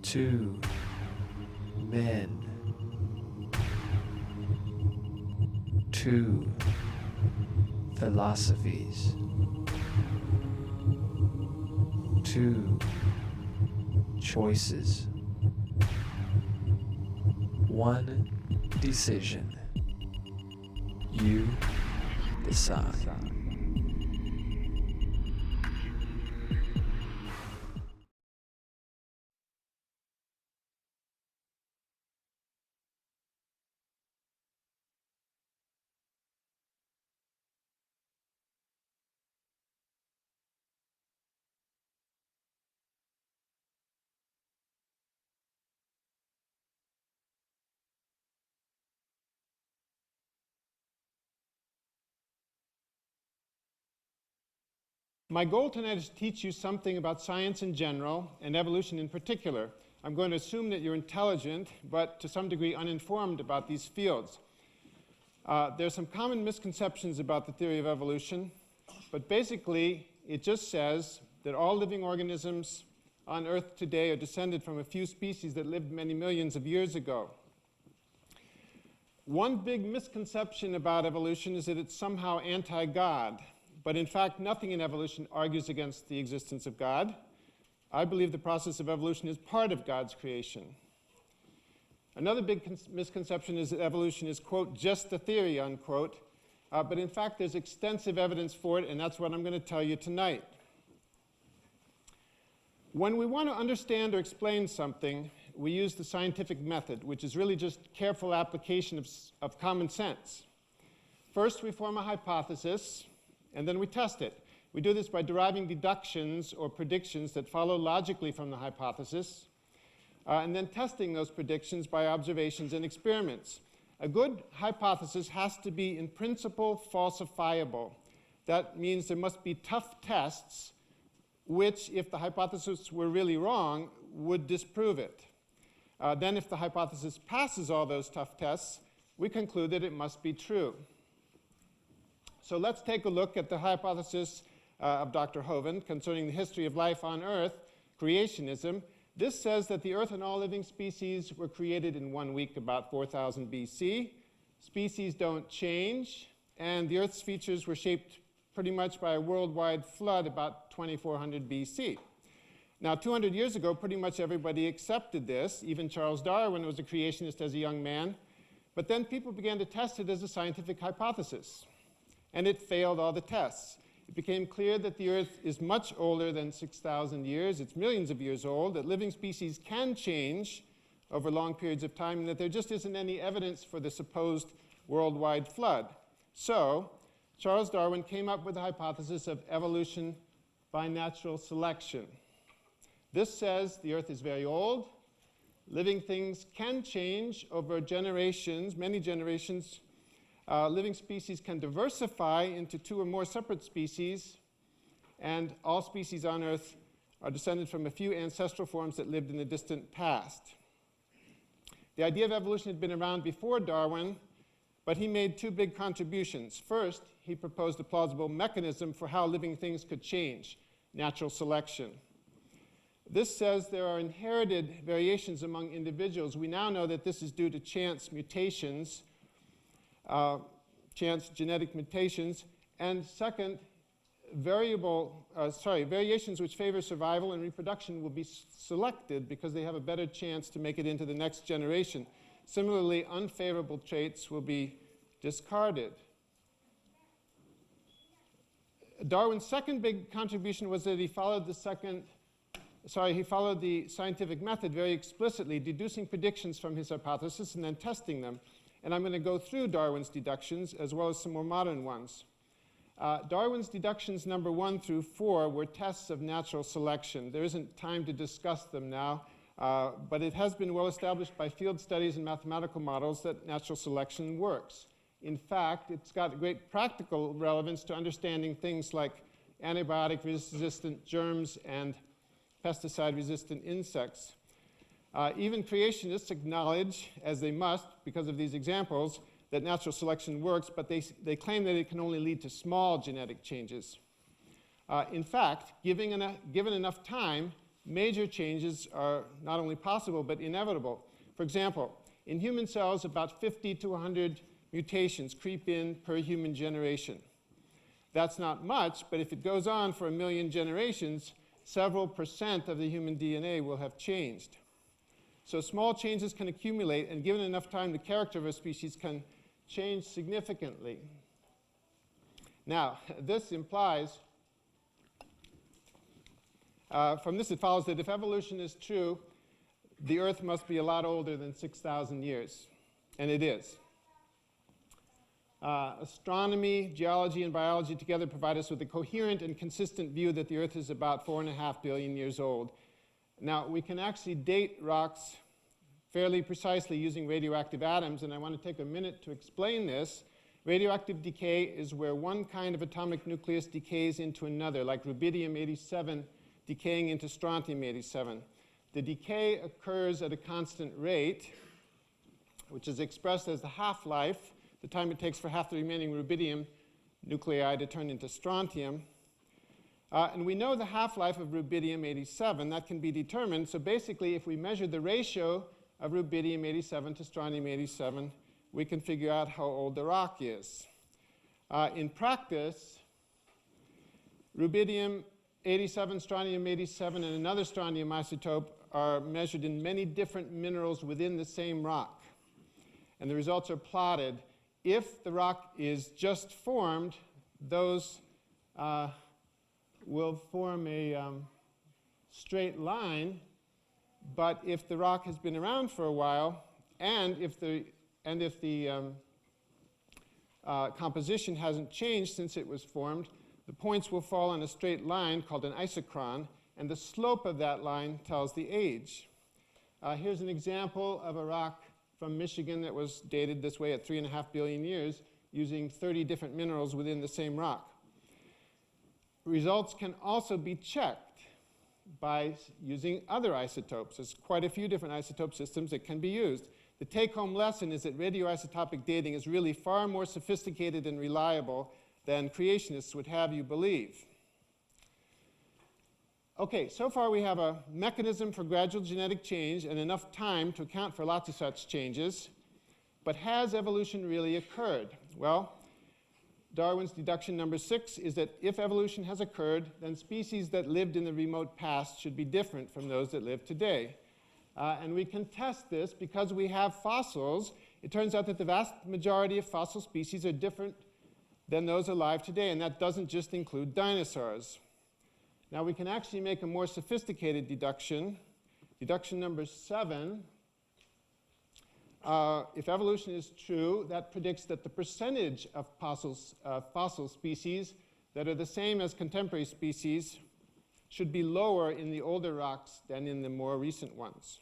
2 men, 2 philosophies, 2 choices, 1 decision. You decide. My goal tonight is to teach you something about science in general and evolution in particular. I'm going to assume that you're intelligent, but to some degree uninformed about these fields. There's some common misconceptions about the theory of evolution, but basically it just says that all living organisms on Earth today are descended from a few species that lived many millions of years ago. One big misconception about evolution is that it's somehow anti-God. But in fact, nothing in evolution argues against the existence of God. I believe the process of evolution is part of God's creation. Another big misconception is that evolution is, quote, just a theory, unquote. But in fact, there's extensive evidence for it, and that's what I'm going to tell you tonight. When we want to understand or explain something, we use the scientific method, which is really just careful application of common sense. First, we form a hypothesis, and then we test it. We do this by deriving deductions or predictions that follow logically from the hypothesis, and then testing those predictions by observations and experiments. A good hypothesis has to be, in principle, falsifiable. That means there must be tough tests which, if the hypothesis were really wrong, would disprove it. Then if the hypothesis passes all those tough tests, we conclude that it must be true. So let's take a look at the hypothesis of Dr. Hovind concerning the history of life on Earth, creationism. This says that the Earth and all living species were created in 1 week, about 4000 BC. Species don't change, and the Earth's features were shaped pretty much by a worldwide flood about 2400 BC. Now, 200 years ago, pretty much everybody accepted this. Even Charles Darwin was a creationist as a young man. But then people began to test it as a scientific hypothesis. And it failed all the tests. It became clear that the Earth is much older than 6,000 years. It's millions of years old, that living species can change over long periods of time, and that there just isn't any evidence for the supposed worldwide flood. So, Charles Darwin came up with the hypothesis of evolution by natural selection. This says the Earth is very old. Living things can change over generations, many generations. Living species can diversify into 2 or more separate species, and all species on Earth are descended from a few ancestral forms that lived in the distant past. The idea of evolution had been around before Darwin, but he made 2 big contributions. First, he proposed a plausible mechanism for how living things could change, natural selection. This says there are inherited variations among individuals. We now know that this is due to chance mutations, chance genetic mutations, and second, variations which favor survival and reproduction will be selected because they have a better chance to make it into the next generation. Similarly, unfavorable traits will be discarded. Darwin's second big contribution was that he followed the scientific method very explicitly, deducing predictions from his hypothesis and then testing them. And I'm going to go through Darwin's deductions as well as some more modern ones. Darwin's deductions number 1 through 4 were tests of natural selection. There isn't time to discuss them now, but it has been well established by field studies and mathematical models that natural selection works. In fact, it's got great practical relevance to understanding things like antibiotic-resistant germs and pesticide-resistant insects. Even creationists acknowledge, as they must because of these examples, that natural selection works, but they claim that it can only lead to small genetic changes. In fact, given enough time, major changes are not only possible but inevitable. For example, in human cells, about 50 to 100 mutations creep in per human generation. That's not much, but if it goes on for 1 million generations, several % of the human DNA will have changed. So small changes can accumulate, and given enough time, the character of a species can change significantly. Now, this implies, from this it follows that if evolution is true, the Earth must be a lot older than 6,000 years, and it is. Astronomy, geology, and biology together provide us with a coherent and consistent view that the Earth is about 4.5 billion years old. Now, we can actually date rocks fairly precisely using radioactive atoms, and I want to take a minute to explain this. Radioactive decay is where one kind of atomic nucleus decays into another, like rubidium-87 decaying into strontium-87. The decay occurs at a constant rate, which is expressed as the half-life, the time it takes for half the remaining rubidium nuclei to turn into strontium. And we know the half-life of rubidium-87. That can be determined. So basically, if we measure the ratio of rubidium-87 to strontium-87, we can figure out how old the rock is. In practice, rubidium-87, strontium-87, and another strontium isotope are measured in many different minerals within the same rock. And the results are plotted. If the rock is just formed, those will form a straight line. But if the rock has been around for a while, and if the composition hasn't changed since it was formed, the points will fall on a straight line called an isochron, and the slope of that line tells the age. Here's an example of a rock from Michigan that was dated this way at 3.5 billion years using 30 different minerals within the same rock. Results can also be checked by using other isotopes. There's quite a few different isotope systems that can be used. The take-home lesson is that radioisotopic dating is really far more sophisticated and reliable than creationists would have you believe. Okay, so far we have a mechanism for gradual genetic change and enough time to account for lots of such changes. But has evolution really occurred? Well, Darwin's deduction number 6 is that if evolution has occurred, then species that lived in the remote past should be different from those that live today. And we can test this because we have fossils. It turns out that the vast majority of fossil species are different than those alive today, and that doesn't just include dinosaurs. Now, we can actually make a more sophisticated deduction. Deduction number 7. If evolution is true, that predicts that the percentage of fossil species that are the same as contemporary species should be lower in the older rocks than in the more recent ones.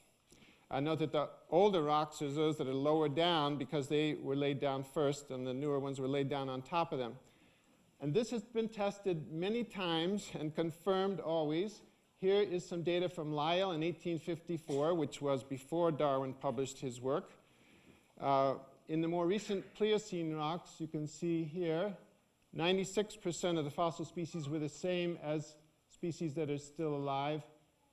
Note that the older rocks are those that are lower down because they were laid down first, and the newer ones were laid down on top of them. And this has been tested many times and confirmed always. Here is some data from Lyell in 1854, which was before Darwin published his work. In the more recent Pliocene rocks, you can see here, 96% of the fossil species were the same as species that are still alive.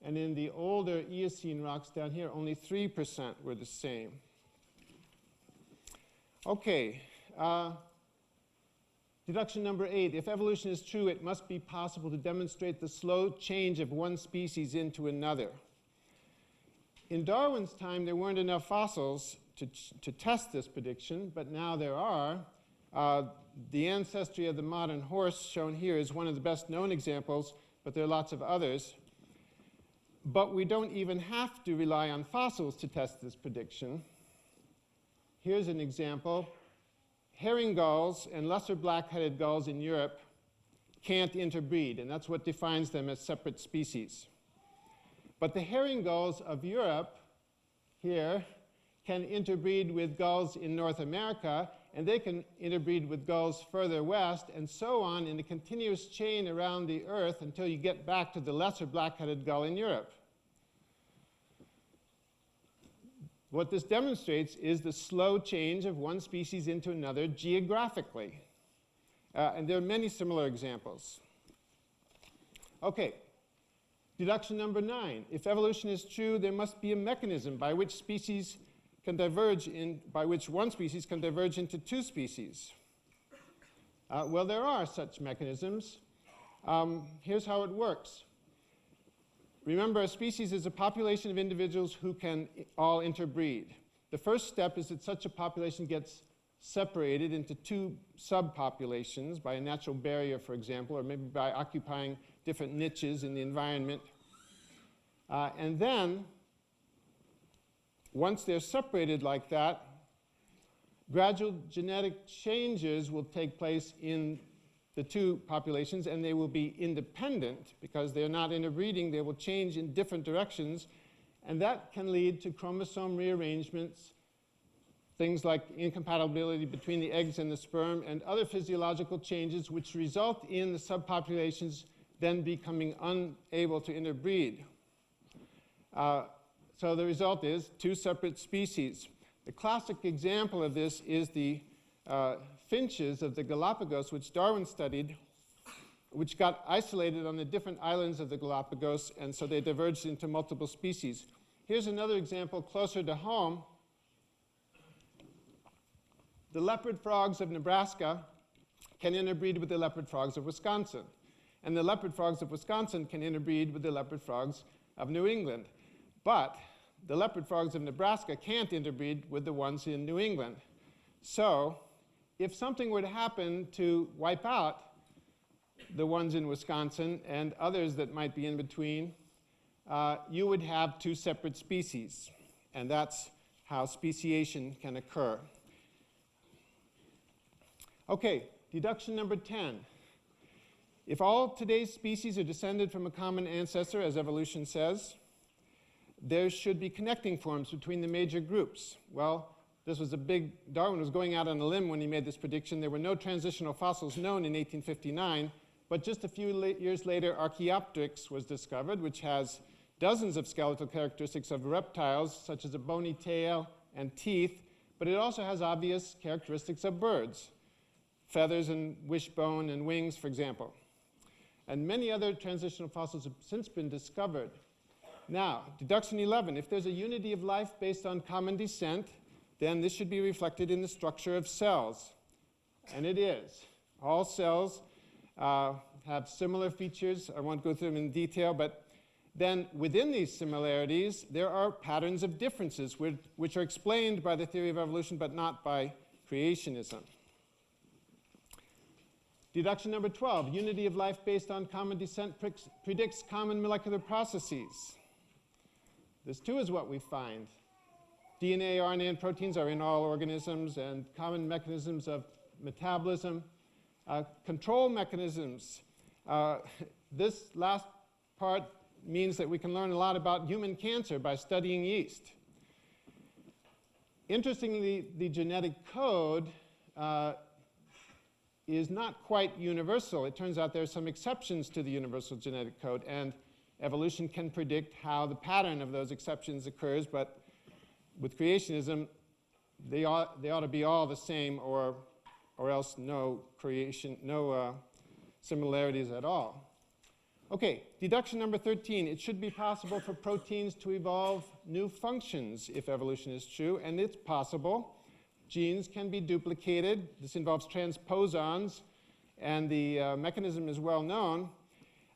And in the older Eocene rocks down here, only 3% were the same. Okay. Deduction number 8. If evolution is true, it must be possible to demonstrate the slow change of one species into another. In Darwin's time, there weren't enough fossils to test this prediction, but now there are. The ancestry of the modern horse shown here is one of the best known examples, but there are lots of others. But we don't even have to rely on fossils to test this prediction. Here's an example. Herring gulls and lesser black-headed gulls in Europe can't interbreed, and that's what defines them as separate species. But the herring gulls of Europe here can interbreed with gulls in North America, and they can interbreed with gulls further west, and so on in a continuous chain around the Earth until you get back to the lesser black-headed gull in Europe. What this demonstrates is the slow change of one species into another geographically. And there are many similar examples. Okay, Deduction number 9. If evolution is true, there must be a mechanism by which species can diverge by which one species can diverge into two species. Well, there are such mechanisms. Here's how it works. Remember, a species is a population of individuals who can all interbreed. The first step is that such a population gets separated into two subpopulations by a natural barrier, for example, or maybe by occupying different niches in the environment. And then, once they're separated like that, gradual genetic changes will take place in the two populations, and they will be independent because they're not interbreeding. They will change in different directions, and that can lead to chromosome rearrangements, things like incompatibility between the eggs and the sperm, and other physiological changes which result in the subpopulations then becoming unable to interbreed. So the result is two separate species. The classic example of this is the finches of the Galapagos, which Darwin studied, which got isolated on the different islands of the Galapagos, and so they diverged into multiple species. Here's another example closer to home. The leopard frogs of Nebraska can interbreed with the leopard frogs of Wisconsin, and the leopard frogs of Wisconsin can interbreed with the leopard frogs of New England. But the leopard frogs of Nebraska can't interbreed with the ones in New England. So if something were to happen to wipe out the ones in Wisconsin and others that might be in between, you would have two separate species. And that's how speciation can occur. Okay, deduction number 10. If all today's species are descended from a common ancestor, as evolution says, there should be connecting forms between the major groups. Well, this was Darwin was going out on a limb when he made this prediction. There were no transitional fossils known in 1859, but just a few years later, Archaeopteryx was discovered, which has dozens of skeletal characteristics of reptiles, such as a bony tail and teeth, but it also has obvious characteristics of birds, feathers and wishbone and wings, for example. And many other transitional fossils have since been discovered. Now, deduction 11, if there's a unity of life based on common descent, then this should be reflected in the structure of cells. And it is. All cells have similar features. I won't go through them in detail, but then within these similarities, there are patterns of differences which are explained by the theory of evolution, but not by creationism. Deduction number 12, unity of life based on common descent predicts common molecular processes. This too is what we find. DNA, RNA, and proteins are in all organisms, and common mechanisms of metabolism. Control mechanisms. This last part means that we can learn a lot about human cancer by studying yeast. Interestingly, the genetic code is not quite universal. It turns out there are some exceptions to the universal genetic code, and evolution can predict how the pattern of those exceptions occurs, but with creationism, they ought to be all the same, or else no similarities at all. Okay, deduction number 13. It should be possible for proteins to evolve new functions if evolution is true, and it's possible. Genes can be duplicated. This involves transposons, and the mechanism is well known.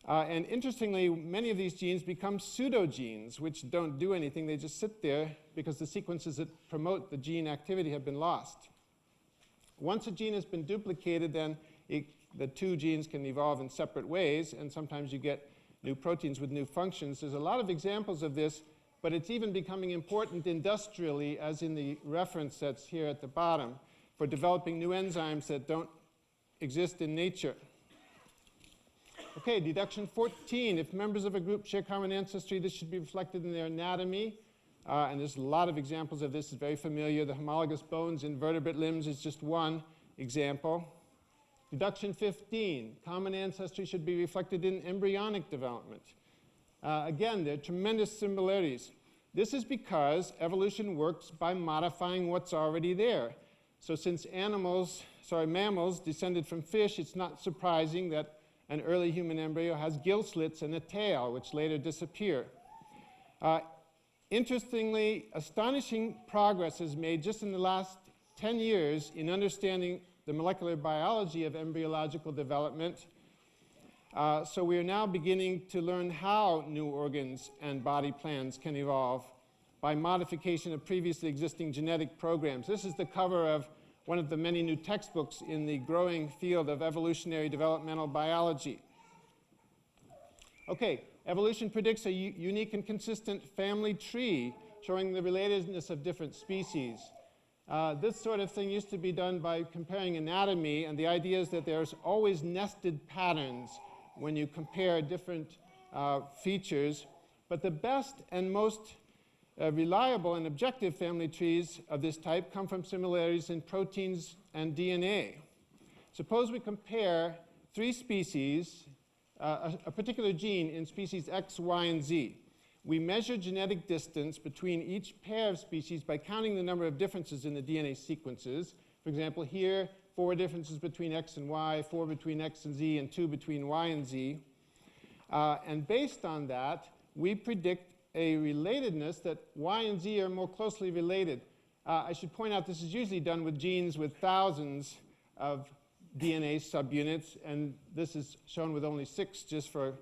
And interestingly, many of these genes become pseudogenes, which don't do anything. They just sit there because the sequences that promote the gene activity have been lost. Once a gene has been duplicated, then the two genes can evolve in separate ways, and sometimes you get new proteins with new functions. There's a lot of examples of this, but it's even becoming important industrially, as in the reference that's here at the bottom, for developing new enzymes that don't exist in nature. Okay, deduction 14. If members of a group share common ancestry, this should be reflected in their anatomy. And there's a lot of examples of this. It's very familiar. The homologous bones in vertebrate limbs is just one example. Deduction 15. Common ancestry should be reflected in embryonic development. Again, there are tremendous similarities. This is because evolution works by modifying what's already there. So since mammals descended from fish, it's not surprising that an early human embryo has gill slits and a tail, which later disappear. Interestingly, astonishing progress is made just in the last 10 years in understanding the molecular biology of embryological development. So we are now beginning to learn how new organs and body plans can evolve by modification of previously existing genetic programs. This is the cover of one of the many new textbooks in the growing field of evolutionary developmental biology. Okay, evolution predicts a unique and consistent family tree showing the relatedness of different species. This sort of thing used to be done by comparing anatomy, and the idea is that there's always nested patterns when you compare different features. But the best and most reliable and objective family trees of this type come from similarities in proteins and DNA. Suppose we compare three species, a particular gene in species X, Y, and Z. We measure genetic distance between each pair of species by counting the number of differences in the DNA sequences. For example, here, 4 differences between X and Y, 4 between X and Z, and 2 between Y and Z. And based on that, we predict a relatedness that Y and Z are more closely related. I should point out this is usually done with genes with thousands of DNA subunits, and this is shown with only 6 just for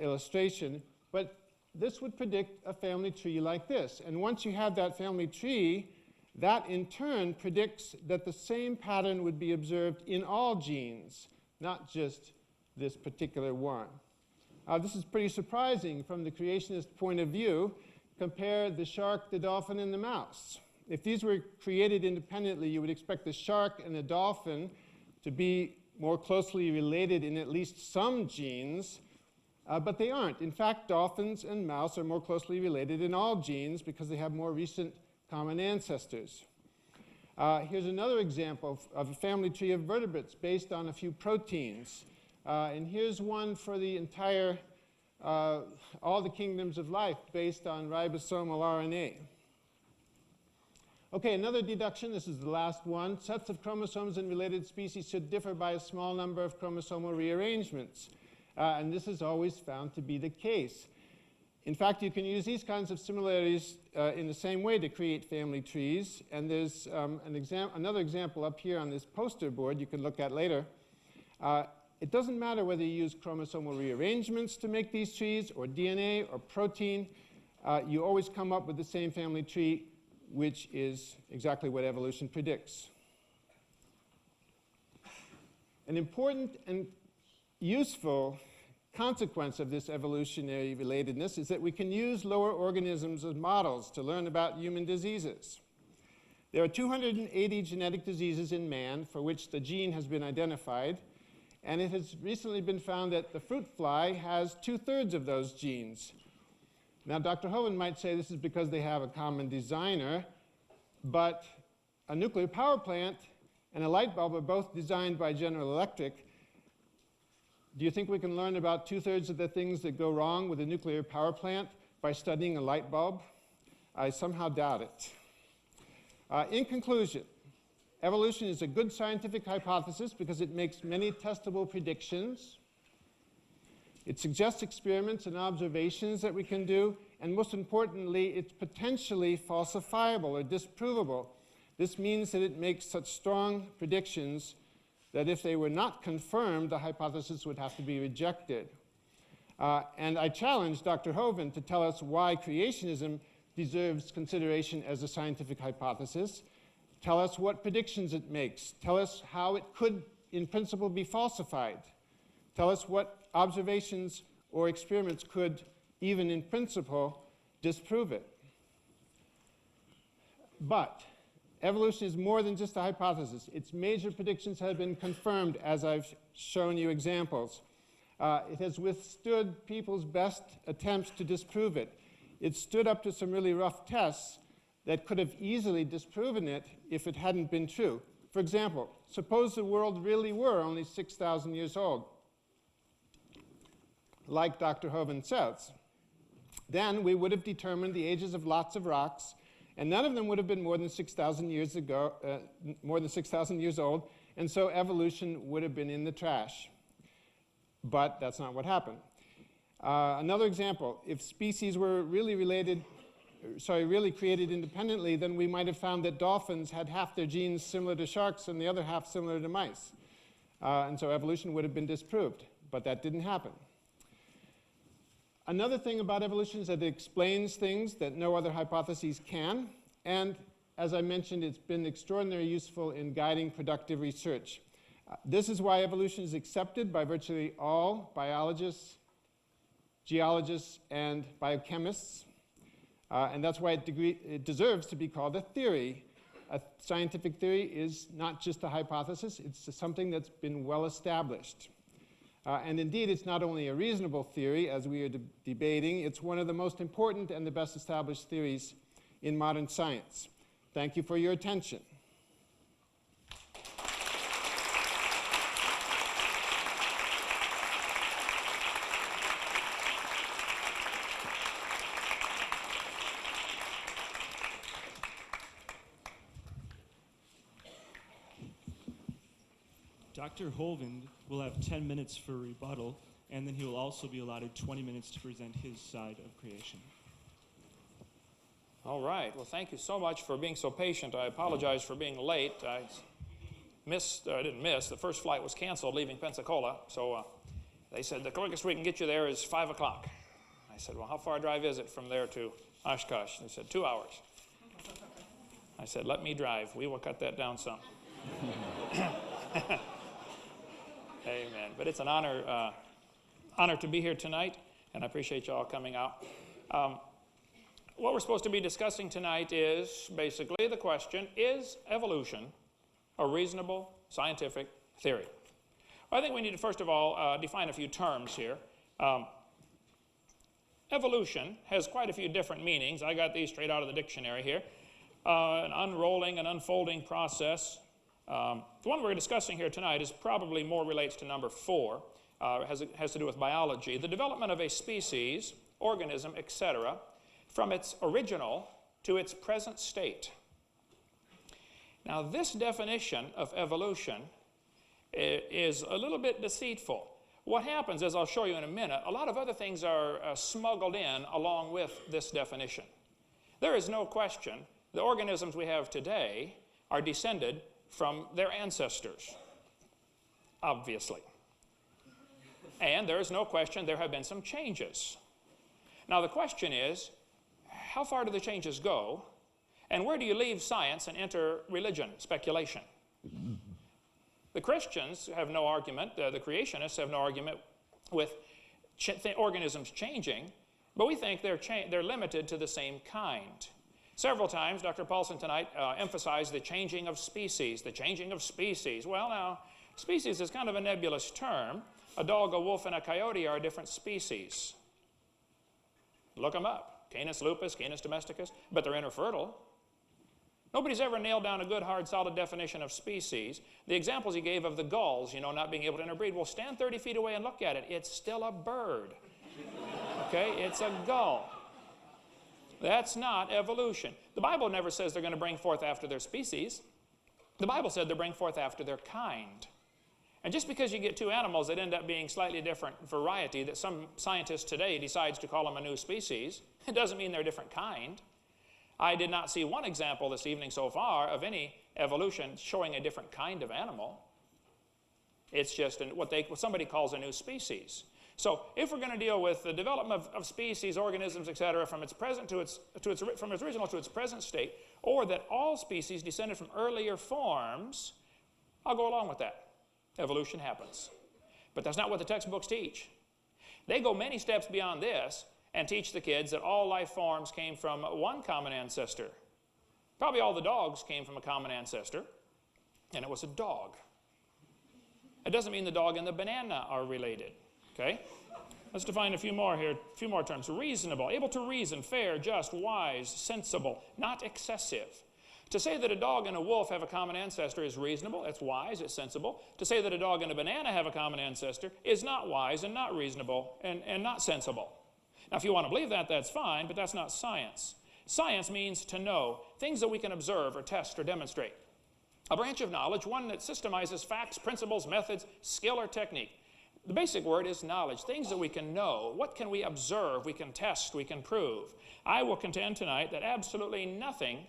illustration. But this would predict a family tree like this. And once you have that family tree, that in turn predicts that the same pattern would be observed in all genes, not just this particular one. This is pretty surprising from the creationist point of view. Compare the shark, the dolphin, and the mouse. If these were created independently, you would expect the shark and the dolphin to be more closely related in at least some genes, but they aren't. In fact, dolphins and mouse are more closely related in all genes because they have more recent common ancestors. Here's another example of a family tree of vertebrates based on a few proteins. And here's one for the entire, all the kingdoms of life based on ribosomal RNA. Okay, another deduction, this is the last one. Sets of chromosomes in related species should differ by a small number of chromosomal rearrangements. And this is always found to be the case. In fact, you can use these kinds of similarities in the same way to create family trees. And there's another example up here on this poster board you can look at later. It doesn't matter whether you use chromosomal rearrangements to make these trees, or DNA, or protein. You always come up with the same family tree, which is exactly what evolution predicts. An important and useful consequence of this evolutionary relatedness is that we can use lower organisms as models to learn about human diseases. There are 280 genetic diseases in man for which the gene has been identified, and it has recently been found that the fruit fly has 2/3 of those genes. Now, Dr. Hovind might say this is because they have a common designer, but a nuclear power plant and a light bulb are both designed by General Electric. Do you think we can learn about 2/3 of the things that go wrong with a nuclear power plant by studying a light bulb? I somehow doubt it. In conclusion, evolution is a good scientific hypothesis because it makes many testable predictions. It suggests experiments and observations that we can do, and most importantly, it's potentially falsifiable or disprovable. This means that it makes such strong predictions that if they were not confirmed, the hypothesis would have to be rejected. And I challenge Dr. Hovind to tell us why creationism deserves consideration as a scientific hypothesis. Tell us what predictions it makes. Tell us how it could, in principle, be falsified. Tell us what observations or experiments could, even in principle, disprove it. But evolution is more than just a hypothesis. Its major predictions have been confirmed, as I've shown you examples. It has withstood people's best attempts to disprove it. It stood up to some really rough tests that could have easily disproven it if it hadn't been true. For example, suppose the world really were only 6,000 years old, like Dr. Hovind says. Then we would have determined the ages of lots of rocks, and none of them would have been more than 6,000 years ago, more than 6,000 years old, and so evolution would have been in the trash. but that's not what happened. Another example, if species were really created independently, then we might have found that dolphins had half their genes similar to sharks and the other half similar to mice. And so evolution would have been disproved, but that didn't happen. Another thing about evolution is that it explains things that no other hypotheses can, and as I mentioned, it's been extraordinarily useful in guiding productive research. This is why evolution is accepted by virtually all biologists, geologists, and biochemists. And that's why it deserves to be called a theory. A scientific theory is not just a hypothesis, it's something that's been well established. And indeed, it's not only a reasonable theory, as we are debating, it's one of the most important and the best established theories in modern science. Thank you for your attention. Dr. Hovind will have 10 minutes for rebuttal, and then he will also be allotted 20 minutes to present his side of creation. All right. Well, thank you so much for being so patient. I apologize for being late. I didn't miss. The first flight was canceled leaving Pensacola, so they said the quickest we can get you there is 5 o'clock. I said, well, how far a drive is it from there to Oshkosh? They said, 2 hours. I said, let me drive. We will cut that down some. Amen. But it's an honor to be here tonight, and I appreciate you all coming out. What we're supposed to be discussing tonight is basically the question, is evolution a reasonable scientific theory? Well, I think we need to first of all define a few terms here. Evolution has quite a few different meanings. I got these straight out of the dictionary here. An unrolling and unfolding process. The one we're discussing here tonight is probably more relates to number 4. It has to do with biology. The development of a species, organism, etc., from its original to its present state. Now, this definition of evolution is a little bit deceitful. What happens, as I'll show you in a minute, a lot of other things are smuggled in along with this definition. There is no question the organisms we have today are descended from their ancestors, obviously. And there is no question there have been some changes. Now the question is, how far do the changes go, and where do you leave science and enter religion, speculation? The Christians have no argument, the creationists have no argument with organisms changing, but we think they're limited to the same kind. Several times, Dr. Paulson tonight emphasized the changing of species, the changing of species. Well, now, species is kind of a nebulous term. A dog, a wolf, and a coyote are different species. Look them up. Canis lupus, Canis domesticus, but they're interfertile. Nobody's ever nailed down a good, hard, solid definition of species. The examples he gave of the gulls, not being able to interbreed, well, stand 30 feet away and look at it. It's still a bird. Okay, it's a gull. That's not evolution. The Bible never says they're going to bring forth after their species. The Bible said they bring forth after their kind. And just because you get two animals that end up being slightly different variety, that some scientist today decides to call them a new species, it doesn't mean they're a different kind. I did not see one example this evening so far of any evolution showing a different kind of animal. It's just what somebody calls a new species. So if we're going to deal with the development of species, organisms, etc., from its original to its present state, or that all species descended from earlier forms, I'll go along with that. Evolution happens. But that's not what the textbooks teach. They go many steps beyond this and teach the kids that all life forms came from one common ancestor. Probably all the dogs came from a common ancestor, and it was a dog. It doesn't mean the dog and the banana are related. Okay? Let's define a few more here, a few more terms. Reasonable, able to reason, fair, just, wise, sensible, not excessive. To say that a dog and a wolf have a common ancestor is reasonable, it's wise, it's sensible. To say that a dog and a banana have a common ancestor is not wise and not reasonable and not sensible. Now, if you want to believe that, that's fine, but that's not science. Science means to know, things that we can observe or test or demonstrate. A branch of knowledge, one that systemizes facts, principles, methods, skill, or technique. The basic word is knowledge, things that we can know. What can we observe, we can test, we can prove? I will contend tonight that absolutely nothing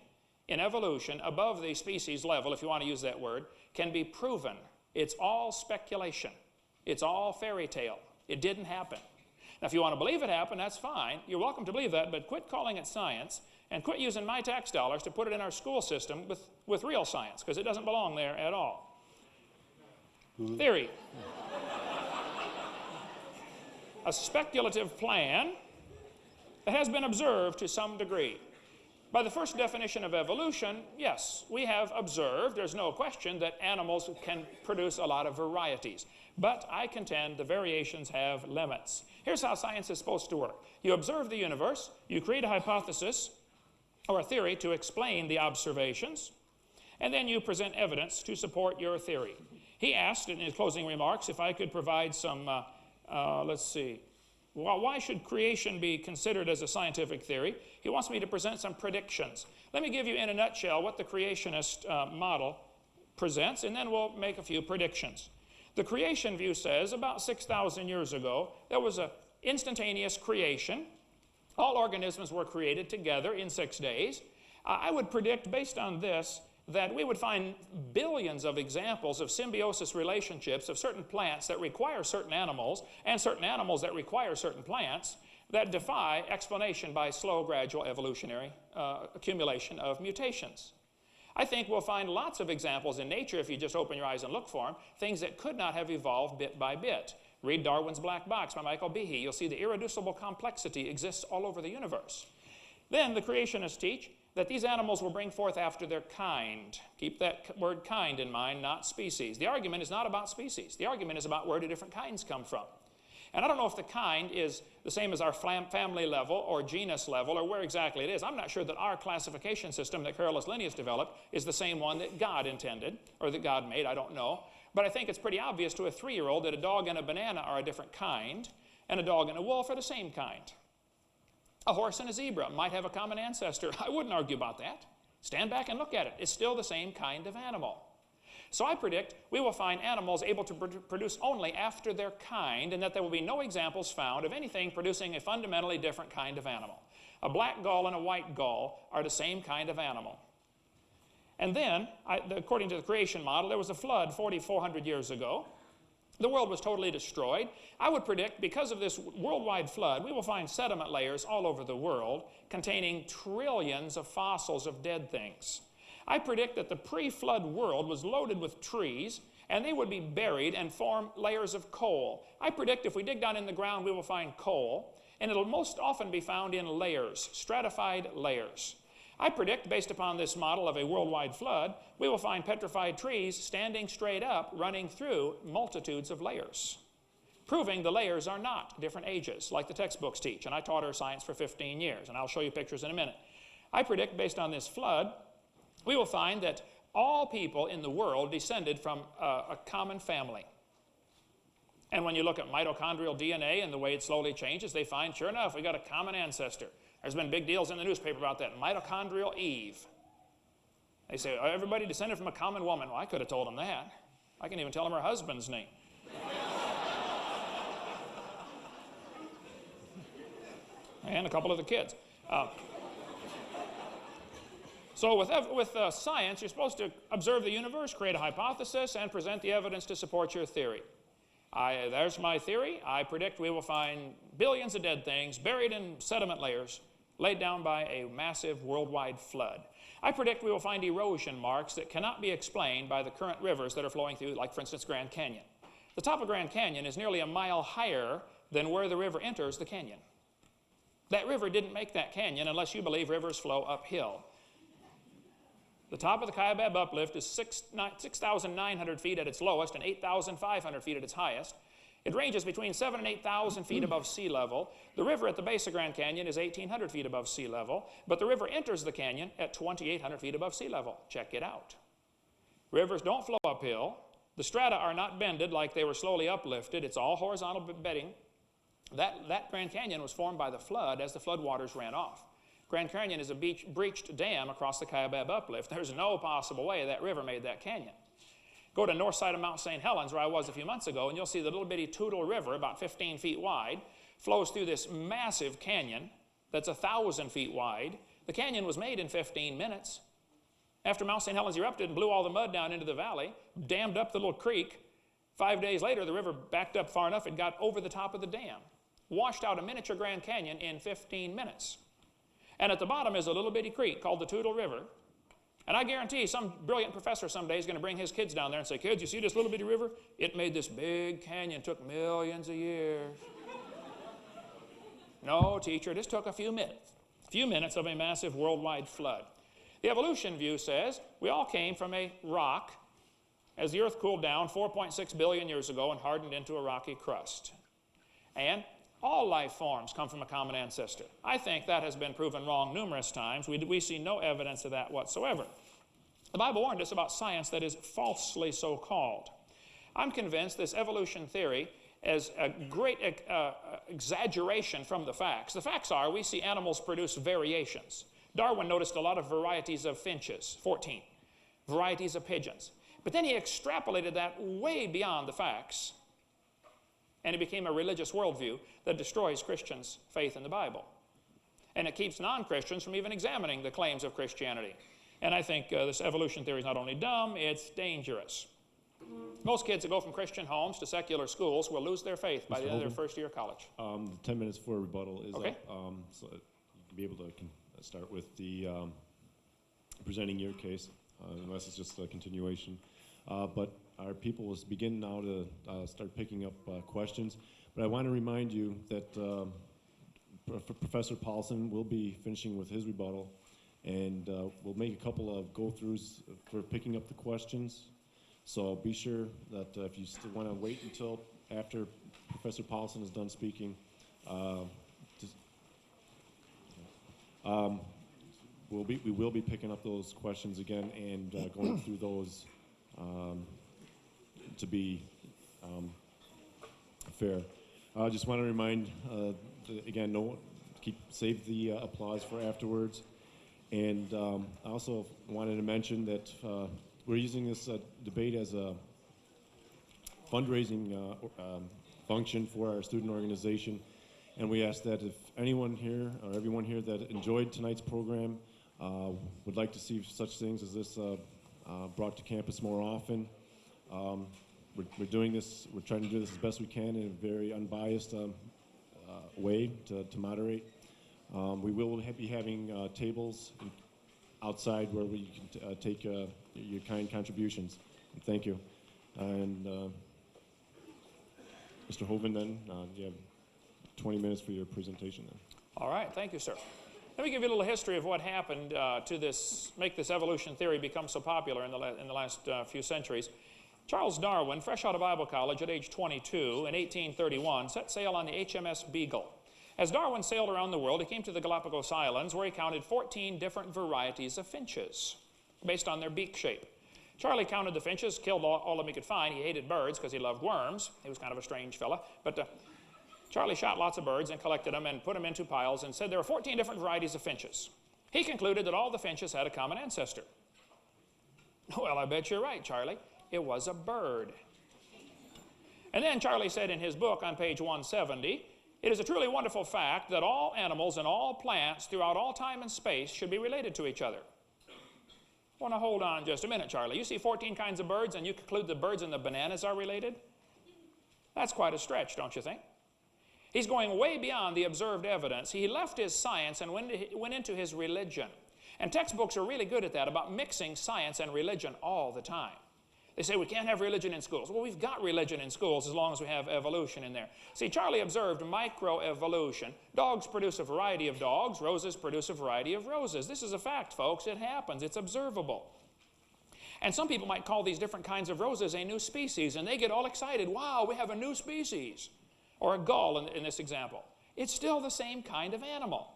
in evolution above the species level, if you want to use that word, can be proven. It's all speculation. It's all fairy tale. It didn't happen. Now, if you want to believe it happened, that's fine. You're welcome to believe that, but quit calling it science and quit using my tax dollars to put it in our school system with real science, because it doesn't belong there at all. Theory. A speculative plan that has been observed to some degree. By the first definition of evolution, yes, we have observed, there's no question, that animals can produce a lot of varieties. But I contend the variations have limits. Here's how science is supposed to work. You observe the universe, you create a hypothesis or a theory to explain the observations, and then you present evidence to support your theory. He asked in his closing remarks if I could provide some, let's see, well, why should creation be considered as a scientific theory? He wants me to present some predictions. Let me give you in a nutshell what the creationist model presents, and then we'll make a few predictions. The creation view says about 6,000 years ago, there was an instantaneous creation. All organisms were created together in 6 days. I would predict, based on this, that we would find billions of examples of symbiosis relationships of certain plants that require certain animals and certain animals that require certain plants that defy explanation by slow, gradual evolutionary accumulation of mutations. I think we'll find lots of examples in nature, if you just open your eyes and look for them, things that could not have evolved bit by bit. Read Darwin's Black Box by Michael Behe. You'll see the irreducible complexity exists all over the universe. Then the creationists teach that these animals will bring forth after their kind. Keep that word kind in mind, not species. The argument is not about species. The argument is about where do different kinds come from. And I don't know if the kind is the same as our family level or genus level or where exactly it is. I'm not sure that our classification system that Carolus Linnaeus developed is the same one that God intended or that God made. I don't know. But I think it's pretty obvious to a 3-year-old that a dog and a banana are a different kind and a dog and a wolf are the same kind. A horse and a zebra might have a common ancestor. I wouldn't argue about that. Stand back and look at it. It's still the same kind of animal. So I predict we will find animals able to produce only after their kind, and that there will be no examples found of anything producing a fundamentally different kind of animal. A black gull and a white gull are the same kind of animal. And then, according to the creation model, there was a flood 4,400 years ago. The world was totally destroyed. I would predict, because of this worldwide flood, we will find sediment layers all over the world containing trillions of fossils of dead things. I predict that the pre-flood world was loaded with trees, and they would be buried and form layers of coal. I predict if we dig down in the ground, we will find coal, and it'll most often be found in layers, stratified layers. I predict, based upon this model of a worldwide flood, we will find petrified trees standing straight up, running through multitudes of layers, proving the layers are not different ages, like the textbooks teach. And I taught earth science for 15 years, and I'll show you pictures in a minute. I predict, based on this flood, we will find that all people in the world descended from a common family. And when you look at mitochondrial DNA and the way it slowly changes, they find, sure enough, we got a common ancestor. There's been big deals in the newspaper about that. Mitochondrial Eve. They say, oh, everybody descended from a common woman. Well, I could have told them that. I can even tell them her husband's name. And a couple of the kids. So with science, you're supposed to observe the universe, create a hypothesis, and present the evidence to support your theory. There's my theory. I predict we will find billions of dead things buried in sediment layers laid down by a massive worldwide flood. I predict we will find erosion marks that cannot be explained by the current rivers that are flowing through, like, for instance, Grand Canyon. The top of Grand Canyon is nearly a mile higher than where the river enters the canyon. That river didn't make that canyon unless you believe rivers flow uphill. The top of the Kaibab uplift is 6,900 feet at its lowest and 8,500 feet at its highest. It ranges between 7,000 and 8,000 feet above sea level. The river at the base of Grand Canyon is 1,800 feet above sea level, but the river enters the canyon at 2,800 feet above sea level. Check it out. Rivers don't flow uphill. The strata are not bended like they were slowly uplifted. It's all horizontal bedding. That Grand Canyon was formed by the flood as the flood waters ran off. Grand Canyon is a breached dam across the Kaibab uplift. There's no possible way that river made that canyon. Go to north side of Mount St. Helens, where I was a few months ago, and you'll see the little bitty Toutle River, about 15 feet wide, flows through this massive canyon that's 1,000 feet wide. The canyon was made in 15 minutes. After Mount St. Helens erupted and blew all the mud down into the valley, dammed up the little creek, 5 days later, the river backed up far enough it got over the top of the dam, washed out a miniature Grand Canyon in 15 minutes. And at the bottom is a little bitty creek called the Toutle River. And I guarantee some brilliant professor someday is going to bring his kids down there and say, kids, you see this little bitty river? It made this big canyon, took millions of years. No, teacher, this took a few minutes of a massive worldwide flood. The evolution view says we all came from a rock as the earth cooled down 4.6 billion years ago and hardened into a rocky crust. And all life forms come from a common ancestor. I think that has been proven wrong numerous times. We see no evidence of that whatsoever. The Bible warned us about science that is falsely so called. I'm convinced this evolution theory is a great exaggeration from the facts. The facts are we see animals produce variations. Darwin noticed a lot of varieties of finches, 14, varieties of pigeons. But then he extrapolated that way beyond the facts, and it became a religious worldview that destroys Christians' faith in the Bible. And it keeps non-Christians from even examining the claims of Christianity. And I think this evolution theory is not only dumb, it's dangerous. Most kids that go from Christian homes to secular schools will lose their faith by the end of their first year of college. The 10 minutes for rebuttal is okay. up, so you can be able to start with the presenting your case, unless it's just a continuation. But our people will begin now to start picking up questions. But I want to remind you that Professor Paulson will be finishing with his rebuttal, and we'll make a couple of go-throughs for picking up the questions. So be sure that if you still want to wait until after Professor Paulson is done speaking, we will be picking up those questions again and going through those to be fair. I just want to remind, again, save the applause for afterwards. And I also wanted to mention that we're using this debate as a fundraising function for our student organization. And we ask that if anyone here or everyone here that enjoyed tonight's program would like to see such things as this brought to campus more often, we're doing this, we're trying to do this as best we can in a very unbiased way to moderate. We will be having tables outside where we can take your kind contributions. Thank you. And Mr. Hovind, then, you have 20 minutes for your presentation then. All right, thank you, sir. Let me give you a little history of what happened to make this evolution theory become so popular in the last few centuries. Charles Darwin, fresh out of Bible college at age 22 in 1831, set sail on the HMS Beagle. As Darwin sailed around the world, he came to the Galapagos Islands, where he counted 14 different varieties of finches based on their beak shape. Charlie counted the finches, killed all of them he could find. He hated birds because he loved worms. He was kind of a strange fella. But Charlie shot lots of birds and collected them and put them into piles and said there were 14 different varieties of finches. He concluded that all the finches had a common ancestor. Well, I bet you're right, Charlie. It was a bird. And then Charlie said in his book on page 170, it is a truly wonderful fact that all animals and all plants throughout all time and space should be related to each other. I want to hold on just a minute, Charlie. You see 14 kinds of birds and you conclude the birds and the bananas are related? That's quite a stretch, don't you think? He's going way beyond the observed evidence. He left his science and went into his religion. And textbooks are really good at that, about mixing science and religion all the time. They say we can't have religion in schools. Well, we've got religion in schools as long as we have evolution in there. See, Charlie observed microevolution. Dogs produce a variety of dogs. Roses produce a variety of roses. This is a fact, folks. It happens. It's observable. And some people might call these different kinds of roses a new species, and they get all excited. Wow, we have a new species. Or a gull in this example. It's still the same kind of animal.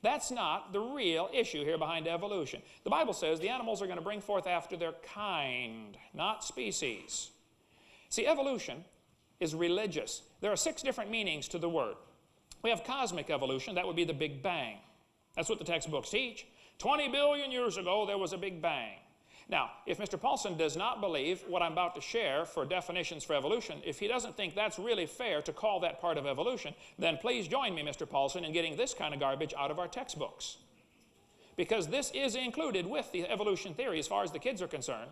That's not the real issue here behind evolution. The Bible says the animals are going to bring forth after their kind, not species. See, evolution is religious. There are 6 different meanings to the word. We have cosmic evolution. That would be the Big Bang. That's what the textbooks teach. 20 billion years ago, there was a Big Bang. Now, if Mr. Paulson does not believe what I'm about to share for definitions for evolution, if he doesn't think that's really fair to call that part of evolution, then please join me, Mr. Paulson, in getting this kind of garbage out of our textbooks. Because this is included with the evolution theory as far as the kids are concerned.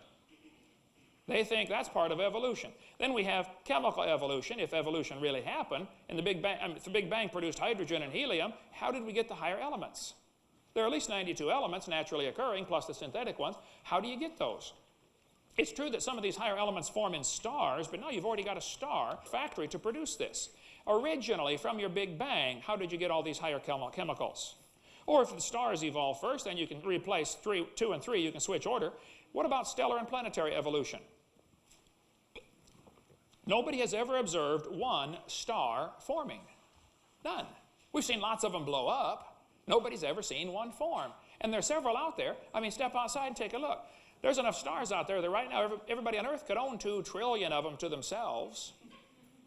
They think that's part of evolution. Then we have chemical evolution, if evolution really happened, and the Big Bang, if the Big Bang produced hydrogen and helium, how did we get the higher elements? There are at least 92 elements naturally occurring, plus the synthetic ones. How do you get those? It's true that some of these higher elements form in stars, but now you've already got a star factory to produce this. Originally, from your Big Bang, how did you get all these higher chemicals? Or if the stars evolve first, then you can replace 2 and 3, you can switch order. What about stellar and planetary evolution? Nobody has ever observed one star forming. None. We've seen lots of them blow up. Nobody's ever seen one form. And there are several out there. I mean, step outside and take a look. There's enough stars out there that right now everybody on Earth could own 2 trillion of them to themselves.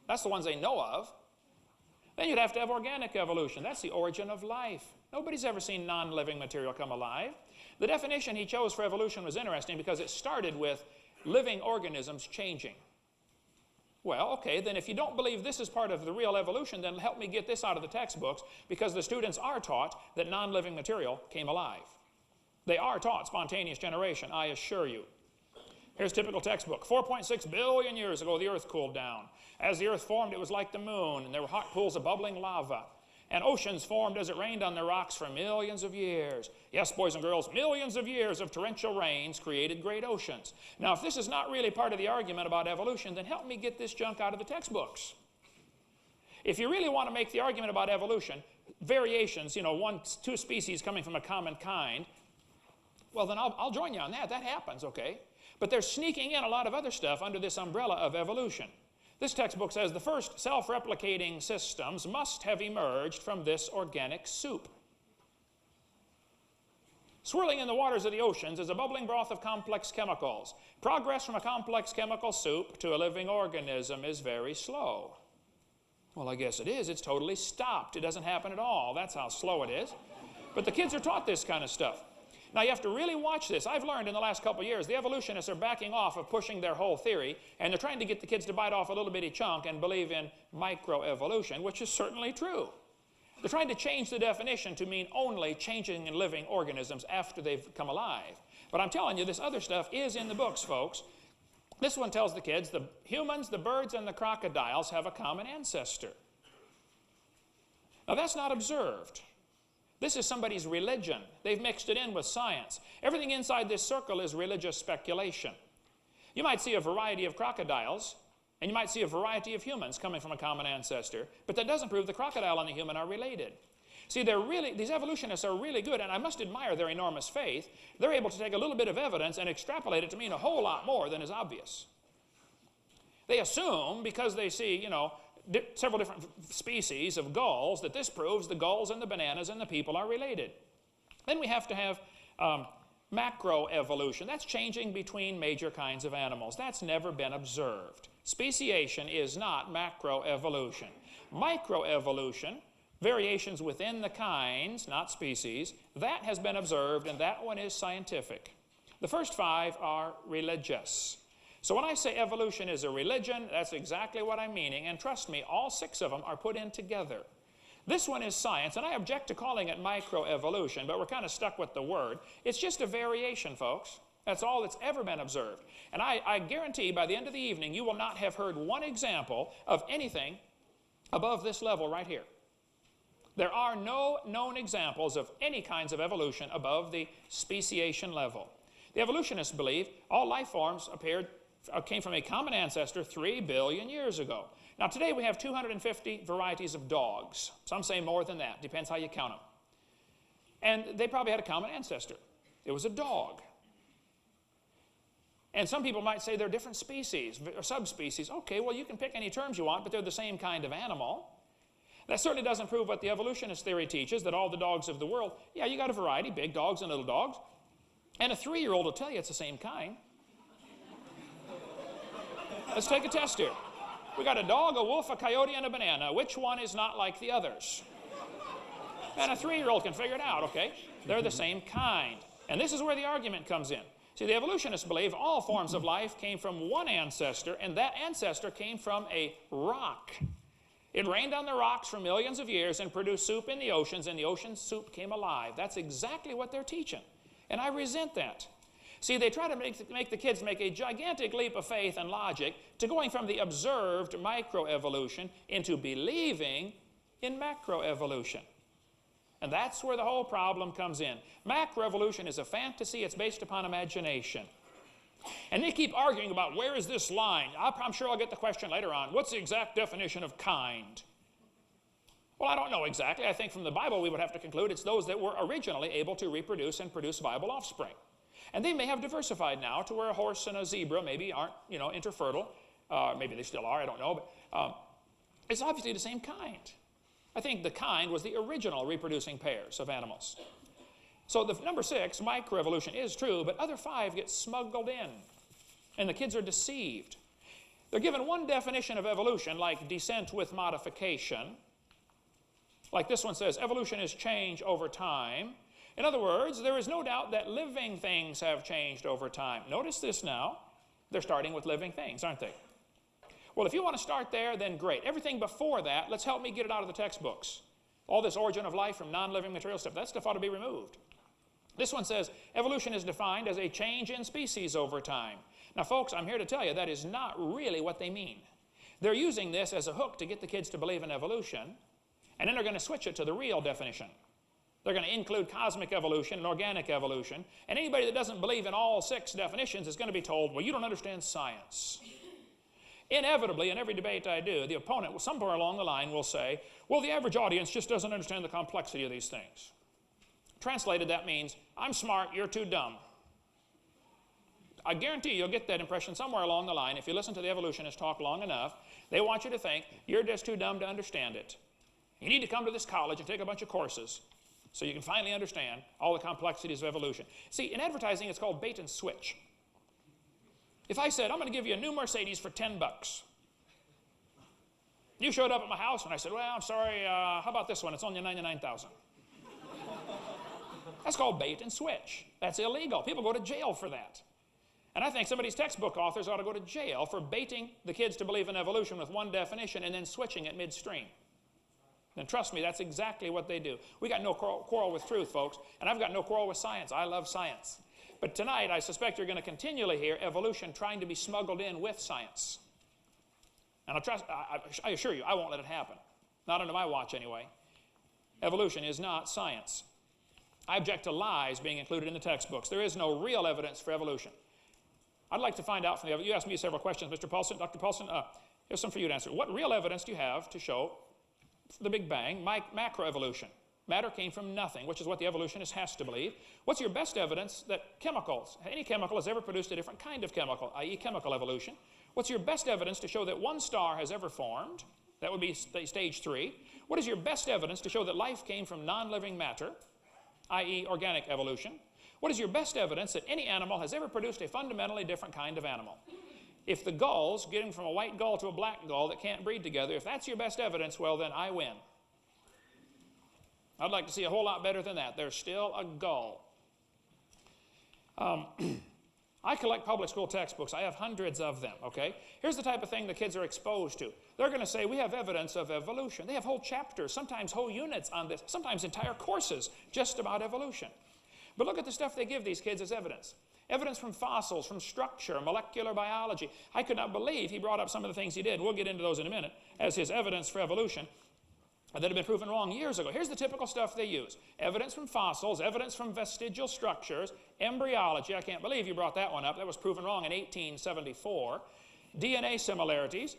That's the ones they know of. Then you'd have to have organic evolution. That's the origin of life. Nobody's ever seen non-living material come alive. The definition he chose for evolution was interesting because it started with living organisms changing. Well, okay, then if you don't believe this is part of the real evolution, then help me get this out of the textbooks, because the students are taught that non-living material came alive. They are taught spontaneous generation, I assure you. Here's typical textbook. 4.6 billion years ago, the Earth cooled down. As the Earth formed, it was like the moon, and there were hot pools of bubbling lava. And oceans formed as it rained on the rocks for millions of years. Yes, boys and girls, millions of years of torrential rains created great oceans. Now, if this is not really part of the argument about evolution, then help me get this junk out of the textbooks. If you really want to make the argument about evolution, variations, you know, 2 species coming from a common kind, well, then I'll join you on that. That happens, okay? But they're sneaking in a lot of other stuff under this umbrella of evolution. This textbook says the first self-replicating systems must have emerged from this organic soup. Swirling in the waters of the oceans is a bubbling broth of complex chemicals. Progress from a complex chemical soup to a living organism is very slow. Well, I guess it is. It's totally stopped. It doesn't happen at all. That's how slow it is. But the kids are taught this kind of stuff. Now, you have to really watch this. I've learned in the last couple of years, the evolutionists are backing off of pushing their whole theory, and they're trying to get the kids to bite off a little bitty chunk and believe in microevolution, which is certainly true. They're trying to change the definition to mean only changing in living organisms after they've come alive. But I'm telling you, this other stuff is in the books, folks. This one tells the kids the humans, the birds, and the crocodiles have a common ancestor. Now, that's not observed. This is somebody's religion. They've mixed it in with science. Everything inside this circle is religious speculation. You might see a variety of crocodiles, and you might see a variety of humans coming from a common ancestor, but that doesn't prove the crocodile and the human are related. See, these evolutionists are really good, and I must admire their enormous faith. They're able to take a little bit of evidence and extrapolate it to mean a whole lot more than is obvious. They assume, because they see, you know, several different species of gulls, that this proves the gulls and the bananas and the people are related. Then we have to have macroevolution. That's changing between major kinds of animals. That's never been observed. Speciation is not macroevolution. Microevolution, variations within the kinds, not species, that has been observed, and that one is scientific. The first 5 are religious. So when I say evolution is a religion, that's exactly what I'm meaning, and trust me, all 6 of them are put in together. This one is science, and I object to calling it microevolution, but we're kind of stuck with the word. It's just a variation, folks. That's all that's ever been observed. And I guarantee by the end of the evening, you will not have heard one example of anything above this level right here. There are no known examples of any kinds of evolution above the speciation level. The evolutionists believe all life forms came from a common ancestor 3 billion years ago. Now, today we have 250 varieties of dogs. Some say more than that. Depends how you count them. And they probably had a common ancestor. It was a dog. And some people might say they're different species or subspecies. Okay, well, you can pick any terms you want, but they're the same kind of animal. That certainly doesn't prove what the evolutionist theory teaches, that all the dogs of the world, yeah, you got a variety, big dogs and little dogs. And a 3-year-old will tell you it's the same kind. Let's take a test here. We got a dog, a wolf, a coyote, and a banana. Which one is not like the others? And a 3-year-old can figure it out, okay? They're the same kind. And this is where the argument comes in. See, the evolutionists believe all forms of life came from one ancestor, and that ancestor came from a rock. It rained on the rocks for millions of years and produced soup in the oceans, and the ocean soup came alive. That's exactly what they're teaching, and I resent that. See, they try to make the kids make a gigantic leap of faith and logic to going from the observed microevolution into believing in macroevolution. And that's where the whole problem comes in. Macroevolution is a fantasy. It's based upon imagination. And they keep arguing about where is this line. I'm sure I'll get the question later on. What's the exact definition of kind? Well, I don't know exactly. I think from the Bible we would have to conclude it's those that were originally able to reproduce and produce viable offspring. And they may have diversified now to where a horse and a zebra maybe aren't, interfertile. Maybe they still are, I don't know. But it's obviously the same kind. I think the kind was the original reproducing pairs of animals. So the number 6, microevolution, is true, but other 5 get smuggled in, and the kids are deceived. They're given one definition of evolution, like descent with modification. Like this one says, evolution is change over time. In other words, there is no doubt that living things have changed over time. Notice this now. They're starting with living things, aren't they? Well, if you want to start there, then great. Everything before that, let's help me get it out of the textbooks. All this origin of life from non-living material stuff, that stuff ought to be removed. This one says, evolution is defined as a change in species over time. Now, folks, I'm here to tell you that is not really what they mean. They're using this as a hook to get the kids to believe in evolution, and then they're going to switch it to the real definition. They're going to include cosmic evolution and organic evolution, and anybody that doesn't believe in all 6 definitions is going to be told, well, you don't understand science. Inevitably, in every debate I do, the opponent, somewhere along the line, will say, well, the average audience just doesn't understand the complexity of these things. Translated, that means, I'm smart, you're too dumb. I guarantee you'll get that impression somewhere along the line if you listen to the evolutionists talk long enough. They want you to think you're just too dumb to understand it. You need to come to this college and take a bunch of courses so you can finally understand all the complexities of evolution. See, in advertising, it's called bait and switch. If I said, I'm going to give you a new Mercedes for $10. You showed up at my house and I said, well, I'm sorry, how about this one? It's only $99,000. That's called bait and switch. That's illegal. People go to jail for that. And I think some of these textbook authors ought to go to jail for baiting the kids to believe in evolution with one definition and then switching it midstream. And trust me, that's exactly what they do. We got no quarrel with truth, folks, and I've got no quarrel with science. I love science. But tonight, I suspect you're going to continually hear evolution trying to be smuggled in with science. And I assure you, I won't let it happen. Not under my watch, anyway. Evolution is not science. I object to lies being included in the textbooks. There is no real evidence for evolution. I'd like to find out from you asked me several questions, Mr. Paulson, Dr. Paulson. Here's some for you to answer. What real evidence do you have to show the Big Bang, macroevolution? Matter came from nothing, which is what the evolutionist has to believe. What's your best evidence that any chemical has ever produced a different kind of chemical, i.e. chemical evolution? What's your best evidence to show that one star has ever formed? That would be stage 3. What is your best evidence to show that life came from non-living matter, i.e. organic evolution? What is your best evidence that any animal has ever produced a fundamentally different kind of animal? If the gulls, getting from a white gull to a black gull that can't breed together, if that's your best evidence, well, then I win. I'd like to see a whole lot better than that. There's still a gull. I collect public school textbooks. I have hundreds of them, okay? Here's the type of thing the kids are exposed to. They're going to say, we have evidence of evolution. They have whole chapters, sometimes whole units on this, sometimes entire courses just about evolution. But look at the stuff they give these kids as evidence. Evidence from fossils, from structure, molecular biology. I could not believe he brought up some of the things he did. We'll get into those in a minute as his evidence for evolution that had been proven wrong years ago. Here's the typical stuff they use. Evidence from fossils, evidence from vestigial structures, embryology. I can't believe you brought that one up. That was proven wrong in 1874. DNA similarities,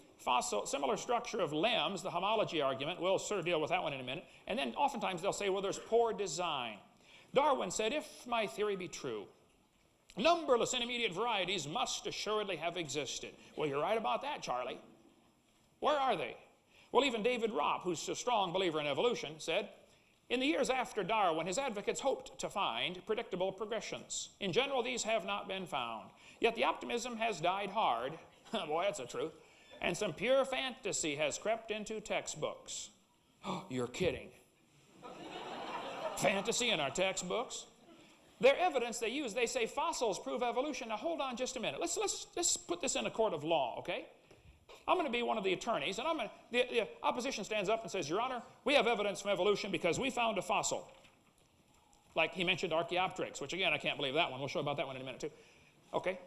similar structure of limbs, the homology argument. We'll sort of deal with that one in a minute. And then oftentimes they'll say, well, there's poor design. Darwin said, if my theory be true, numberless intermediate varieties must assuredly have existed. Well, you're right about that, Charlie. Where are they? Well, even David Ropp, who's a strong believer in evolution, said, in the years after Darwin, his advocates hoped to find predictable progressions. In general, these have not been found. Yet the optimism has died hard. Boy, that's the truth. And some pure fantasy has crept into textbooks. Oh, you're kidding. Fantasy in our textbooks? Their evidence they use, they say fossils prove evolution. Now hold on just a minute. Let's put this in a court of law, okay? I'm going to be one of the attorneys, and the opposition stands up and says, Your Honor, we have evidence from evolution because we found a fossil. Like he mentioned Archaeopteryx, which again, I can't believe that one. We'll show about that one in a minute too. Okay,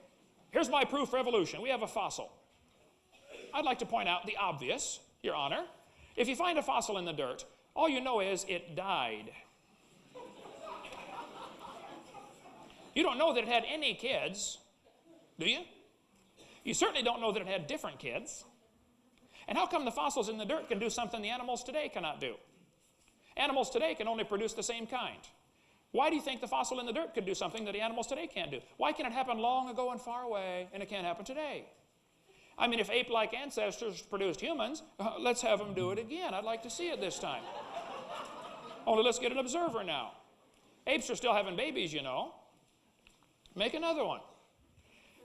here's my proof for evolution. We have a fossil. I'd like to point out the obvious, Your Honor. If you find a fossil in the dirt, all you know is it died. You don't know that it had any kids, do you? You certainly don't know that it had different kids. And how come the fossils in the dirt can do something the animals today cannot do? Animals today can only produce the same kind. Why do you think the fossil in the dirt could do something that the animals today can't do? Why can it happen long ago and far away, and it can't happen today? I mean, if ape-like ancestors produced humans, let's have them do it again. I'd like to see it this time. Only let's get an observer now. Apes are still having babies, you know. Make another one.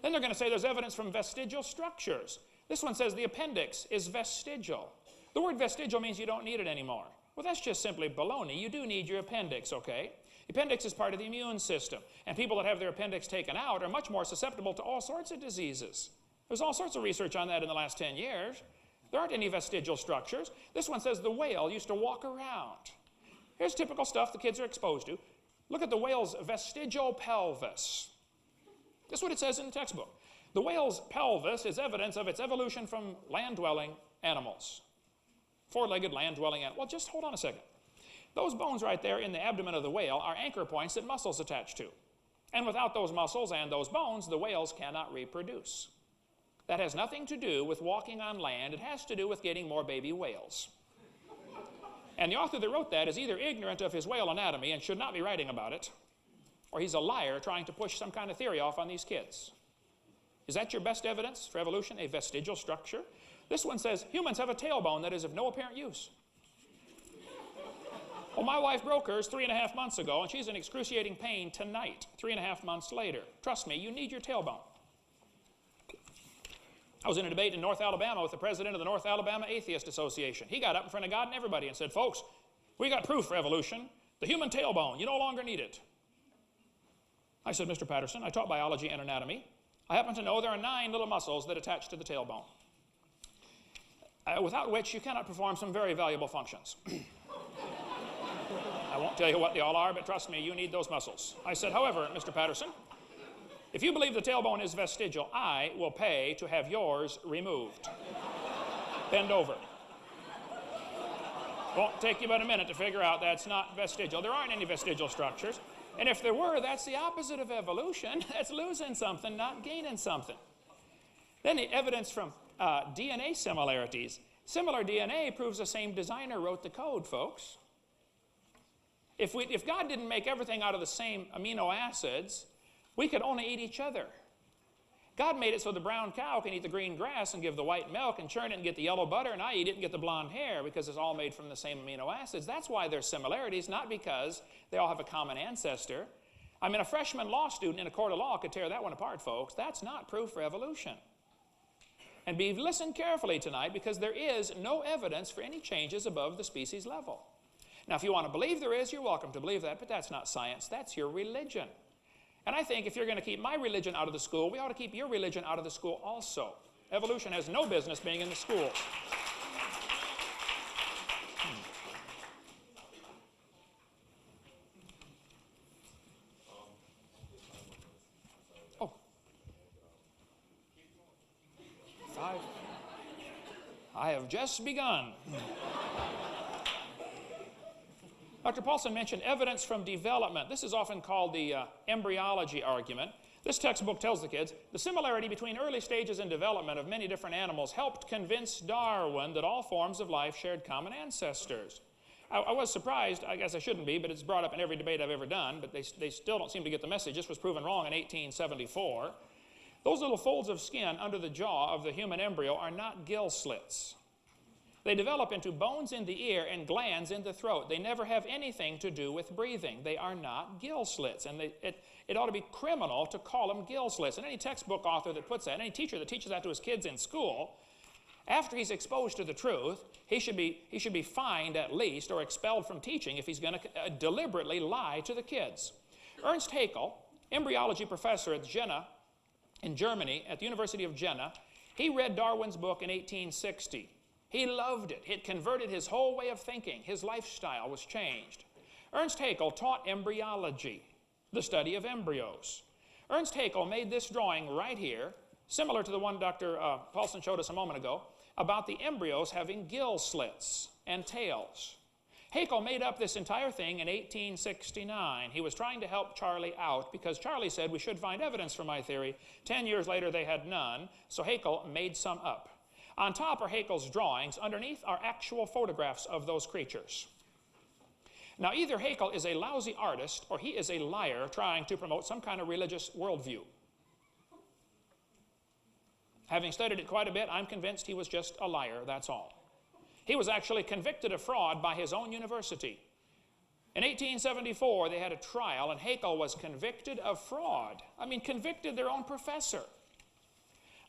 Then they're going to say there's evidence from vestigial structures. This one says the appendix is vestigial. The word vestigial means you don't need it anymore. Well, that's just simply baloney. You do need your appendix, okay? The appendix is part of the immune system, and people that have their appendix taken out are much more susceptible to all sorts of diseases. There's all sorts of research on that in the last 10 years. There aren't any vestigial structures. This one says the whale used to walk around. Here's typical stuff the kids are exposed to. Look at the whale's vestigial pelvis. That's what it says in the textbook. The whale's pelvis is evidence of its evolution from land-dwelling animals. Four-legged land-dwelling animals. Well, just hold on a second. Those bones right there in the abdomen of the whale are anchor points that muscles attach to. And without those muscles and those bones, the whales cannot reproduce. That has nothing to do with walking on land. It has to do with getting more baby whales. And the author that wrote that is either ignorant of his whale anatomy and should not be writing about it, or he's a liar trying to push some kind of theory off on these kids. Is that your best evidence for evolution, a vestigial structure? This one says humans have a tailbone that is of no apparent use. Well, my wife broke hers 3.5 months ago, and she's in excruciating pain tonight, 3.5 months later. Trust me, you need your tailbone. I was in a debate in North Alabama with the president of the North Alabama Atheist Association. He got up in front of God and everybody and said, folks, we got proof for evolution. The human tailbone, you no longer need it. I said, Mr. Patterson, I taught biology and anatomy. I happen to know there are 9 little muscles that attach to the tailbone, without which you cannot perform some very valuable functions. I won't tell you what they all are, but trust me, you need those muscles. I said, however, Mr. Patterson, if you believe the tailbone is vestigial, I will pay to have yours removed. Bend over. Won't take you but a minute to figure out that's not vestigial. There aren't any vestigial structures. And if there were, that's the opposite of evolution. That's losing something, not gaining something. Then the evidence from DNA similarities. Similar DNA proves the same designer wrote the code, folks. If God didn't make everything out of the same amino acids, we could only eat each other. God made it so the brown cow can eat the green grass and give the white milk and churn it and get the yellow butter, and I eat it and get the blonde hair because it's all made from the same amino acids. That's why there's similarities, not because they all have a common ancestor. I mean, a freshman law student in a court of law could tear that one apart, folks. That's not proof for evolution. And listen carefully tonight, because there is no evidence for any changes above the species level. Now, if you want to believe there is, you're welcome to believe that, but that's not science. That's your religion. And I think if you're going to keep my religion out of the school, we ought to keep your religion out of the school also. Evolution has no business being in the schools. Oh. 5. I have just begun. Dr. Paulson mentioned evidence from development. This is often called the embryology argument. This textbook tells the kids the similarity between early stages in development of many different animals helped convince Darwin that all forms of life shared common ancestors. I was surprised, I guess I shouldn't be, but it's brought up in every debate I've ever done, but they still don't seem to get the message. This was proven wrong in 1874. Those little folds of skin under the jaw of the human embryo are not gill slits. They develop into bones in the ear and glands in the throat. They never have anything to do with breathing. They are not gill slits. And it ought to be criminal to call them gill slits. And any textbook author that puts that, any teacher that teaches that to his kids in school, after he's exposed to the truth, he should be fined at least or expelled from teaching if he's going to deliberately lie to the kids. Ernst Haeckel, embryology professor at Jena in Germany, at the University of Jena, he read Darwin's book in 1860. He loved it. It converted his whole way of thinking. His lifestyle was changed. Ernst Haeckel taught embryology, the study of embryos. Ernst Haeckel made this drawing right here, similar to the one Dr. Paulson showed us a moment ago, about the embryos having gill slits and tails. Haeckel made up this entire thing in 1869. He was trying to help Charlie out because Charlie said we should find evidence for my theory. 10 years later, they had none, so Haeckel made some up. On top are Haeckel's drawings. Underneath are actual photographs of those creatures. Now, either Haeckel is a lousy artist or he is a liar trying to promote some kind of religious worldview. Having studied it quite a bit, I'm convinced he was just a liar, that's all. He was actually convicted of fraud by his own university. In 1874, they had a trial, and Haeckel was convicted of fraud. I mean, convicted their own professor.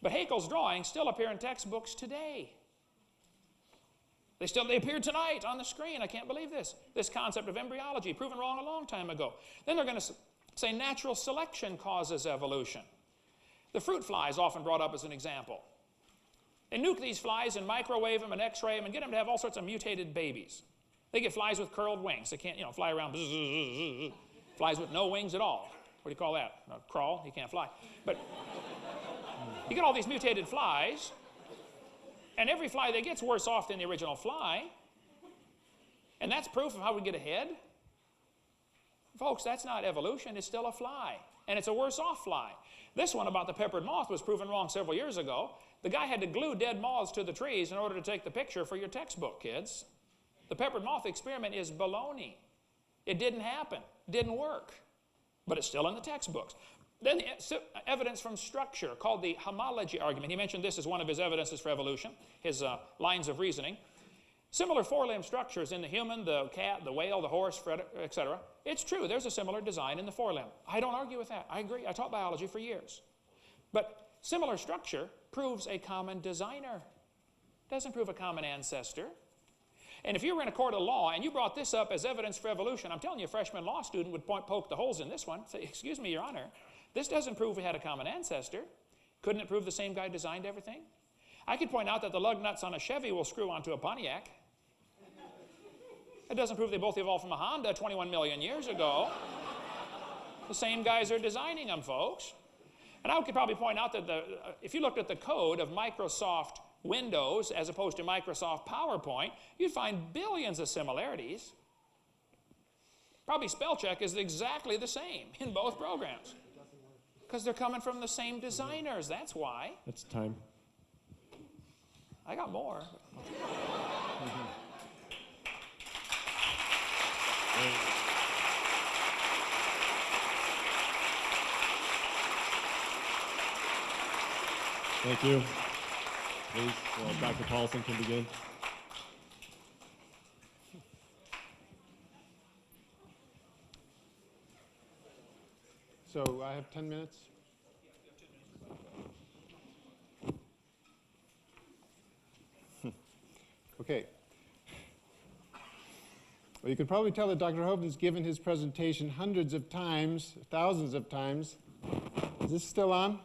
But Haeckel's drawings still appear in textbooks today. They appear tonight on the screen. I can't believe this. This concept of embryology, proven wrong a long time ago. Then they're going to say natural selection causes evolution. The fruit fly is often brought up as an example. They nuke these flies and microwave them and x-ray them and get them to have all sorts of mutated babies. They get flies with curled wings. They can't, fly around. Flies with no wings at all. What do you call that? Crawl? He can't fly. But you get all these mutated flies, and every fly they get's worse off than the original fly. And that's proof of how we get ahead. Folks, that's not evolution. It's still a fly. And it's a worse off fly. This one about the peppered moth was proven wrong several years ago. The guy had to glue dead moths to the trees in order to take the picture for your textbook, kids. The peppered moth experiment is baloney. It didn't happen. It didn't work. But it's still in the textbooks. Then the evidence from structure, called the homology argument. He mentioned this as one of his evidences for evolution, his lines of reasoning. Similar four-limb structures in the human, the cat, the whale, the horse, etc. It's true, there's a similar design in the forelimb. I don't argue with that. I agree. I taught biology for years. But similar structure proves a common designer. Doesn't prove a common ancestor. And if you were in a court of law and you brought this up as evidence for evolution, I'm telling you, a freshman law student would poke the holes in this one. Say, excuse me, Your Honor, this doesn't prove we had a common ancestor. Couldn't it prove the same guy designed everything? I could point out that the lug nuts on a Chevy will screw onto a Pontiac. It doesn't prove they both evolved from a Honda 21 million years ago. The same guys are designing them, folks. And I could probably point out that if you looked at the code of Microsoft Windows as opposed to Microsoft PowerPoint, you'd find billions of similarities. Probably spell check is exactly the same in both programs. Because they're coming from the same designers, that's why. That's time. I got more. Thank you. Please, Dr. Paulson can begin. So I have 10 minutes. Okay. Well, you can probably tell that Dr. Hovind's given his presentation hundreds of times, thousands of times. Is this still on?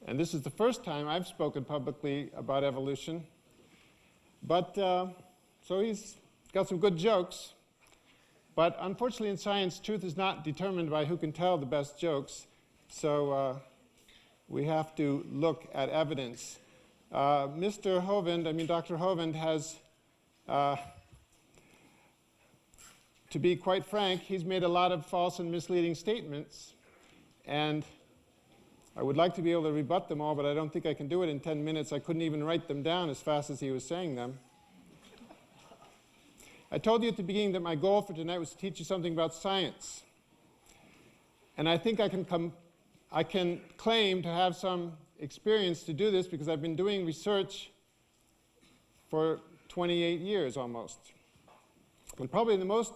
And this is the first time I've spoken publicly about evolution. But, so he's got some good jokes. But unfortunately in science, truth is not determined by who can tell the best jokes. So we have to look at evidence. Dr. Hovind has, to be quite frank, he's made a lot of false and misleading statements. And I would like to be able to rebut them all, but I don't think I can do it in 10 minutes. I couldn't even write them down as fast as he was saying them. I told you at the beginning that my goal for tonight was to teach you something about science. And I think I can claim to have some experience to do this because I've been doing research for 28 years almost. And probably the most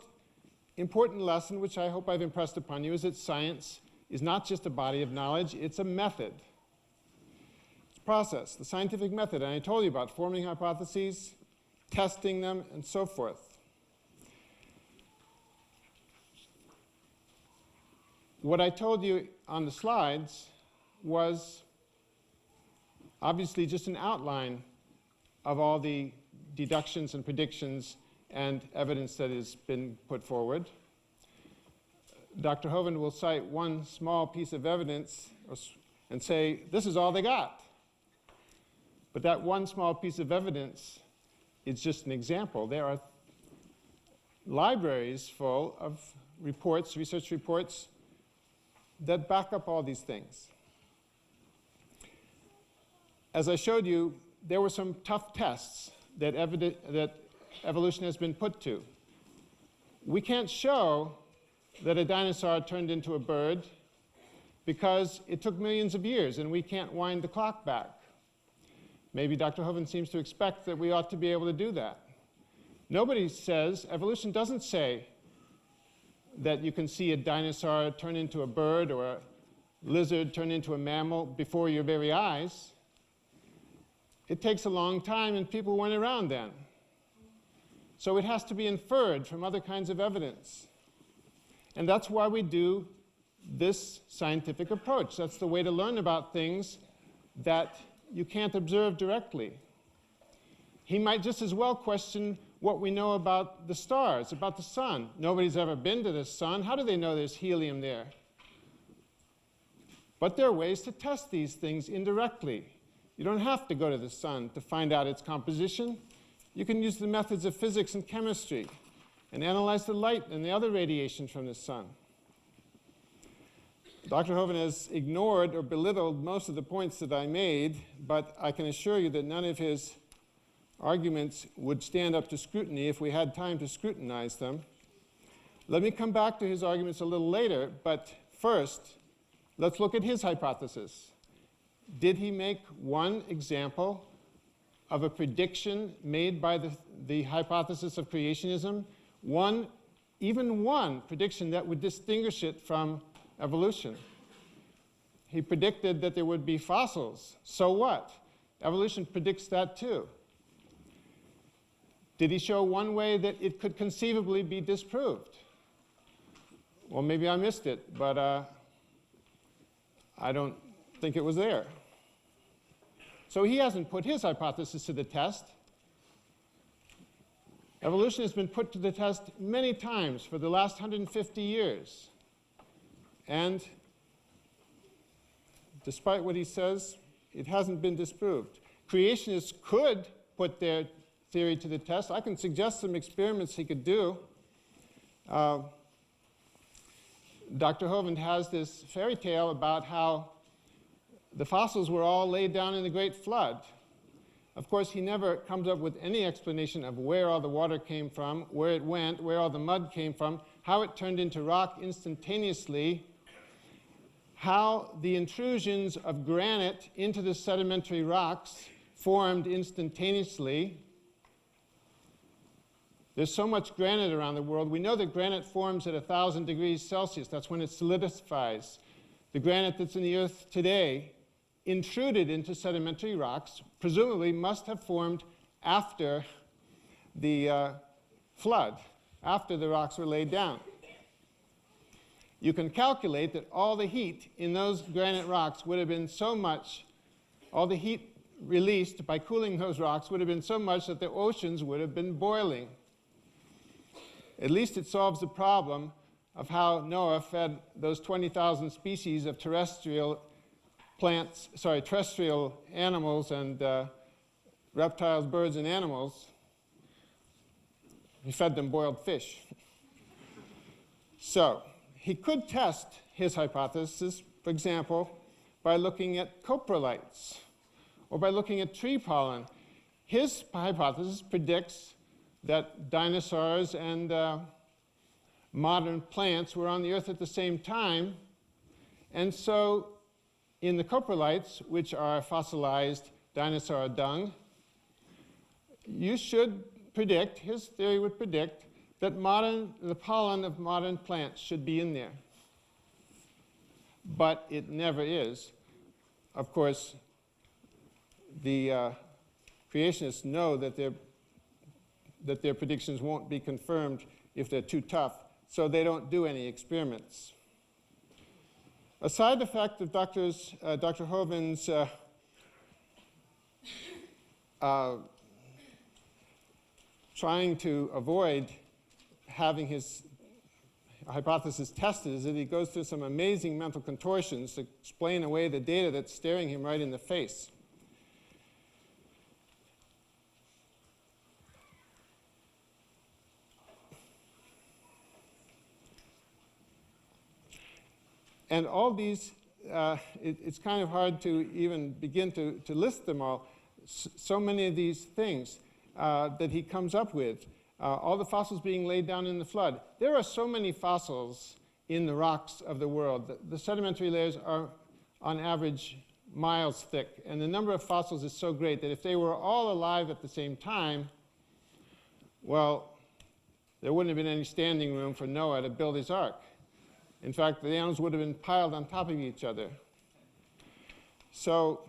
important lesson, which I hope I've impressed upon you, is that science is not just a body of knowledge, it's a method. It's a process, the scientific method. And I told you about forming hypotheses, testing them, and so forth. what I told you on the slides was obviously just an outline of all the deductions and predictions and evidence that has been put forward. Dr. Hovind will cite one small piece of evidence and say, this is all they got. But that one small piece of evidence is just an example. There are libraries full of reports, research reports, that back up all these things. As I showed you, there were some tough tests that evolution has been put to. We can't show that a dinosaur turned into a bird because it took millions of years and we can't wind the clock back. Maybe Dr. Hovind seems to expect that we ought to be able to do that. Nobody says, evolution doesn't say that you can see a dinosaur turn into a bird or a lizard turn into a mammal before your very eyes. It takes a long time and people weren't around then. So it has to be inferred from other kinds of evidence. And that's why we do this scientific approach. That's the way to learn about things that you can't observe directly. He might just as well question what we know about the stars, about the sun. Nobody's ever been to the sun. How do they know there's helium there? But there are ways to test these things indirectly. You don't have to go to the sun to find out its composition. You can use the methods of physics and chemistry and analyze the light and the other radiation from the sun. Dr. Hovind has ignored or belittled most of the points that I made, but I can assure you that none of his arguments would stand up to scrutiny if we had time to scrutinize them. Let me come back to his arguments a little later, but first, let's look at his hypothesis. Did he make one example of a prediction made by the hypothesis of creationism? Even one prediction that would distinguish it from evolution. He predicted that there would be fossils. So what? Evolution predicts that too. Did he show one way that it could conceivably be disproved? Well, maybe I missed it, but I don't think it was there. So he hasn't put his hypothesis to the test. Evolution has been put to the test many times for the last 150 years. And despite what he says, it hasn't been disproved. Creationists could put their theory to the test. I can suggest some experiments he could do. Dr. Hovind has this fairy tale about how the fossils were all laid down in the Great Flood. Of course, he never comes up with any explanation of where all the water came from, where it went, where all the mud came from, how it turned into rock instantaneously, how the intrusions of granite into the sedimentary rocks formed instantaneously. There's so much granite around the world. We know that granite forms at 1,000 degrees Celsius. That's when it solidifies. The granite that's in the earth today intruded into sedimentary rocks, presumably must have formed after the flood, after the rocks were laid down. You can calculate that all the heat in those granite rocks would have been so much, all the heat released by cooling those rocks would have been so much that the oceans would have been boiling. At least it solves the problem of how Noah fed those 20,000 species of terrestrial animals and reptiles, birds, and animals. He fed them boiled fish. So he could test his hypothesis, for example, by looking at coprolites or by looking at tree pollen. His hypothesis predicts that dinosaurs and modern plants were on the earth at the same time. And so in the coprolites, which are fossilized dinosaur dung, you should predict, his theory would predict, that the pollen of modern plants should be in there. But it never is. Of course, the creationists know that their predictions won't be confirmed if they're too tough, so they don't do any experiments. A side effect of Dr. Hovind's trying to avoid having his hypothesis tested is that he goes through some amazing mental contortions to explain away the data that's staring him right in the face. And all these, it's kind of hard to even begin to list them all. So many of these things that he comes up with. All the fossils being laid down in the flood. There are so many fossils in the rocks of the world. The sedimentary layers are, on average, miles thick. And the number of fossils is so great that if they were all alive at the same time, well, there wouldn't have been any standing room for Noah to build his ark. In fact, the animals would have been piled on top of each other. So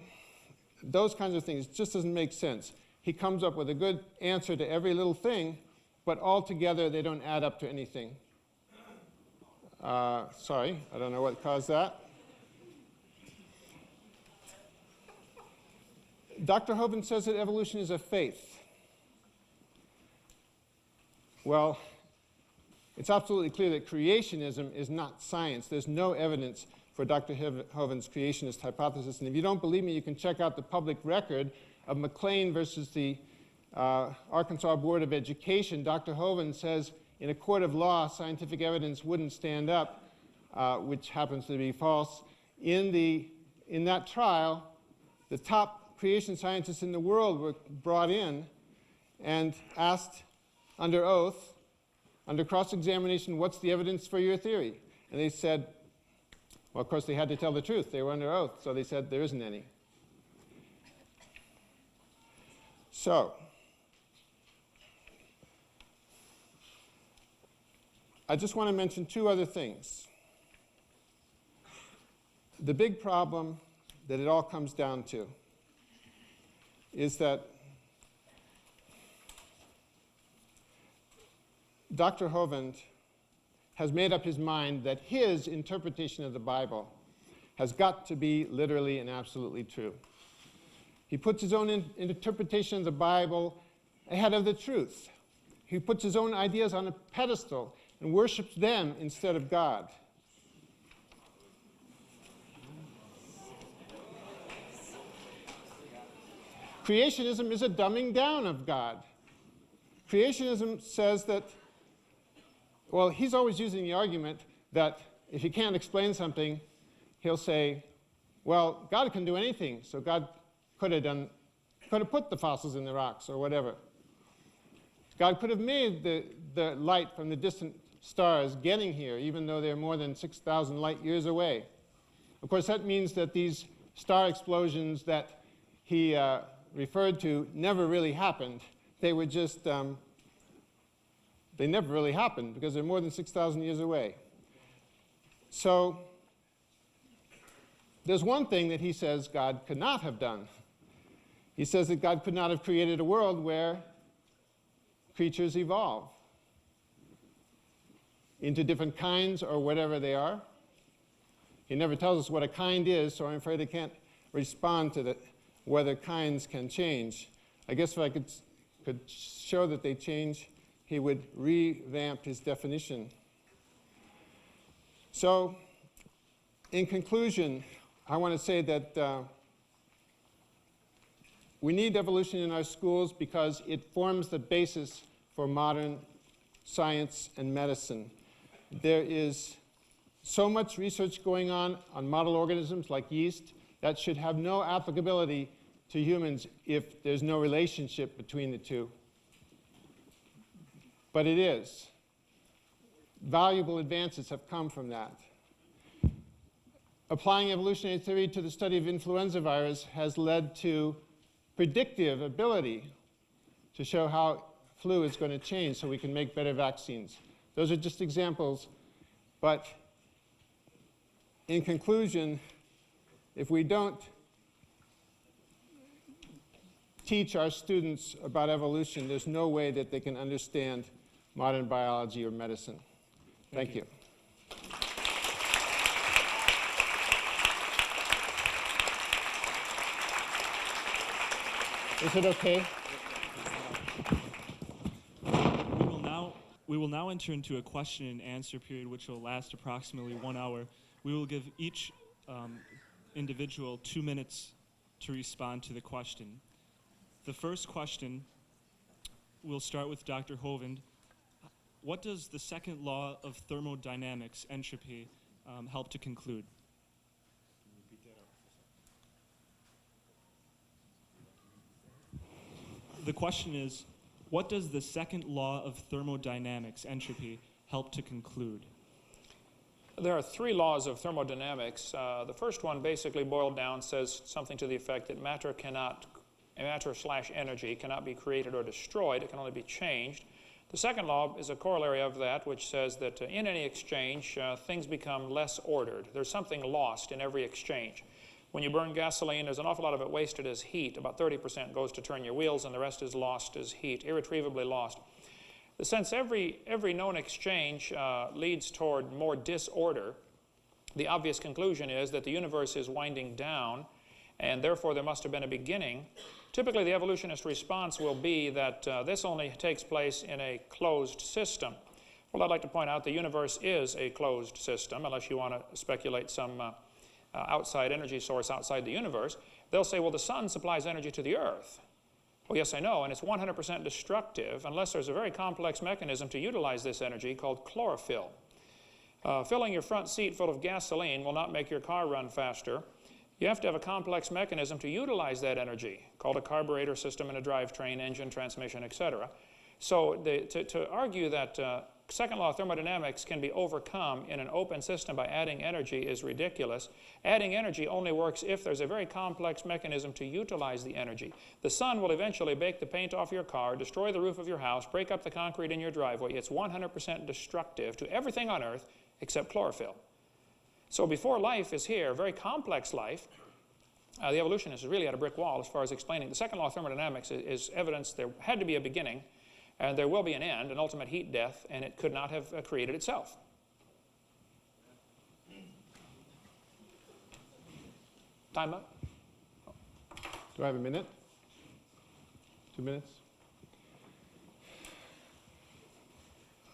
those kinds of things just doesn't make sense. He comes up with a good answer to every little thing, but altogether they don't add up to anything. Sorry, I don't know what caused that. Dr. Hovind says that evolution is a faith. Well, it's absolutely clear that creationism is not science. There's no evidence for Dr. Hovind's creationist hypothesis. And if you don't believe me, you can check out the public record of McLean versus the Arkansas Board of Education. Dr. Hovind says in a court of law, scientific evidence wouldn't stand up, which happens to be false. In that trial, the top creation scientists in the world were brought in and asked under oath, under cross-examination, what's the evidence for your theory? And they said, well, of course, they had to tell the truth. They were under oath, so they said there isn't any. So, I just want to mention two other things. The big problem that it all comes down to is that Dr. Hovind has made up his mind that his interpretation of the Bible has got to be literally and absolutely true. He puts his own interpretation of the Bible ahead of the truth. He puts his own ideas on a pedestal and worships them instead of God. Creationism is a dumbing down of God. Creationism says that, well, he's always using the argument that if he can't explain something, he'll say, well, God can do anything, so God could have put the fossils in the rocks or whatever. God could have made the light from the distant stars getting here, even though they're more than 6,000 light years away. Of course, that means that these star explosions that he referred to never really happened. They were just, they never really happened because they're more than 6,000 years away. So there's one thing that he says God could not have done. He says that God could not have created a world where creatures evolve into different kinds or whatever they are. He never tells us what a kind is, so I'm afraid I can't respond to whether kinds can change. I guess if I could show that they change, he would revamp his definition. So, in conclusion, I want to say that we need evolution in our schools because it forms the basis for modern science and medicine. There is so much research going on model organisms like yeast that should have no applicability to humans if there's no relationship between the two. But it is. Valuable advances have come from that. Applying evolutionary theory to the study of influenza virus has led to predictive ability to show how flu is going to change so we can make better vaccines. Those are just examples. But in conclusion, if we don't teach our students about evolution, there's no way that they can understand modern biology or medicine. Thank you. Is it okay? We will now enter into a question and answer period which will last approximately 1 hour. We will give each individual 2 minutes to respond to the question. The first question, we'll start with Dr. Hovind. What does the second law of thermodynamics, entropy, help to conclude? The question is, what does the second law of thermodynamics, entropy, help to conclude? There are 3 laws of thermodynamics. The first one basically boiled down says something to the effect that matter/energy cannot be created or destroyed. It can only be changed. The second law is a corollary of that, which says that in any exchange, things become less ordered. There's something lost in every exchange. When you burn gasoline, there's an awful lot of it wasted as heat. About 30% goes to turn your wheels, and the rest is lost as heat, irretrievably lost. Since every known exchange leads toward more disorder, the obvious conclusion is that the universe is winding down, and therefore there must have been a beginning. Typically, the evolutionist response will be that this only takes place in a closed system. Well, I'd like to point out the universe is a closed system, unless you want to speculate some outside energy source outside the universe. They'll say, well, the sun supplies energy to the earth. Well, yes, I know, and it's 100% destructive unless there's a very complex mechanism to utilize this energy called chlorophyll. Filling your front seat full of gasoline will not make your car run faster. You have to have a complex mechanism to utilize that energy, called a carburetor system and a drivetrain, engine, transmission, etc. So to argue that second law of thermodynamics can be overcome in an open system by adding energy is ridiculous. Adding energy only works if there's a very complex mechanism to utilize the energy. The sun will eventually bake the paint off your car, destroy the roof of your house, break up the concrete in your driveway. It's 100% destructive to everything on earth except chlorophyll. So before life is here, very complex life, the evolutionists really at a brick wall as far as explaining. The second law of thermodynamics is evidence there had to be a beginning, and there will be an end, an ultimate heat death, and it could not have created itself. Time up? Do I have a minute? 2 minutes?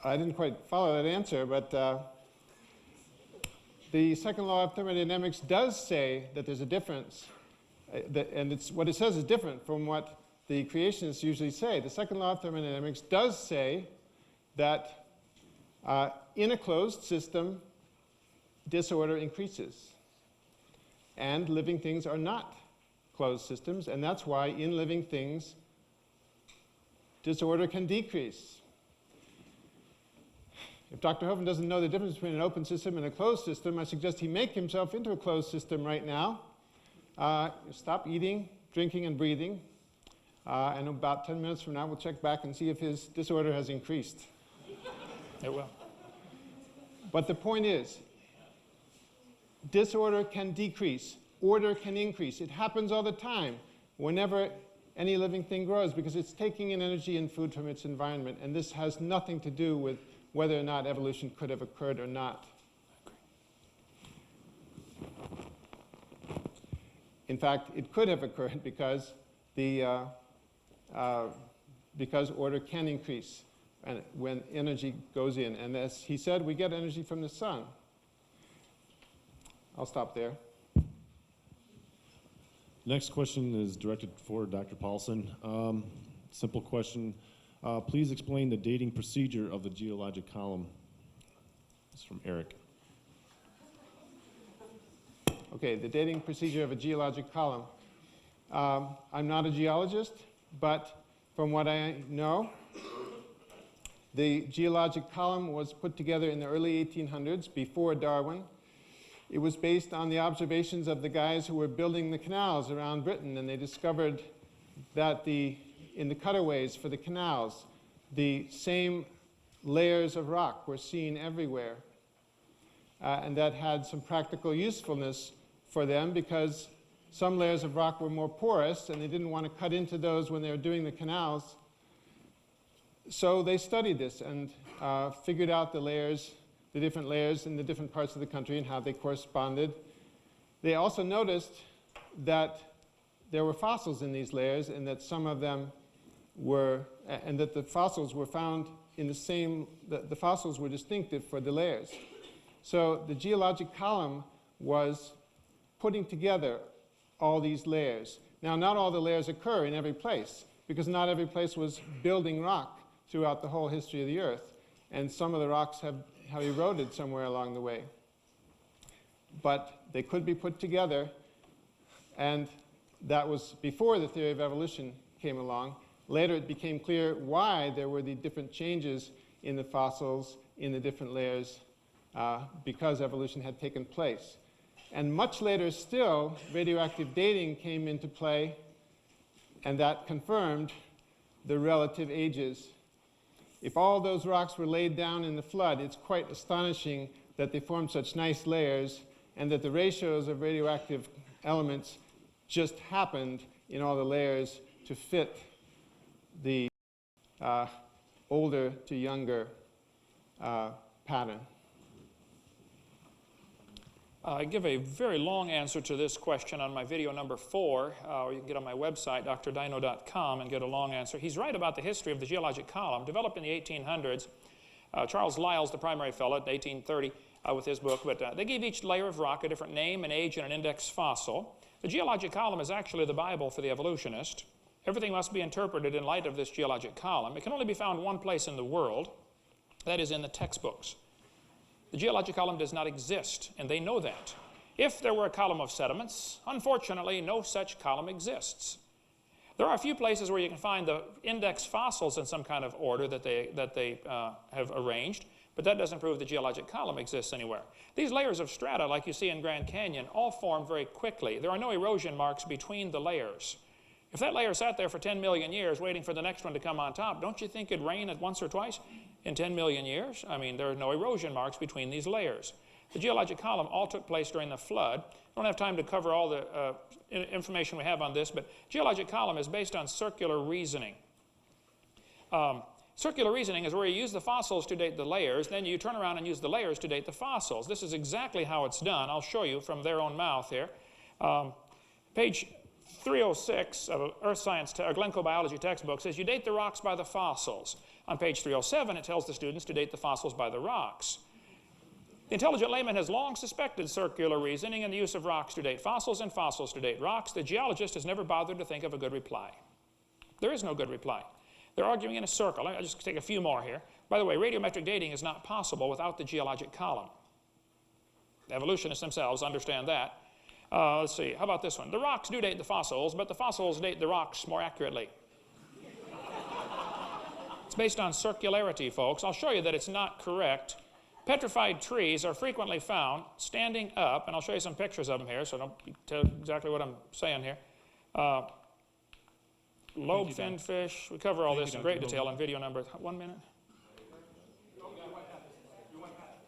I didn't quite follow that answer, but the second law of thermodynamics does say that there's a difference, and what it says is different from what the creationists usually say. The second law of thermodynamics does say that in a closed system, disorder increases. And living things are not closed systems, and that's why in living things, disorder can decrease. If Dr. Hovind doesn't know the difference between an open system and a closed system, I suggest he make himself into a closed system right now. Stop eating, drinking, and breathing. And about 10 minutes from now, we'll check back and see if his disorder has increased. It will. But the point is, disorder can decrease, order can increase. It happens all the time whenever any living thing grows because it's taking in energy and food from its environment. And this has nothing to do with whether or not evolution could have occurred or not. In fact, it could have occurred because because order can increase and when energy goes in. And as he said, we get energy from the sun. I'll stop there. Next question is directed for Dr. Paulson. Simple question. Please explain the dating procedure of the geologic column. This is from Eric. Okay, the dating procedure of a geologic column. I'm not a geologist, but from what I know, the geologic column was put together in the early 1800s, before Darwin. It was based on the observations of the guys who were building the canals around Britain, and they discovered that in the cutaways for the canals, the same layers of rock were seen everywhere. And that had some practical usefulness for them because some layers of rock were more porous and they didn't want to cut into those when they were doing the canals. So they studied this and figured out the different layers in the different parts of the country and how they corresponded. They also noticed that there were fossils in these layers, and that some of them were, and that the fossils were found in the same, the fossils were distinctive for the layers. So the geologic column was putting together all these layers. Now, not all the layers occur in every place, because not every place was building rock throughout the whole history of the Earth, and some of the rocks have eroded somewhere along the way. But they could be put together, and that was before the theory of evolution came along. Later it became clear why there were the different changes in the fossils in the different layers, because evolution had taken place. And much later still, radioactive dating came into play, and that confirmed the relative ages. If all those rocks were laid down in the flood, it's quite astonishing that they formed such nice layers, and that the ratios of radioactive elements just happened in all the layers to fit the older to younger pattern. I give a very long answer to this question on my video number 4, or you can get on my website, drdino.com, and get a long answer. He's right about the history of the geologic column. Developed in the 1800s. Charles Lyell's the primary fellow in 1830 with his book, but they gave each layer of rock a different name and age and an index fossil. The geologic column is actually the Bible for the evolutionist. Everything must be interpreted in light of this geologic column. It can only be found one place in the world, that is in the textbooks. The geologic column does not exist, and they know that. If there were a column of sediments, unfortunately, no such column exists. There are a few places where you can find the index fossils in some kind of order that they have arranged, but that doesn't prove the geologic column exists anywhere. These layers of strata, like you see in Grand Canyon, all form very quickly. There are no erosion marks between the layers. If that layer sat there for 10 million years waiting for the next one to come on top, don't you think it'd rain at once or twice in 10 million years? I mean, there are no erosion marks between these layers. The geologic column all took place during the flood. I don't have time to cover all the information we have on this, but geologic column is based on circular reasoning. Circular reasoning is where you use the fossils to date the layers, then you turn around and use the layers to date the fossils. This is exactly how it's done. I'll show you from their own mouth here. Page 306 of Earth Science, Glencoe Biology textbook says you date the rocks by the fossils. On page 307, it tells the students to date the fossils by the rocks. The intelligent layman has long suspected circular reasoning and the use of rocks to date fossils and fossils to date rocks. The geologist has never bothered to think of a good reply. There is no good reply. They're arguing in a circle. I'll just take a few more here. By the way, radiometric dating is not possible without the geologic column. The evolutionists themselves understand that. Let's see, how about this one? The rocks do date the fossils, but the fossils date the rocks more accurately. It's based on circularity, folks. I'll show you that it's not correct. Petrified trees are frequently found standing up, and I'll show you some pictures of them here, so don't tell exactly what I'm saying here. Lobe-finned fish. We cover all this in great detail in video number, 1 minute?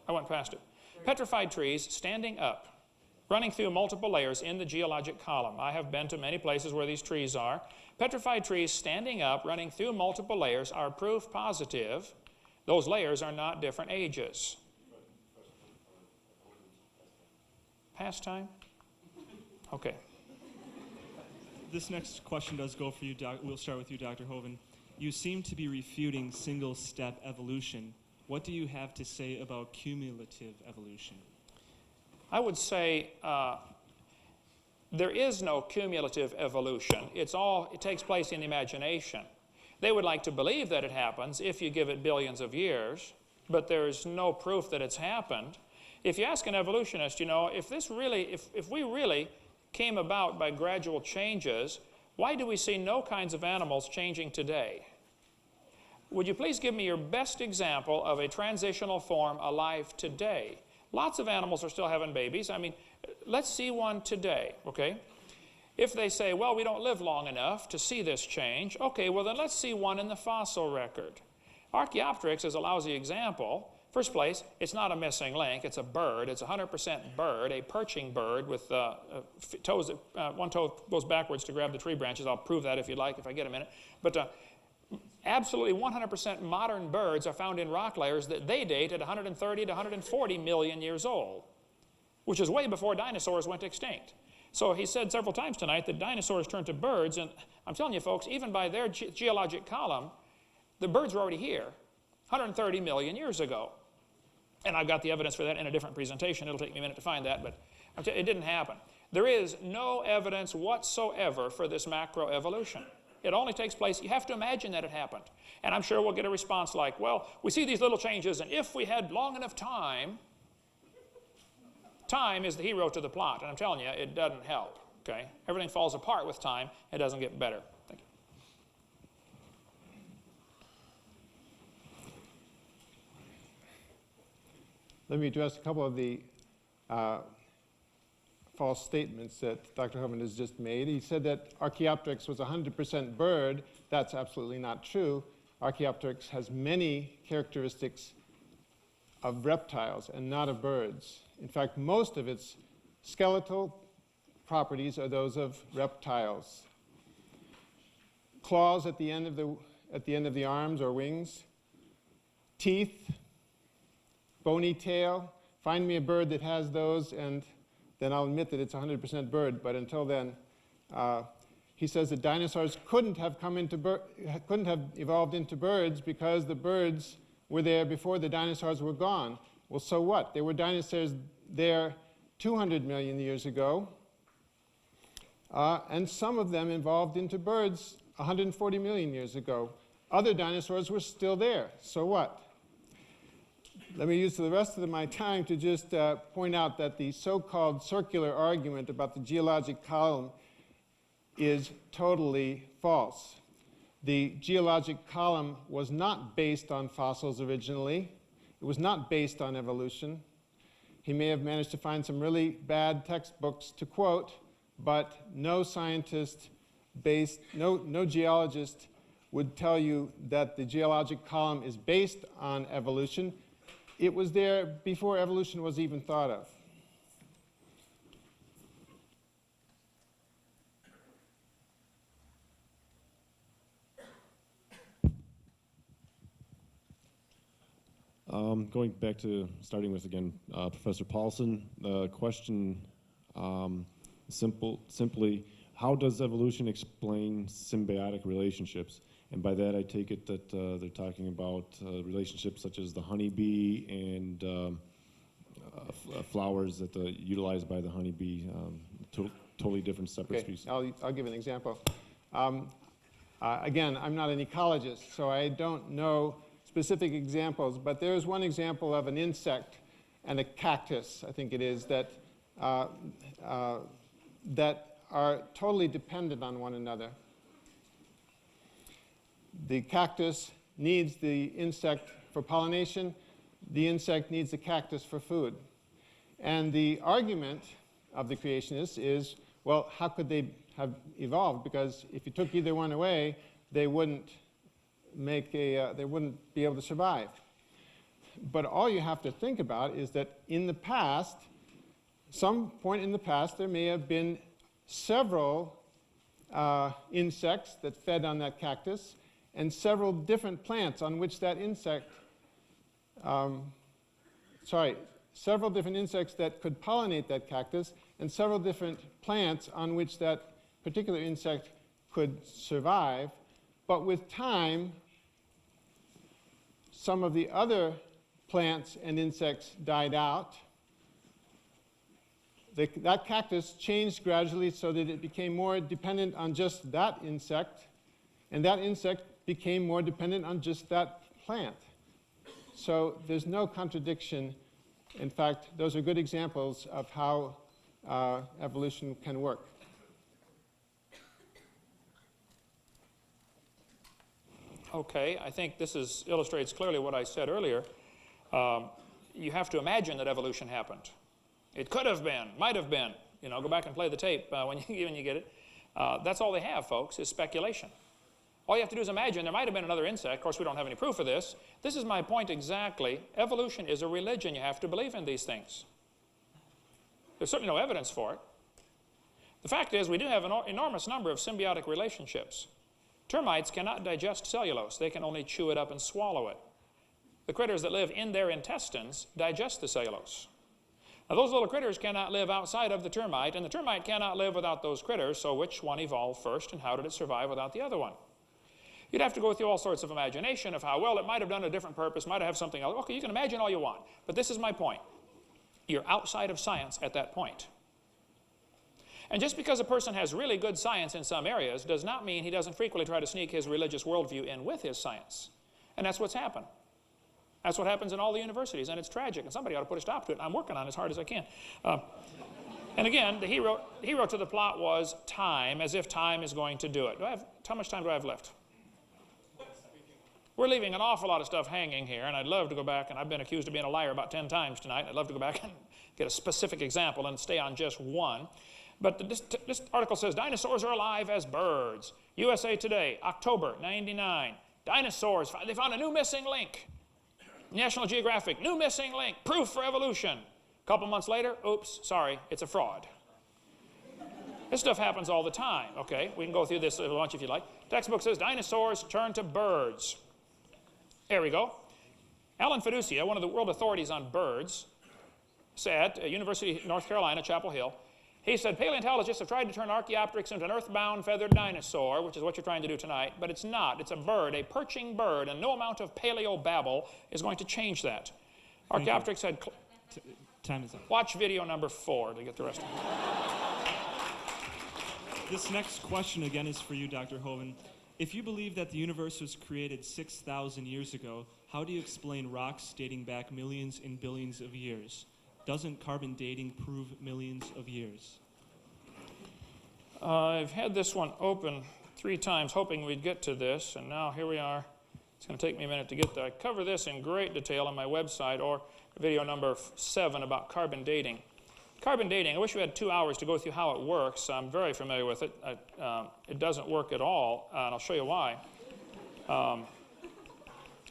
I went past it. Petrified trees standing up, running through multiple layers in the geologic column. I have been to many places where these trees are. Petrified trees standing up, running through multiple layers are proof positive. Those layers are not different ages. Past time? Okay. This next question does go for you, we'll start with you, Dr. Hovind. You seem to be refuting single-step evolution. What do you have to say about cumulative evolution? I would say there is no cumulative evolution. It takes place in the imagination. They would like to believe that it happens if you give it billions of years, but there's no proof that it's happened. If you ask an evolutionist, you know, if we really came about by gradual changes, why do we see no kinds of animals changing today? Would you please give me your best example of a transitional form alive today? Lots of animals are still having babies. I mean, let's see one today, okay? If they say, well, we don't live long enough to see this change, okay, well then let's see one in the fossil record. Archaeopteryx is a lousy example. First place, it's not a missing link, it's a bird. It's a 100% bird, a perching bird with toes that, one toe goes backwards to grab the tree branches. I'll prove that if you'd like, if I get a minute. But absolutely 100% modern birds are found in rock layers that they date at 130 to 140 million years old, which is way before dinosaurs went extinct. So he said several times tonight that dinosaurs turned to birds, and I'm telling you folks, even by their geologic column, the birds were already here 130 million years ago. And I've got the evidence for that in a different presentation. It'll take me a minute to find that, but it didn't happen. There is no evidence whatsoever for this macroevolution. It only takes place, you have to imagine that it happened. And I'm sure we'll get a response like, well, we see these little changes, and if we had long enough time, time is the hero to the plot. And I'm telling you, it doesn't help, okay? Everything falls apart with time. It doesn't get better. Thank you. Let me address a couple of the false statements that Dr. Hovind has just made. He said that Archaeopteryx was 100% bird. That's absolutely not true. Archaeopteryx has many characteristics of reptiles and not of birds. In fact, most of its skeletal properties are those of reptiles. Claws at the end of the arms or wings, teeth, bony tail. Find me a bird that has those, and then I'll admit that it's 100% bird. But until then, he says that dinosaurs couldn't have evolved into birds because the birds were there before the dinosaurs were gone. Well, so what? There were dinosaurs there 200 million years ago, and some of them evolved into birds 140 million years ago. Other dinosaurs were still there. So what? Let me use the rest of my time to just point out that the so-called circular argument about the geologic column is totally false. The geologic column was not based on fossils originally. It was not based on evolution. He may have managed to find some really bad textbooks to quote, but no scientist no geologist would tell you that the geologic column is based on evolution. It was there before evolution was even thought of. Going back to starting with again, Professor Paulson, the question simply, how does evolution explain symbiotic relationships? And by that I take it that they're talking about relationships such as the honeybee and flowers that are utilized by the honeybee, totally different separate species. I'll give an example. Again, I'm not an ecologist, so I don't know specific examples, but there is one example of an insect and a cactus, I think it is, that are totally dependent on one another. The cactus needs the insect for pollination. The insect needs the cactus for food. And the argument of the creationists is, well, how could they have evolved? Because if you took either one away, they wouldn't be able to survive. But all you have to think about is that in the past, some point in the past, there may have been several insects that fed on that cactus, and several different plants on which that insect, several different insects that could pollinate that cactus, and several different plants on which that particular insect could survive. But with time, some of the other plants and insects died out. That cactus changed gradually so that it became more dependent on just that insect, and that insect became more dependent on just that plant. So there's no contradiction. In fact, those are good examples of how evolution can work. Okay, I think this illustrates clearly what I said earlier. You have to imagine that evolution happened. It could have been, might have been. You know, go back and play the tape when you get it. That's all they have, folks, is speculation. All you have to do is imagine there might have been another insect. Of course, we don't have any proof of this. This is my point exactly. Evolution is a religion. You have to believe in these things. There's certainly no evidence for it. The fact is, we do have an enormous number of symbiotic relationships. Termites cannot digest cellulose. They can only chew it up and swallow it. The critters that live in their intestines digest the cellulose. Now, those little critters cannot live outside of the termite, and the termite cannot live without those critters, so which one evolved first, and how did it survive without the other one? You'd have to go through all sorts of imagination of how, well, it might have done a different purpose, might have something else. Okay, you can imagine all you want, but this is my point. You're outside of science at that point. And just because a person has really good science in some areas does not mean he doesn't frequently try to sneak his religious worldview in with his science. And that's what's happened. That's what happens in all the universities, and it's tragic, and somebody ought to put a stop to it. I'm working on it as hard as I can. And again, the hero to the plot was time, as if time is going to do it. How much time do I have left? We're leaving an awful lot of stuff hanging here, and I'd love to go back, and I've been accused of being a liar about 10 times tonight. I'd love to go back and get a specific example and stay on just one. But this article says, dinosaurs are alive as birds. USA Today, October, '99. Dinosaurs, they found a new missing link. National Geographic, new missing link, proof for evolution. A couple months later, oops, sorry, it's a fraud. This stuff happens all the time, okay? We can go through this a bunch if you like. Textbook says dinosaurs turn to birds. There we go. Alan Fiducia, one of the world authorities on birds, said at University of North Carolina, Chapel Hill, he said, paleontologists have tried to turn Archaeopteryx into an earthbound feathered dinosaur, which is what you're trying to do tonight, but it's not. It's a bird, a perching bird, and no amount of paleo-babble is going to change that. Archaeopteryx had... Time is up. Watch video number 4 to get the rest of it. This next question again is for you, Dr. Hovind. If you believe that the universe was created 6,000 years ago, how do you explain rocks dating back millions and billions of years? Doesn't carbon dating prove millions of years? I've had this one open 3 times hoping we'd get to this, and now here we are. It's going to take me a minute to get there. I cover this in great detail on my website, or video number 7 about carbon dating. Carbon dating, I wish we had 2 hours to go through how it works. I'm very familiar with it. It doesn't work at all, and I'll show you why.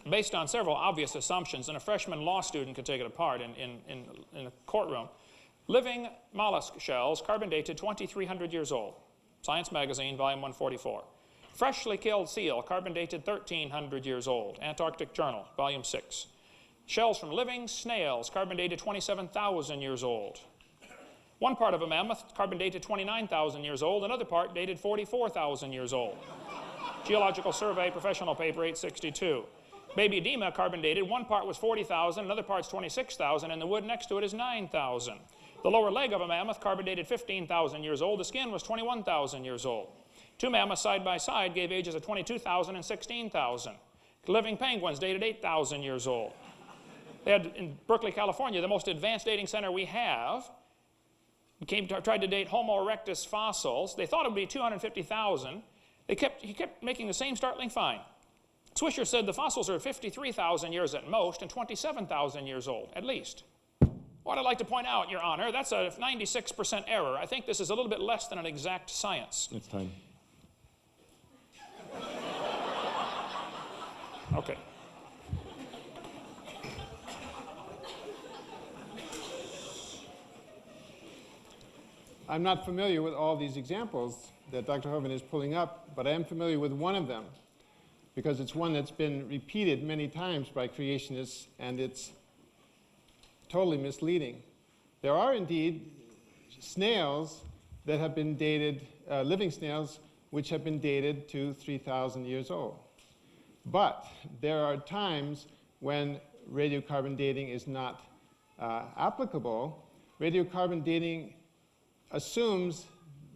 Based on several obvious assumptions, and a freshman law student could take it apart in a courtroom. Living mollusk shells, carbon dated 2,300 years old. Science Magazine, volume 144. Freshly killed seal, carbon dated 1,300 years old. Antarctic Journal, volume 6. Shells from living snails, carbon dated 27,000 years old. One part of a mammoth, carbon dated 29,000 years old. Another part dated 44,000 years old. Geological Survey, professional paper 862. Baby edema, carbon dated. One part was 40,000, another part's 26,000, and the wood next to it is 9,000. The lower leg of a mammoth, carbon dated 15,000 years old. The skin was 21,000 years old. 2 mammoths side by side gave ages of 22,000 and 16,000. Living penguins dated 8,000 years old. They had in Berkeley, California, the most advanced dating center we have. Tried to date Homo erectus fossils. They thought it would be 250,000. He kept making the same startling find. Swisher said the fossils are 53,000 years at most and 27,000 years old, at least. What I'd like to point out, Your Honor, that's a 96% error. I think this is a little bit less than an exact science. It's time. Okay. I'm not familiar with all these examples that Dr. Hovind is pulling up, but I am familiar with one of them, because it's one that's been repeated many times by creationists, and it's totally misleading. There are indeed snails that have been dated, living snails, which have been dated to 3,000 years old. But there are times when radiocarbon dating is not applicable. Radiocarbon dating assumes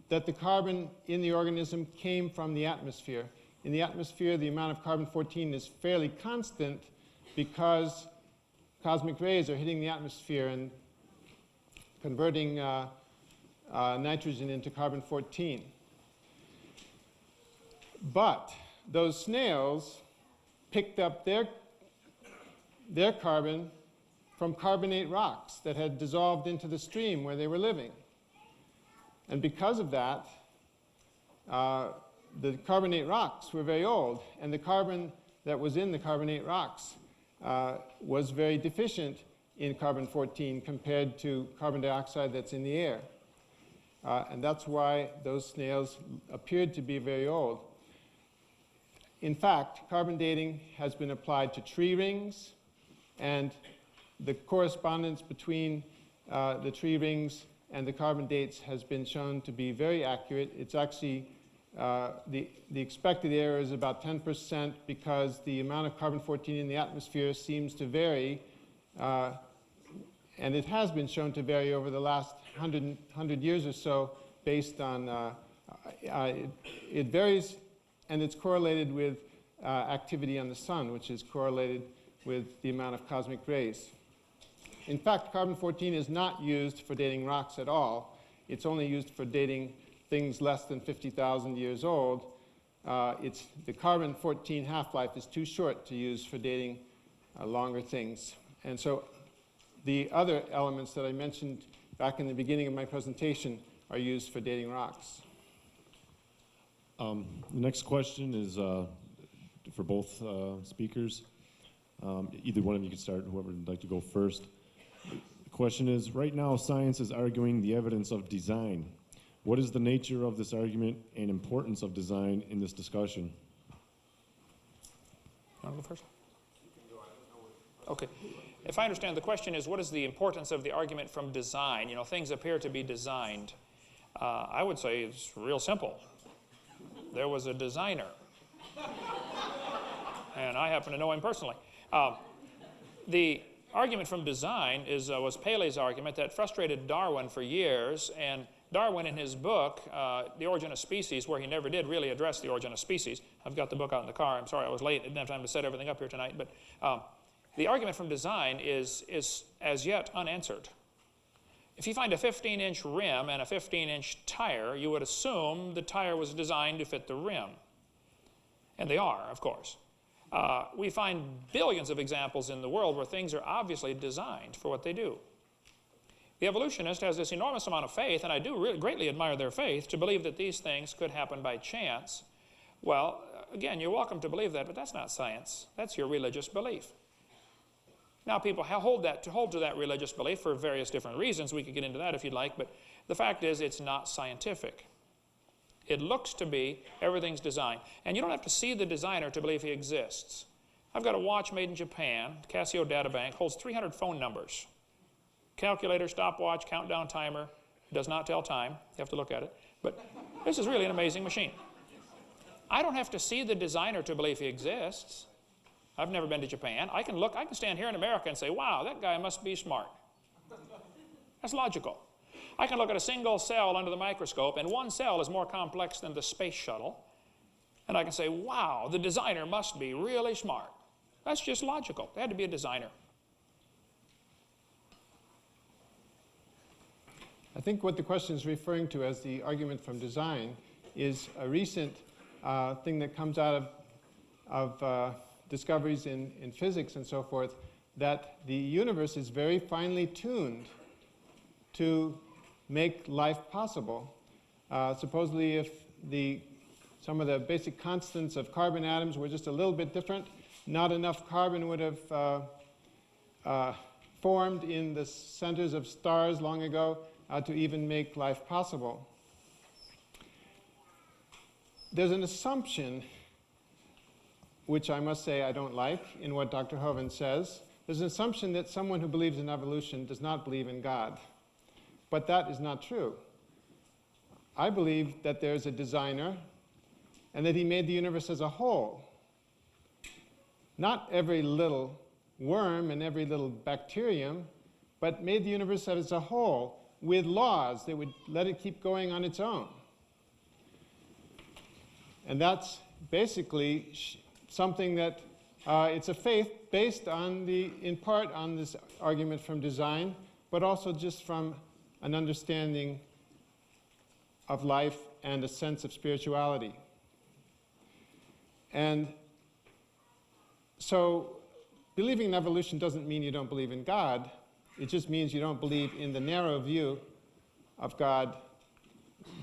that the carbon in the organism came from the atmosphere. In the atmosphere, the amount of carbon-14 is fairly constant because cosmic rays are hitting the atmosphere and converting nitrogen into carbon-14. But those snails picked up their carbon from carbonate rocks that had dissolved into the stream where they were living. And because of that, the carbonate rocks were very old, and the carbon that was in the carbonate rocks was very deficient in carbon-14 compared to carbon dioxide that's in the air. And that's why those snails appeared to be very old. In fact, carbon dating has been applied to tree rings, and the correspondence between the tree rings and the carbon dates has been shown to be very accurate. It's actually, the expected error is about 10% because the amount of carbon-14 in the atmosphere seems to vary, and it has been shown to vary over the last 100 years or so based on, it varies, and it's correlated with activity on the sun, which is correlated with the amount of cosmic rays. In fact, carbon-14 is not used for dating rocks at all. It's only used for dating things less than 50,000 years old. The carbon-14 half-life is too short to use for dating longer things. And so the other elements that I mentioned back in the beginning of my presentation are used for dating rocks. The next question is for both speakers. Either one of you can start, whoever would like to go first. The question is, right now science is arguing the evidence of design. What is the nature of this argument and importance of design in this discussion? You want to go first? Okay. If I understand, the question is, what is the importance of the argument from design? You know, things appear to be designed. I would say it's real simple. There was a designer, and I happen to know him personally. The argument from design was Paley's argument that frustrated Darwin for years, and Darwin in his book, The Origin of Species, where he never did really address the origin of species. I've got the book out in the car. I'm sorry I was late. I didn't have time to set everything up here tonight. But the argument from design is as yet unanswered. If you find a 15-inch rim and a 15-inch tire, you would assume the tire was designed to fit the rim. And they are, of course. We find billions of examples in the world where things are obviously designed for what they do. The evolutionist has this enormous amount of faith, and I do really greatly admire their faith, to believe that these things could happen by chance. Well, again, you're welcome to believe that, but that's not science. That's your religious belief. Now, people hold to that religious belief for various different reasons. We could get into that if you'd like, but the fact is it's not scientific. It looks to be everything's designed. And you don't have to see the designer to believe he exists. I've got a watch made in Japan, Casio Databank, holds 300 phone numbers. Calculator, stopwatch, countdown timer, does not tell time. You have to look at it. But this is really an amazing machine. I don't have to see the designer to believe he exists. I've never been to Japan. I can stand here in America and say, wow, that guy must be smart. That's logical. I can look at a single cell under the microscope, and one cell is more complex than the space shuttle. And I can say, wow, the designer must be really smart. That's just logical. There had to be a designer. I think what the question is referring to as the argument from design is a recent thing that comes out of discoveries in physics and so forth, that the universe is very finely tuned to make life possible. Supposedly, if some of the basic constants of carbon atoms were just a little bit different, not enough carbon would have formed in the centers of stars long ago to even make life possible. There's an assumption, which I must say I don't like, in what Dr. Hovind says. There's an assumption that someone who believes in evolution does not believe in God. But that is not true. I believe that there's a designer and that he made the universe as a whole. Not every little worm and every little bacterium, but made the universe as a whole with laws that would let it keep going on its own. And that's basically something that it's a faith based on in part on this argument from design, but also just from an understanding of life and a sense of spirituality. And so believing in evolution doesn't mean you don't believe in God. It just means you don't believe in the narrow view of God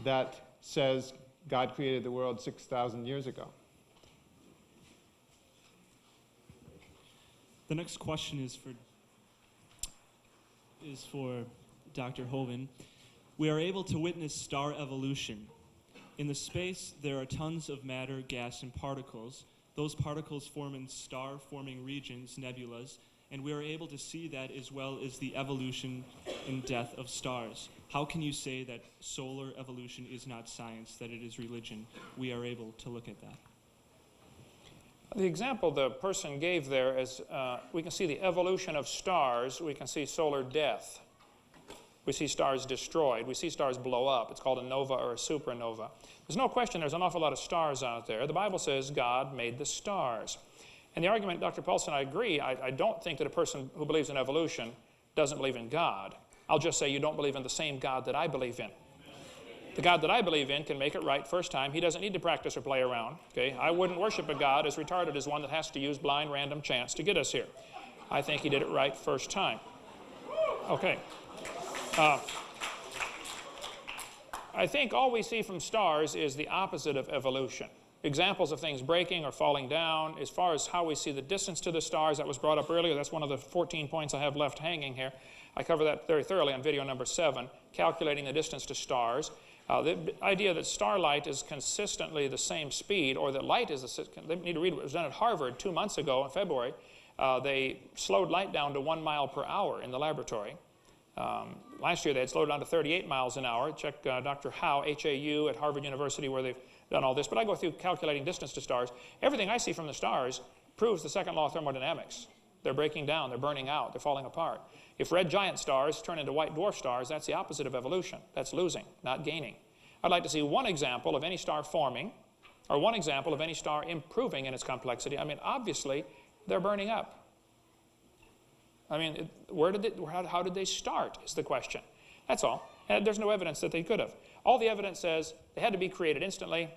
that says God created the world 6,000 years ago. The next question is for Dr. Hovind. We are able to witness star evolution. In the space, there are tons of matter, gas, and particles. Those particles form in star-forming regions, nebulas, And we are able to see that as well as the evolution and death of stars. How can you say that solar evolution is not science, that it is religion? We are able to look at that. The example the person gave there is, we can see the evolution of stars, we can see solar death. We see stars destroyed, we see stars blow up. It's called a nova or a supernova. There's no question there's an awful lot of stars out there. The Bible says God made the stars. And the argument, Dr. Paulson, I agree. I don't think that a person who believes in evolution doesn't believe in God. I'll just say you don't believe in the same God that I believe in. The God that I believe in can make it right first time. He doesn't need to practice or play around. Okay? I wouldn't worship a God as retarded as one that has to use blind random chance to get us here. I think he did it right first time. Okay. I think all we see from stars is the opposite of evolution. Examples of things breaking or falling down. As far as how we see the distance to the stars, that was brought up earlier. That's one of the 14 points I have left hanging here. I cover that very thoroughly on video number 7, calculating the distance to stars. The idea that starlight is consistently the same speed, or that light is, they need to read what was done at Harvard 2 months ago in February. They slowed light down to 1 mile per hour in the laboratory. Last year they had slowed down to 38 miles an hour. Check Dr. Howe, H-A-U, at Harvard University, where they've done all this. But I go through calculating distance to stars. Everything I see from the stars proves the second law of thermodynamics. They're breaking down, they're burning out, they're falling apart. If red giant stars turn into white dwarf stars, that's the opposite of evolution. That's losing, not gaining. I'd like to see one example of any star forming, or one example of any star improving in its complexity. I mean, obviously, they're burning up. I mean, how did they start is the question. That's all. And there's no evidence that they could have. All the evidence says they had to be created instantly,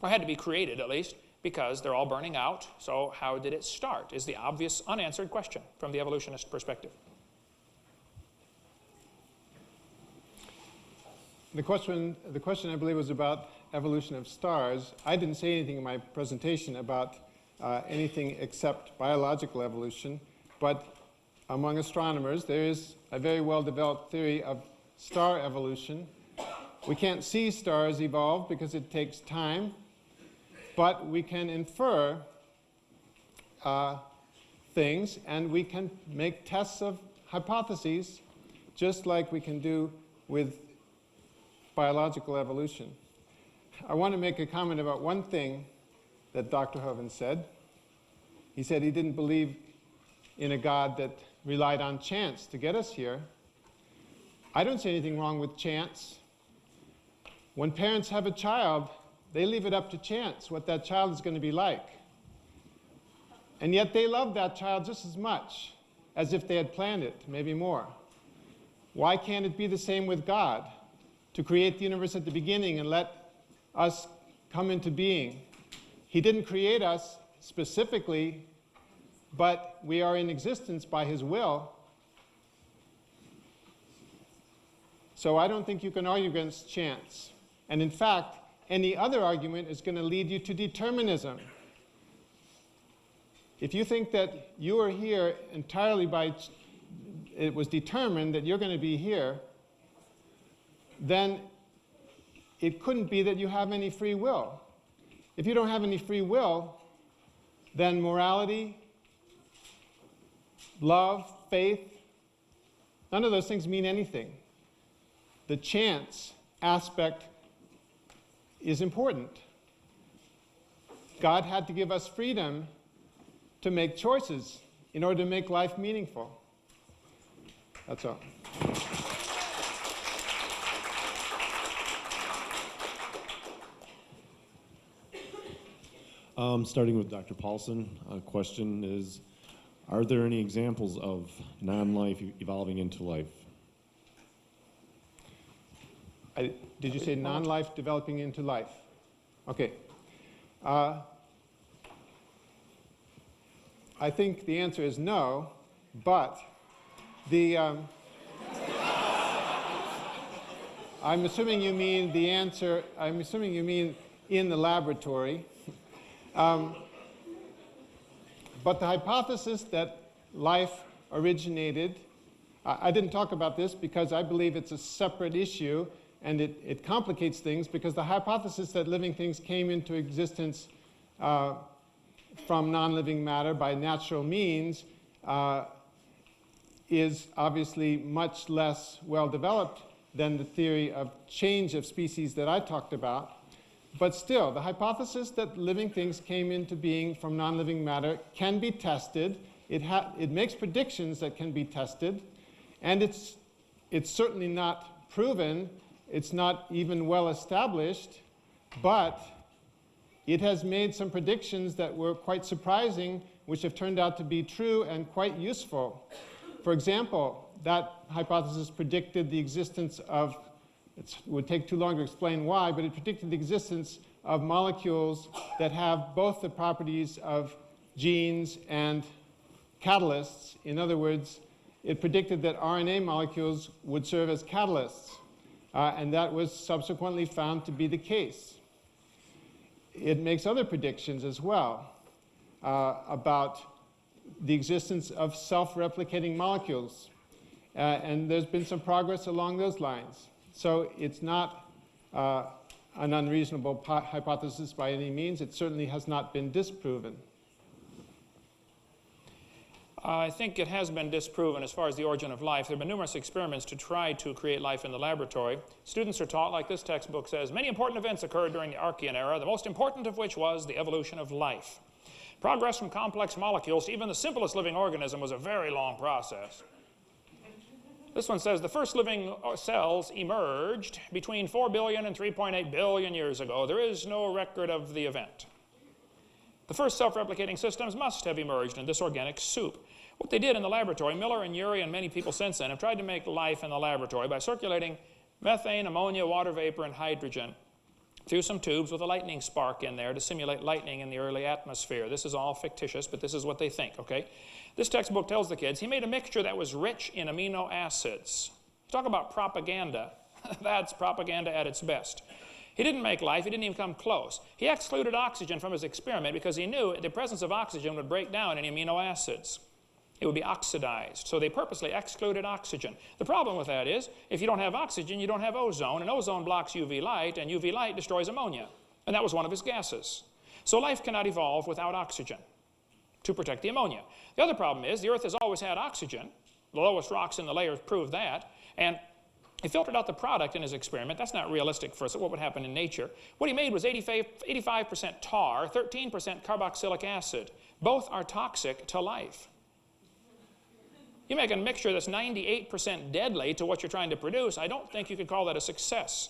or had to be created at least, because they're all burning out. So how did it start is the obvious unanswered question from the evolutionist perspective. The question I believe was about evolution of stars. I didn't say anything in my presentation about anything except biological evolution, but among astronomers there is a very well-developed theory of star evolution. We can't see stars evolve because it takes time, but we can infer things, and we can make tests of hypotheses just like we can do with biological evolution. I want to make a comment about one thing that Dr. Hovind said. He said he didn't believe in a God that relied on chance to get us here. I don't see anything wrong with chance. When parents have a child, they leave it up to chance what that child is going to be like. And yet they love that child just as much as if they had planned it, maybe more. Why can't it be the same with God? To create the universe at the beginning and let us come into being. He didn't create us specifically, but we are in existence by his will. So I don't think you can argue against chance. And in fact, any other argument is going to lead you to determinism. If you think that you are here entirely by, it was determined that you're going to be here, then it couldn't be that you have any free will. If you don't have any free will, then morality, love, faith, none of those things mean anything. The chance aspect is important. God had to give us freedom to make choices in order to make life meaningful. That's all. Starting with Dr. Paulson, question is, are there any examples of non-life evolving into life? Did you say non-life developing into life? Okay. I think the answer is no, but the I'm assuming you mean the answer, I'm assuming you mean in the laboratory. But the hypothesis that life originated, I didn't talk about this because I believe it's a separate issue, and it complicates things, because the hypothesis that living things came into existence from non-living matter by natural means is obviously much less well developed than the theory of change of species that I talked about. But still, the hypothesis that living things came into being from non-living matter can be tested. It makes predictions that can be tested. And it's certainly not proven. It's not even well established. But it has made some predictions that were quite surprising, which have turned out to be true and quite useful. For example, that hypothesis predicted the existence of, it would take too long to explain why, but it predicted the existence of molecules that have both the properties of genes and catalysts. In other words, it predicted that RNA molecules would serve as catalysts, and that was subsequently found to be the case. It makes other predictions as well about the existence of self-replicating molecules, and there's been some progress along those lines. So it's not an unreasonable hypothesis by any means. It certainly has not been disproven. I think it has been disproven as far as the origin of life. There have been numerous experiments to try to create life in the laboratory. Students are taught, like this textbook says, many important events occurred during the Archean era, the most important of which was the evolution of life. Progress from complex molecules to even the simplest living organism was a very long process. This one says the first living cells emerged between 4 billion and 3.8 billion years ago. There is no record of the event. The first self-replicating systems must have emerged in this organic soup. What they did in the laboratory, Miller and Urey and many people since then have tried to make life in the laboratory by circulating methane, ammonia, water vapor, and hydrogen through some tubes with a lightning spark in there to simulate lightning in the early atmosphere. This is all fictitious, but this is what they think, okay? This textbook tells the kids he made a mixture that was rich in amino acids. Talk about propaganda. That's propaganda at its best. He didn't make life. He didn't even come close. He excluded oxygen from his experiment because he knew the presence of oxygen would break down any amino acids. It would be oxidized. So they purposely excluded oxygen. The problem with that is, if you don't have oxygen, you don't have ozone, and ozone blocks UV light, and UV light destroys ammonia. And that was one of his gases. So life cannot evolve without oxygen to protect the ammonia. The other problem is, the Earth has always had oxygen. The lowest rocks in the layers prove that. And he filtered out the product in his experiment. That's not realistic for what would happen in nature. What he made was 85% tar, 13% carboxylic acid. Both are toxic to life. You make a mixture that's 98% deadly to what you're trying to produce, I don't think you could call that a success.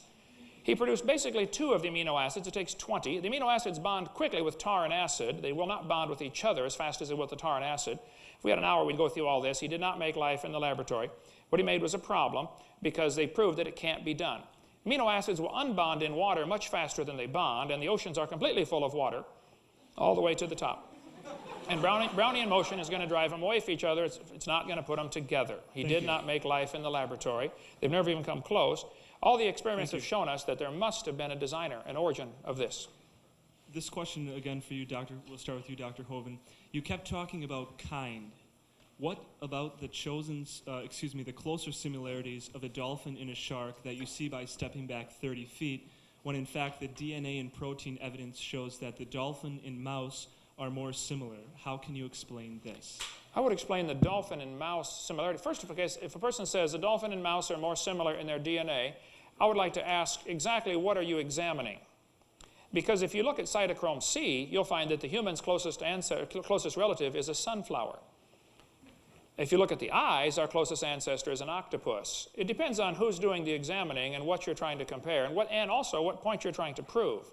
He produced basically 2 of the amino acids. It takes 20. The amino acids bond quickly with tar and acid. They will not bond with each other as fast as they will with the tar and acid. If we had an hour, we'd go through all this. He did not make life in the laboratory. What he made was a problem because they proved that it can't be done. Amino acids will unbond in water much faster than they bond, and the oceans are completely full of water all the way to the top. And Brownian motion is going to drive them away from each other. It's not going to put them together. He did not make life in the laboratory. They've never even come close. All the experiments have shown us that there must have been a designer, an origin of this. This question again for you, Doctor. We'll start with you, Dr. Hovind. You kept talking about kind. What about the the closer similarities of a dolphin and a shark that you see by stepping back 30 feet, when in fact the DNA and protein evidence shows that the dolphin and mouse are more similar? How can you explain this? I would explain the dolphin and mouse similarity. First, if a person says the dolphin and mouse are more similar in their DNA, I would like to ask exactly what are you examining? Because if you look at cytochrome C, you'll find that the human's closest relative is a sunflower. If you look at the eyes, our closest ancestor is an octopus. It depends on who's doing the examining and what you're trying to compare, and also what point you're trying to prove.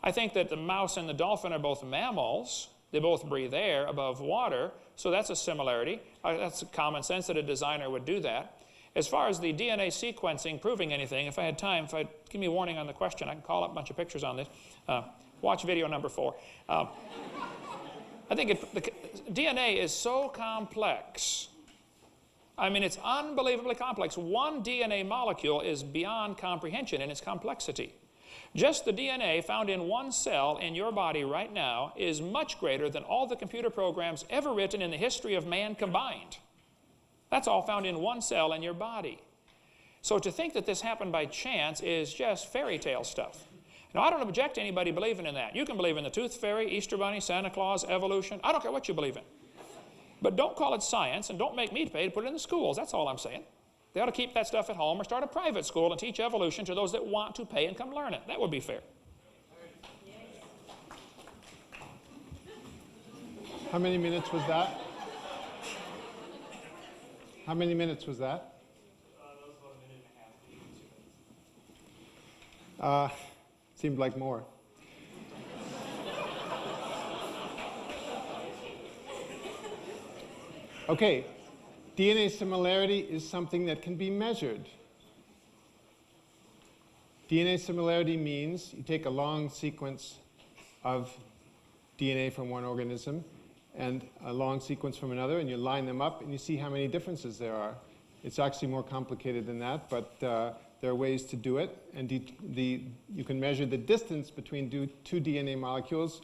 I think that the mouse and the dolphin are both mammals. They both breathe air above water, so that's a similarity. That's common sense that a designer would do that. As far as the DNA sequencing proving anything, if I had time, give me a warning on the question, I can call up a bunch of pictures on this. Watch video number 4. I think the DNA is so complex. I mean, it's unbelievably complex. One DNA molecule is beyond comprehension in its complexity. Just the DNA found in one cell in your body right now is much greater than all the computer programs ever written in the history of man combined. That's all found in one cell in your body. So to think that this happened by chance is just fairy tale stuff. Now, I don't object to anybody believing in that. You can believe in the tooth fairy, Easter bunny, Santa Claus, evolution. I don't care what you believe in. But don't call it science, and don't make me pay to put it in the schools. That's all I'm saying. They ought to keep that stuff at home or start a private school and teach evolution to those that want to pay and come learn it. That would be fair. How many minutes was that? How many minutes was that? That was about a minute and a half, maybe 2 minutes. Seemed like more. Okay, DNA similarity is something that can be measured. DNA similarity means you take a long sequence of DNA from one organism and a long sequence from another, and you line them up and you see how many differences there are. It's actually more complicated than that, but there are ways to do it. And you can measure the distance between two DNA molecules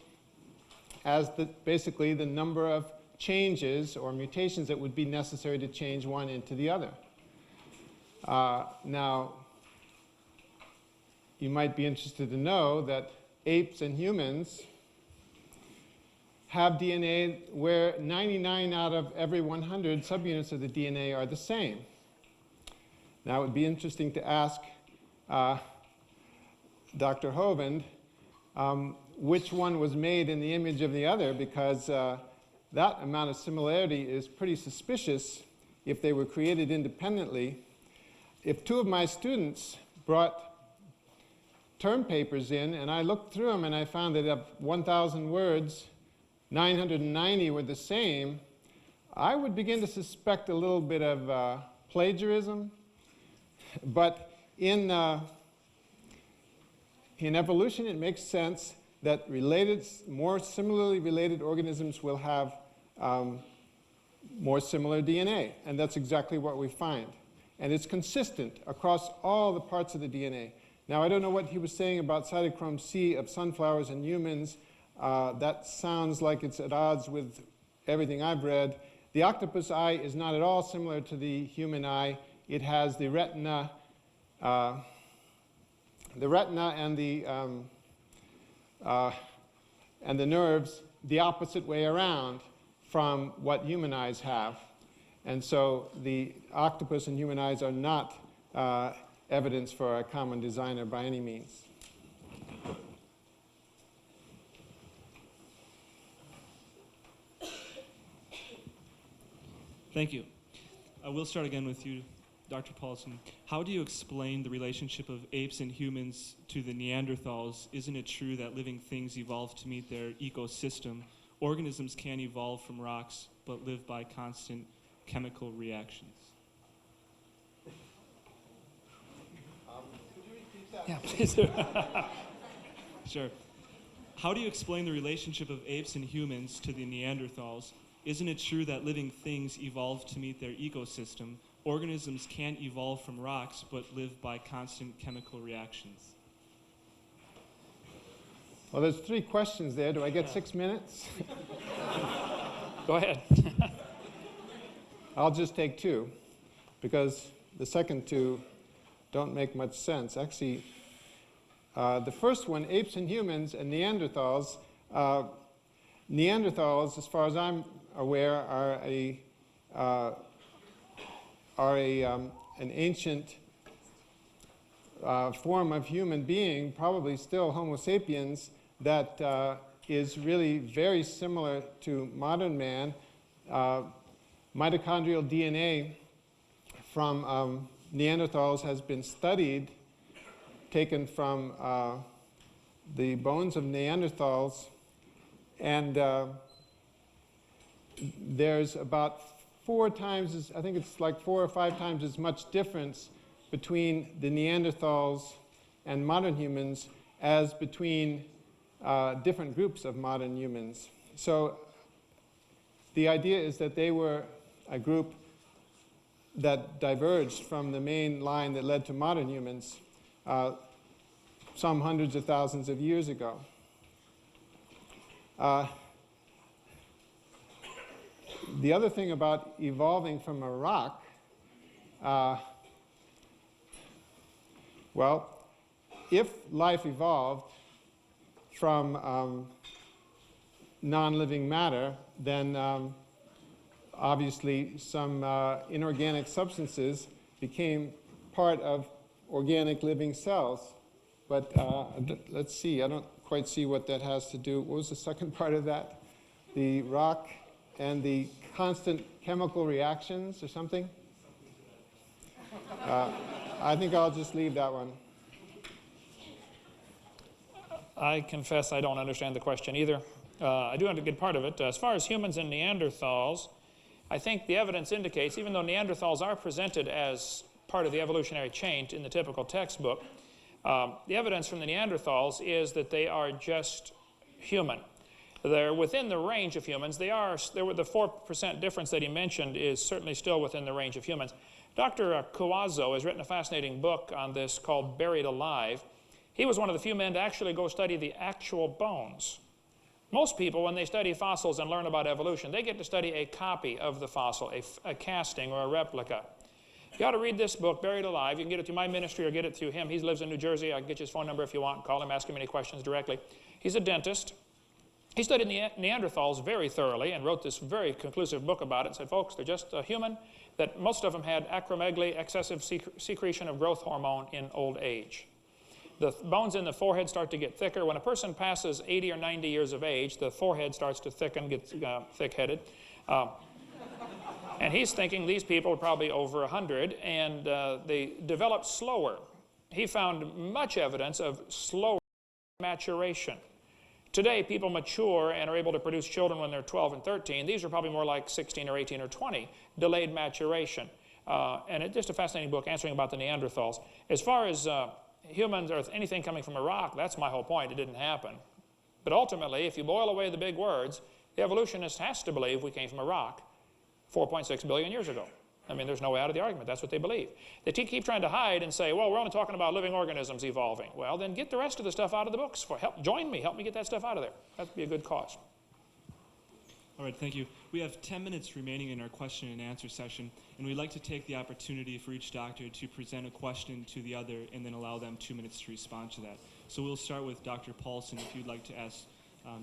as basically the number of changes or mutations that would be necessary to change one into the other. Now, you might be interested to know that apes and humans have DNA where 99 out of every 100 subunits of the DNA are the same. Now, it would be interesting to ask Dr. Hovind which one was made in the image of the other, because that amount of similarity is pretty suspicious if they were created independently. If two of my students brought term papers in and I looked through them and I found that of 1,000 words, 990 were the same, I would begin to suspect a little bit of plagiarism. But in evolution, it makes sense that more similarly related organisms will have more similar DNA, and that's exactly what we find. And it's consistent across all the parts of the DNA. Now, I don't know what he was saying about cytochrome C of sunflowers and humans. That sounds like it's at odds with everything I've read. The octopus eye is not at all similar to the human eye. It has the retina and the nerves the opposite way around from what human eyes have. And so the octopus and human eyes are not evidence for a common designer by any means. Thank you. We'll start again with you, Dr. Paulson. How do you explain the relationship of apes and humans to the Neanderthals? Isn't it true that living things evolve to meet their ecosystem? Organisms can evolve from rocks, but live by constant chemical reactions. Could you repeat that? Yeah, please. Sure. How do you explain the relationship of apes and humans to the Neanderthals? Isn't it true that living things evolve to meet their ecosystem? Organisms can't evolve from rocks, but live by constant chemical reactions. Well, there's 3 questions there. Do I get 6 minutes? Go ahead. I'll just take 2, because the second 2 don't make much sense. Actually, the first one, apes and humans and Neanderthals. Neanderthals, as far as I'm aware, are an ancient form of human being, probably still Homo sapiens, that is really very similar to modern man. Mitochondrial DNA from Neanderthals has been studied, taken from the bones of Neanderthals, and there's about 4 times, I think it's like 4 or 5 times as much difference between the Neanderthals and modern humans as between different groups of modern humans. So the idea is that they were a group that diverged from the main line that led to modern humans some hundreds of thousands of years ago. The other thing about evolving from a rock, well, if life evolved from non-living matter, then obviously some inorganic substances became part of organic living cells. But let's see, I don't quite see what that has to do. What was the second part of that? The rock and the constant chemical reactions or something? I think I'll just leave that one. I confess I don't understand the question either. I do understand a good part of it. As far as humans and Neanderthals, I think the evidence indicates, even though Neanderthals are presented as part of the evolutionary chain in the typical textbook, the evidence from the Neanderthals is that they are just human. They're within the range of humans. The 4% difference that he mentioned is certainly still within the range of humans. Dr. Cuazzo has written a fascinating book on this called Buried Alive. He was one of the few men to actually go study the actual bones. Most people, when they study fossils and learn about evolution, they get to study a copy of the fossil, a casting or a replica. You ought to read this book, Buried Alive. You can get it through my ministry or get it through him. He lives in New Jersey. I can get you his phone number if you want. Call him, ask him any questions directly. He's a dentist. He studied Neanderthals very thoroughly and wrote this very conclusive book about it. Said, folks, they're just a human, that most of them had acromegaly, excessive secretion of growth hormone in old age. The bones in the forehead start to get thicker. When a person passes 80 or 90 years of age, the forehead starts to thicken, gets thick-headed. And he's thinking these people are probably over 100, and they develop slower. He found much evidence of slower maturation. Today, people mature and are able to produce children when they're 12 and 13. These are probably more like 16 or 18 or 20, delayed maturation. And it's just a fascinating book answering about the Neanderthals. As far as humans or anything coming from a rock, that's my whole point. It didn't happen. But ultimately, if you boil away the big words, the evolutionist has to believe we came from a rock 4.6 billion years ago. I mean, there's no way out of the argument. That's what they believe. They keep trying to hide and say, well, we're only talking about living organisms evolving. Well, then get the rest of the stuff out of the books. Join me. Help me get that stuff out of there. That'd be a good cause. All right, thank you. We have 10 minutes remaining in our question and answer session, and we'd like to take the opportunity for each doctor to present a question to the other and then allow them 2 minutes to respond to that. So we'll start with Dr. Paulson if you'd like to ask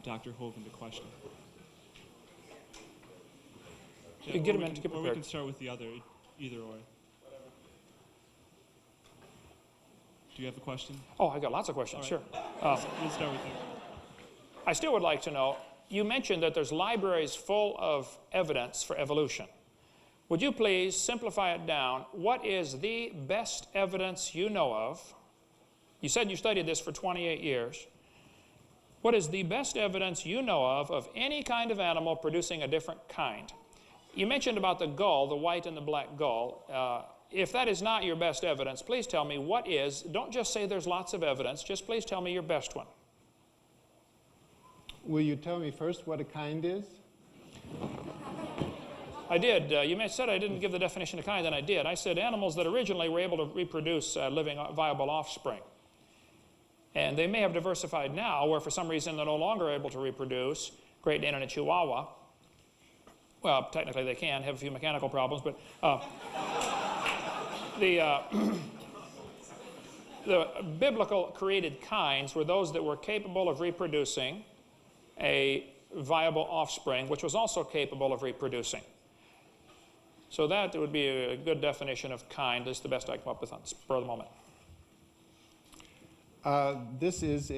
Dr. Hovind a question. Yeah, get him in to get prepared. Or we can start with the other, either or. Do you have a question? Oh, I got lots of questions, All right. sure. We'll start with you. I still would like to know, you mentioned that there's libraries full of evidence for evolution. Would you please simplify it down? What is the best evidence you know of? You said you studied this for 28 years. What is the best evidence you know of any kind of animal producing a different kind? You mentioned about the gull, the white and the black gull. If that is not your best evidence, please tell me what is. Don't just say there's lots of evidence. Just please tell me your best one. Will you tell me first what a kind is? I did. You said I didn't give the definition of kind, and I did. I said animals that originally were able to reproduce living viable offspring. And they may have diversified now, where for some reason they're no longer able to reproduce. Great Dane and a Chihuahua. Well, technically they can have a few mechanical problems, but the biblical created kinds were those that were capable of reproducing a viable offspring, which was also capable of reproducing. So that would be a good definition of kind. This is the best I come up with on the spur of the moment. This is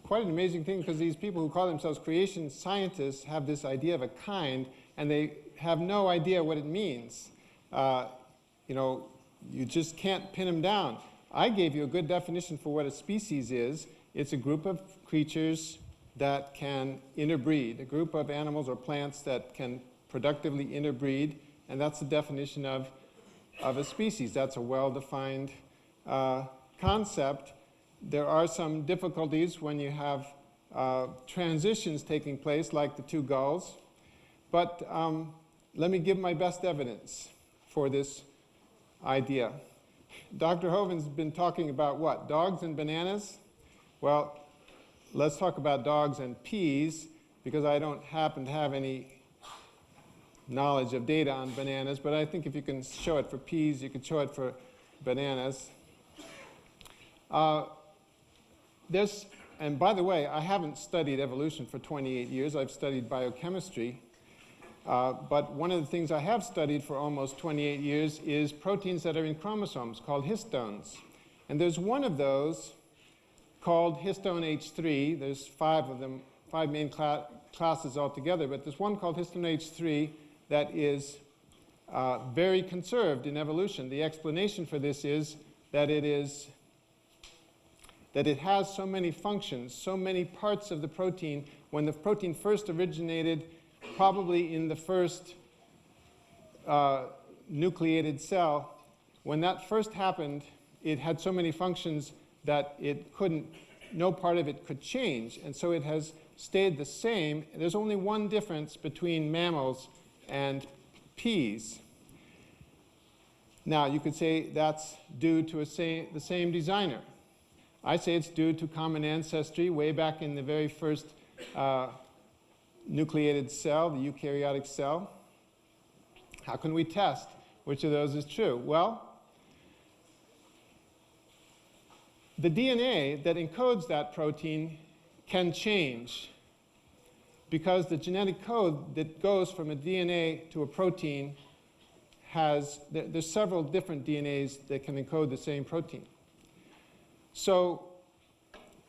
quite an amazing thing, because these people who call themselves creation scientists have this idea of a kind, and they have no idea what it means. You know, you just can't pin them down. I gave you a good definition for what a species is. It's a group of creatures that can interbreed, a group of animals or plants that can productively interbreed, and that's the definition of a species. That's a well-defined concept. There are some difficulties when you have transitions taking place, like the two gulls. But let me give my best evidence for this idea. Dr. Hovind's been talking about what? Dogs and bananas? Well, let's talk about dogs and peas, because I don't happen to have any knowledge of data on bananas, but I think if you can show it for peas, you can show it for bananas. And by the way, I haven't studied evolution for 28 years. I've studied biochemistry. But one of the things I have studied for almost 28 years is proteins that are in chromosomes called histones. And there's one of those called histone H3. There's 5 of them, 5 main classes altogether, but there's one called histone H3 that is very conserved in evolution. The explanation for this is that it has so many functions, so many parts of the protein. When the protein first originated, probably in the first nucleated cell, when that first happened, it had so many functions that no part of it could change. And so it has stayed the same. There's only one difference between mammals and peas. Now, you could say that's due to the same designer. I say it's due to common ancestry way back in the very first nucleated cell, the eukaryotic cell. How can we test which of those is true? Well, the DNA that encodes that protein can change because the genetic code that goes from a DNA to a protein there's several different DNAs that can encode the same protein. So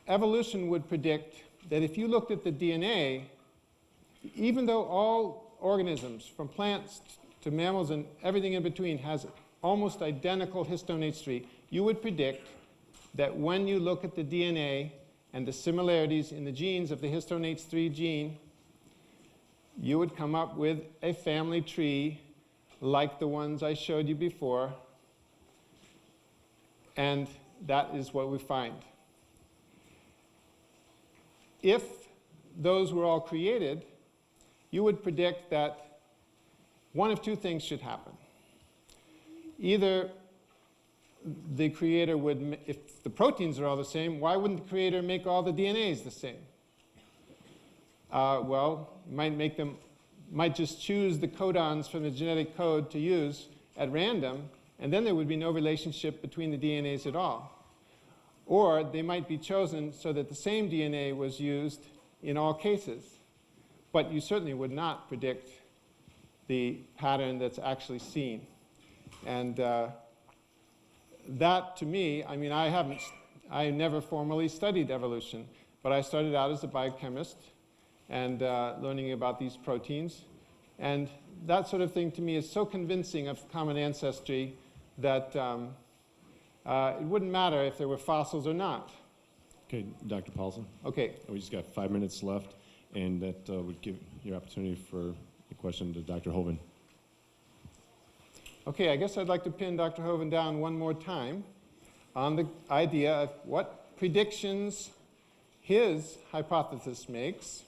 evolution would predict that if you looked at the DNA, even though all organisms, from plants to mammals and everything in between, has almost identical histone H3, you would predict that when you look at the DNA and the similarities in the genes of the histone H3 gene, you would come up with a family tree like the ones I showed you before, and that is what we find. If those were all created, you would predict that one of two things should happen. Either the creator would, if the proteins are all the same, why wouldn't the creator make all the DNAs the same? Well, might just choose the codons from the genetic code to use at random, and then there would be no relationship between the DNAs at all. Or they might be chosen so that the same DNA was used in all cases. But you certainly would not predict the pattern that's actually seen. And that, to me, I mean, I never formally studied evolution, but I started out as a biochemist and learning about these proteins. And that sort of thing, to me, is so convincing of common ancestry that it wouldn't matter if there were fossils or not. Okay, Dr. Paulson. Okay. We just got 5 minutes left, and that would give your opportunity for a question to Dr. Hovind. Okay, I guess I'd like to pin Dr. Hovind down one more time on the idea of what predictions his hypothesis makes.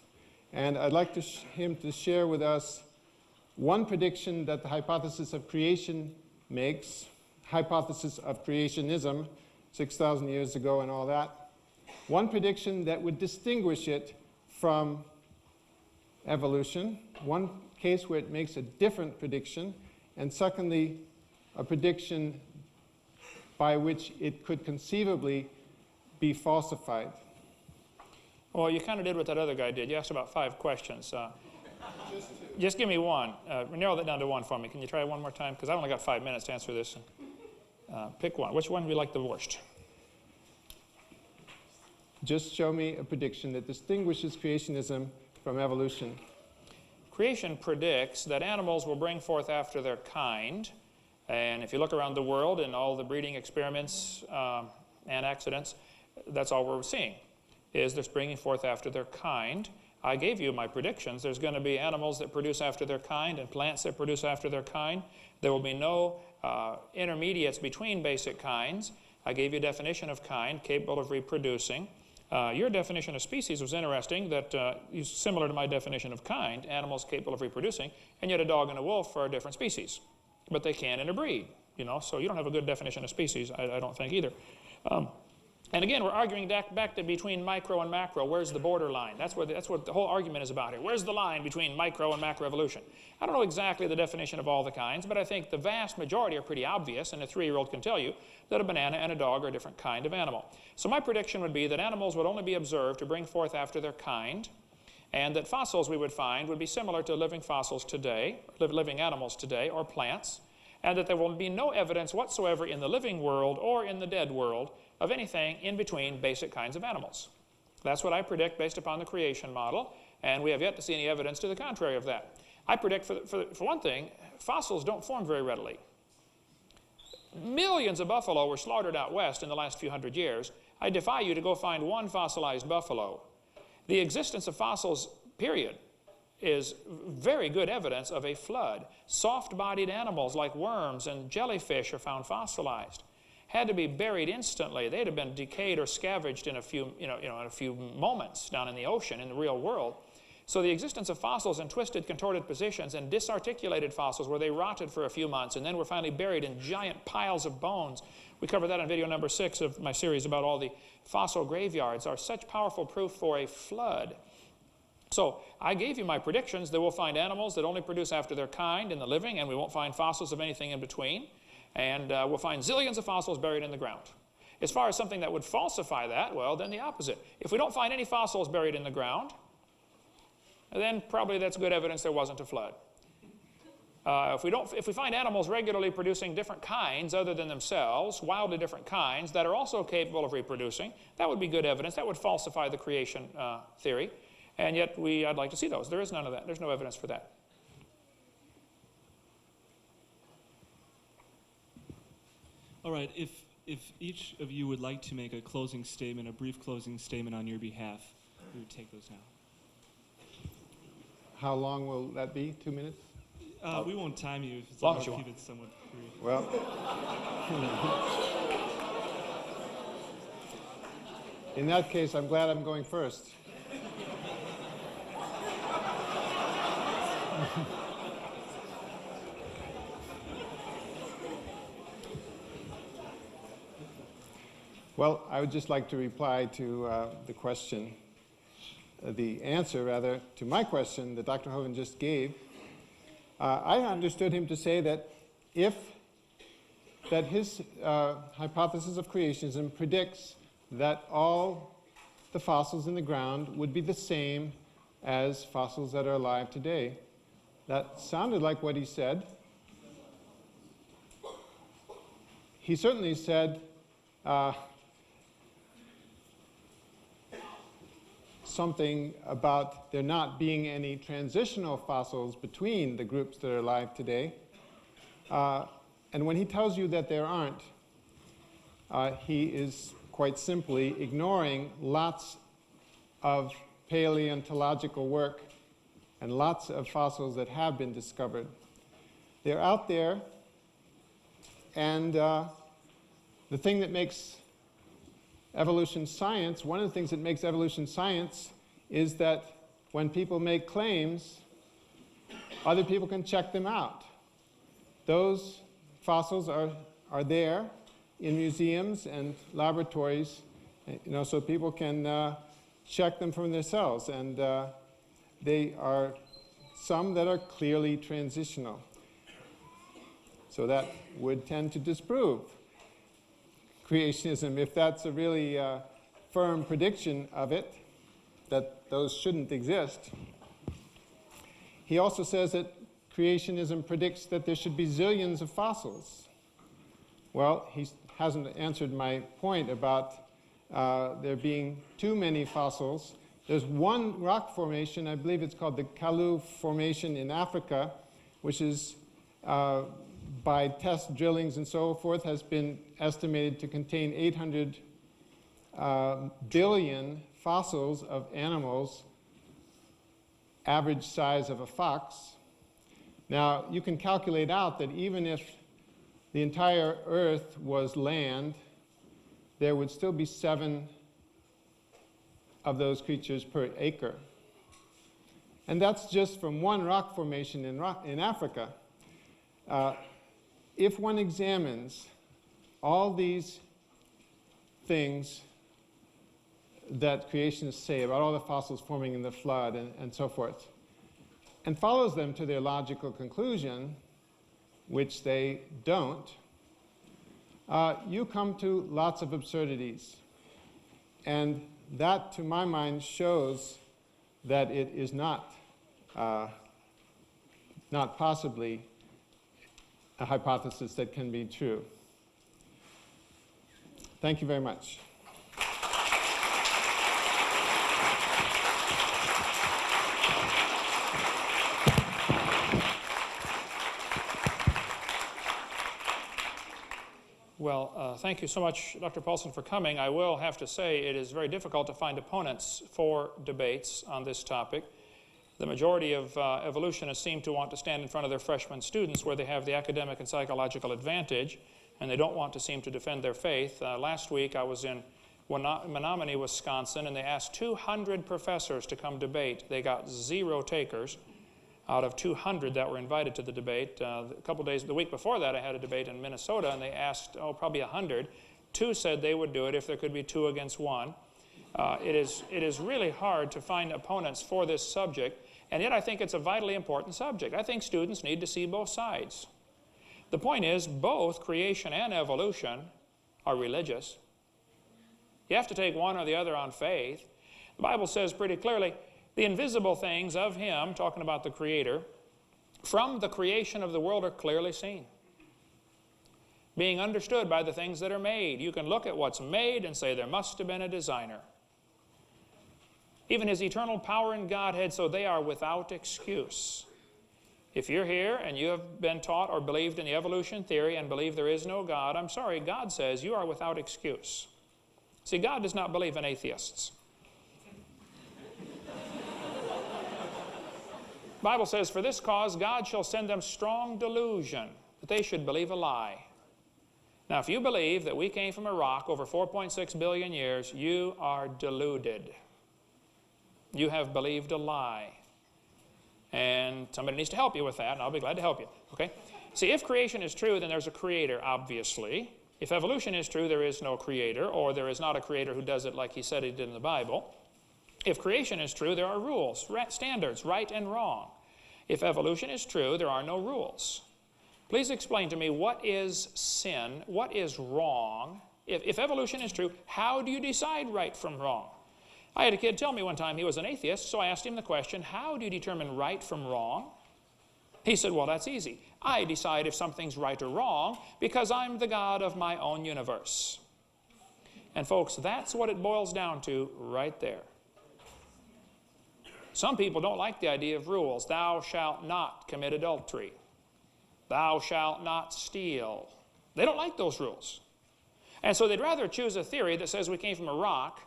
And I'd like him to share with us one prediction that the hypothesis of creation makes, hypothesis of creationism 6,000 years ago and all that. One prediction that would distinguish it from evolution, one case where it makes a different prediction, and secondly, a prediction by which it could conceivably be falsified. Well, you kind of did what that other guy did. You asked about 5 questions. Just give me one. Narrow that down to one for me. Can you try one more time? Because I've only got 5 minutes to answer this. Pick one. Which one do you like the worst? Just show me a prediction that distinguishes creationism from evolution. Creation predicts that animals will bring forth after their kind. And if you look around the world in all the breeding experiments and accidents, that's all we're seeing, is they're bringing forth after their kind. I gave you my predictions. There's going to be animals that produce after their kind and plants that produce after their kind. There will be no intermediates between basic kinds. I gave you a definition of kind, capable of reproducing. Your definition of species was interesting, that is similar to my definition of kind, animals capable of reproducing, and yet a dog and a wolf are different species. But they can interbreed, you know, so you don't have a good definition of species, I don't think either. And again, we're arguing back to between micro and macro. Where's the border line? That's what the whole argument is about here. Where's the line between micro and macroevolution? I don't know exactly the definition of all the kinds, but I think the vast majority are pretty obvious, and a 3-year-old can tell you that a banana and a dog are a different kind of animal. So my prediction would be that animals would only be observed to bring forth after their kind, and that fossils we would find would be similar to living fossils today, living animals today, or plants, and that there will be no evidence whatsoever in the living world or in the dead world of anything in between basic kinds of animals. That's what I predict based upon the creation model, and we have yet to see any evidence to the contrary of that. I predict, for one thing, fossils don't form very readily. Millions of buffalo were slaughtered out west in the last few hundred years. I defy you to go find one fossilized buffalo. The existence of fossils, period, is very good evidence of a flood. Soft-bodied animals like worms and jellyfish are found fossilized. Had to be buried instantly. They'd have been decayed or scavenged in a few, in a few moments down in the ocean, in the real world. So the existence of fossils in twisted, contorted positions and disarticulated fossils where they rotted for a few months and then were finally buried in giant piles of bones. We covered that in video number 6 of my series about all the fossil graveyards, are such powerful proof for a flood. So I gave you my predictions that we'll find animals that only produce after their kind in the living, and we won't find fossils of anything in between. And we'll find zillions of fossils buried in the ground. As far as something that would falsify that, well, then the opposite. If we don't find any fossils buried in the ground, then probably that's good evidence there wasn't a flood. If we find animals regularly producing different kinds other than themselves, wildly different kinds, that are also capable of reproducing, that would be good evidence. That would falsify the creation theory. And yet I'd like to see those. There is none of that. There's no evidence for that. All right, if each of you would like to make a closing statement, a brief closing statement on your behalf, we would take those now. How long will that be? 2 minutes? We won't time you if it's long as you keep want. it somewhat brief. Well, in that case, I'm glad I'm going first. Well, I would just like to reply to the question, the answer, rather, to my question that Dr. Hovind just gave. I understood him to say that his hypothesis of creationism predicts that all the fossils in the ground would be the same as fossils that are alive today. That sounded like what he said. He certainly said something about there not being any transitional fossils between the groups that are alive today. And when he tells you that there aren't, he is quite simply ignoring lots of paleontological work and lots of fossils that have been discovered. They're out there, and the thing that makes evolution science, one of the things that makes evolution science is that when people make claims, other people can check them out. Those fossils are there in museums and laboratories, so people can check them for themselves. And they are some that are clearly transitional. So that would tend to disprove creationism, if that's a really firm prediction of it, that those shouldn't exist. He also says that creationism predicts that there should be zillions of fossils. Well, he hasn't answered my point about there being too many fossils. There's one rock formation, I believe it's called the Kalu Formation in Africa, which is by test drillings and so forth, has been estimated to contain 800 billion fossils of animals, average size of a fox. Now, you can calculate out that even if the entire Earth was land, there would still be 7 of those creatures per acre. And that's just from one rock formation in Africa. If one examines all these things that creationists say about all the fossils forming in the flood and so forth, and follows them to their logical conclusion, which they don't, you come to lots of absurdities. And that, to my mind, shows that it is not possibly a hypothesis that can be true. Thank you very much. Well, thank you so much, Dr. Paulson, for coming. I will have to say it is very difficult to find opponents for debates on this topic. The majority of evolutionists seem to want to stand in front of their freshman students where they have the academic and psychological advantage, and they don't want to seem to defend their faith. Last week I was in Menominee, Wisconsin, and they asked 200 professors to come debate. They got 0 takers out of 200 that were invited to the debate. The week before that, I had a debate in Minnesota, and they asked, probably 100. 2 said they would do it if there could be 2 against 1. It is really hard to find opponents for this subject, and yet I think it's a vitally important subject. I think students need to see both sides. The point is, both creation and evolution are religious. You have to take one or the other on faith. The Bible says pretty clearly, the invisible things of Him, talking about the Creator, from the creation of the world are clearly seen, being understood by the things that are made. You can look at what's made and say there must have been a designer. Even His eternal power and Godhead, so they are without excuse. If you're here and you have been taught or believed in the evolution theory and believe there is no God, I'm sorry, God says you are without excuse. See, God does not believe in atheists. The Bible says, for this cause God shall send them strong delusion, that they should believe a lie. Now, if you believe that we came from a rock over 4.6 billion years, you are deluded. You have believed a lie. And somebody needs to help you with that, and I'll be glad to help you. Okay? See, if creation is true, then there's a creator, obviously. If evolution is true, there is no creator, or there is not a creator who does it like He said He did in the Bible. If creation is true, there are rules, standards, right and wrong. If evolution is true, there are no rules. Please explain to me, what is sin? What is wrong? If evolution is true, how do you decide right from wrong? I had a kid tell me one time he was an atheist, so I asked him the question, how do you determine right from wrong? He said, well, that's easy. I decide if something's right or wrong because I'm the God of my own universe. And folks, that's what it boils down to right there. Some people don't like the idea of rules. Thou shalt not commit adultery. Thou shalt not steal. They don't like those rules. And so they'd rather choose a theory that says we came from a rock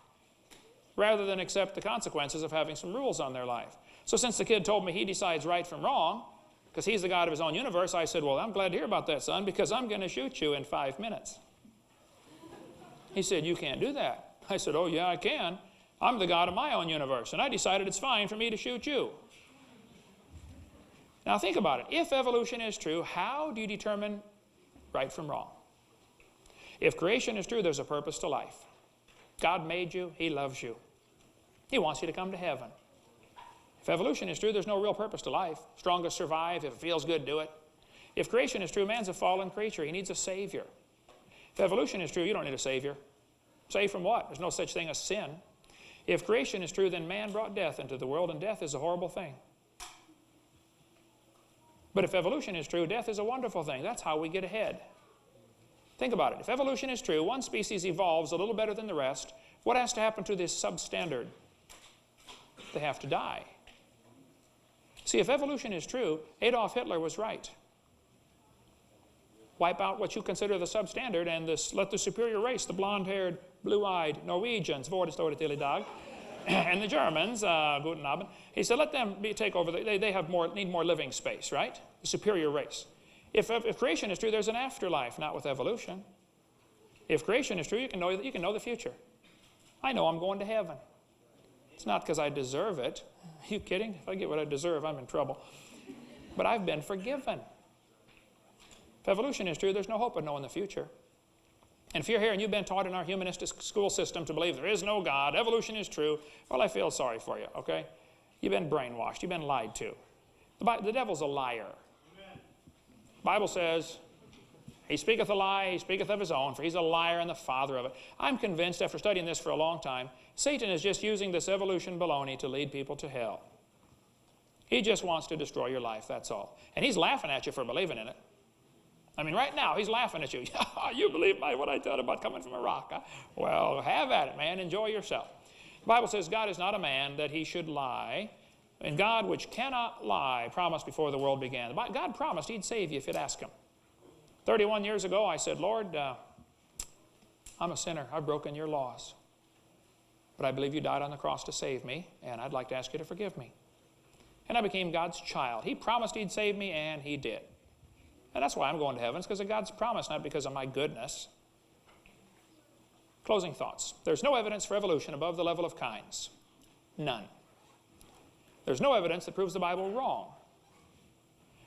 rather than accept the consequences of having some rules on their life. So since the kid told me he decides right from wrong, because he's the God of his own universe, I said, well, I'm glad to hear about that, son, because I'm going to shoot you in 5 minutes. He said, you can't do that. I said, oh, yeah, I can. I'm the God of my own universe, and I decided it's fine for me to shoot you. Now think about it. If evolution is true, how do you determine right from wrong? If creation is true, there's a purpose to life. God made you. He loves you. He wants you to come to heaven. If evolution is true, there's no real purpose to life. Strongest survive. If it feels good, do it. If creation is true, man's a fallen creature. He needs a Savior. If evolution is true, you don't need a Savior. Saved from what? There's no such thing as sin. If creation is true, then man brought death into the world, and death is a horrible thing. But if evolution is true, death is a wonderful thing. That's how we get ahead. Think about it. If evolution is true, one species evolves a little better than the rest. What has to happen to this substandard? They have to die. See, if evolution is true, Adolf Hitler was right. Wipe out what you consider the substandard and let the superior race, the blonde-haired, blue-eyed Norwegians, and the Germans, guten Abend. He said, let them take over. They need more living space, right? The superior race. If creation is true, there's an afterlife, not with evolution. If creation is true, you can know the future. I know I'm going to heaven. It's not because I deserve it. Are you kidding? If I get what I deserve, I'm in trouble. But I've been forgiven. If evolution is true, there's no hope of knowing the future. And if you're here and you've been taught in our humanistic school system to believe there is no God, evolution is true, well, I feel sorry for you, okay? You've been brainwashed. You've been lied to. The devil's a liar. The Bible says, he speaketh a lie, he speaketh of his own, for he's a liar and the father of it. I'm convinced, after studying this for a long time, Satan is just using this evolution baloney to lead people to hell. He just wants to destroy your life, that's all. And he's laughing at you for believing in it. I mean, right now, he's laughing at you. You believe what I tell about coming from a rock, huh? Well, have at it, man. Enjoy yourself. The Bible says God is not a man that he should lie. And God, which cannot lie, promised before the world began. God promised he'd save you if you'd ask him. 31 years ago, I said, Lord, I'm a sinner. I've broken your laws. But I believe you died on the cross to save me, and I'd like to ask you to forgive me. And I became God's child. He promised he'd save me, and he did. And that's why I'm going to heaven. It's because of God's promise, not because of my goodness. Closing thoughts. There's no evidence for evolution above the level of kinds. None. There's no evidence that proves the Bible wrong.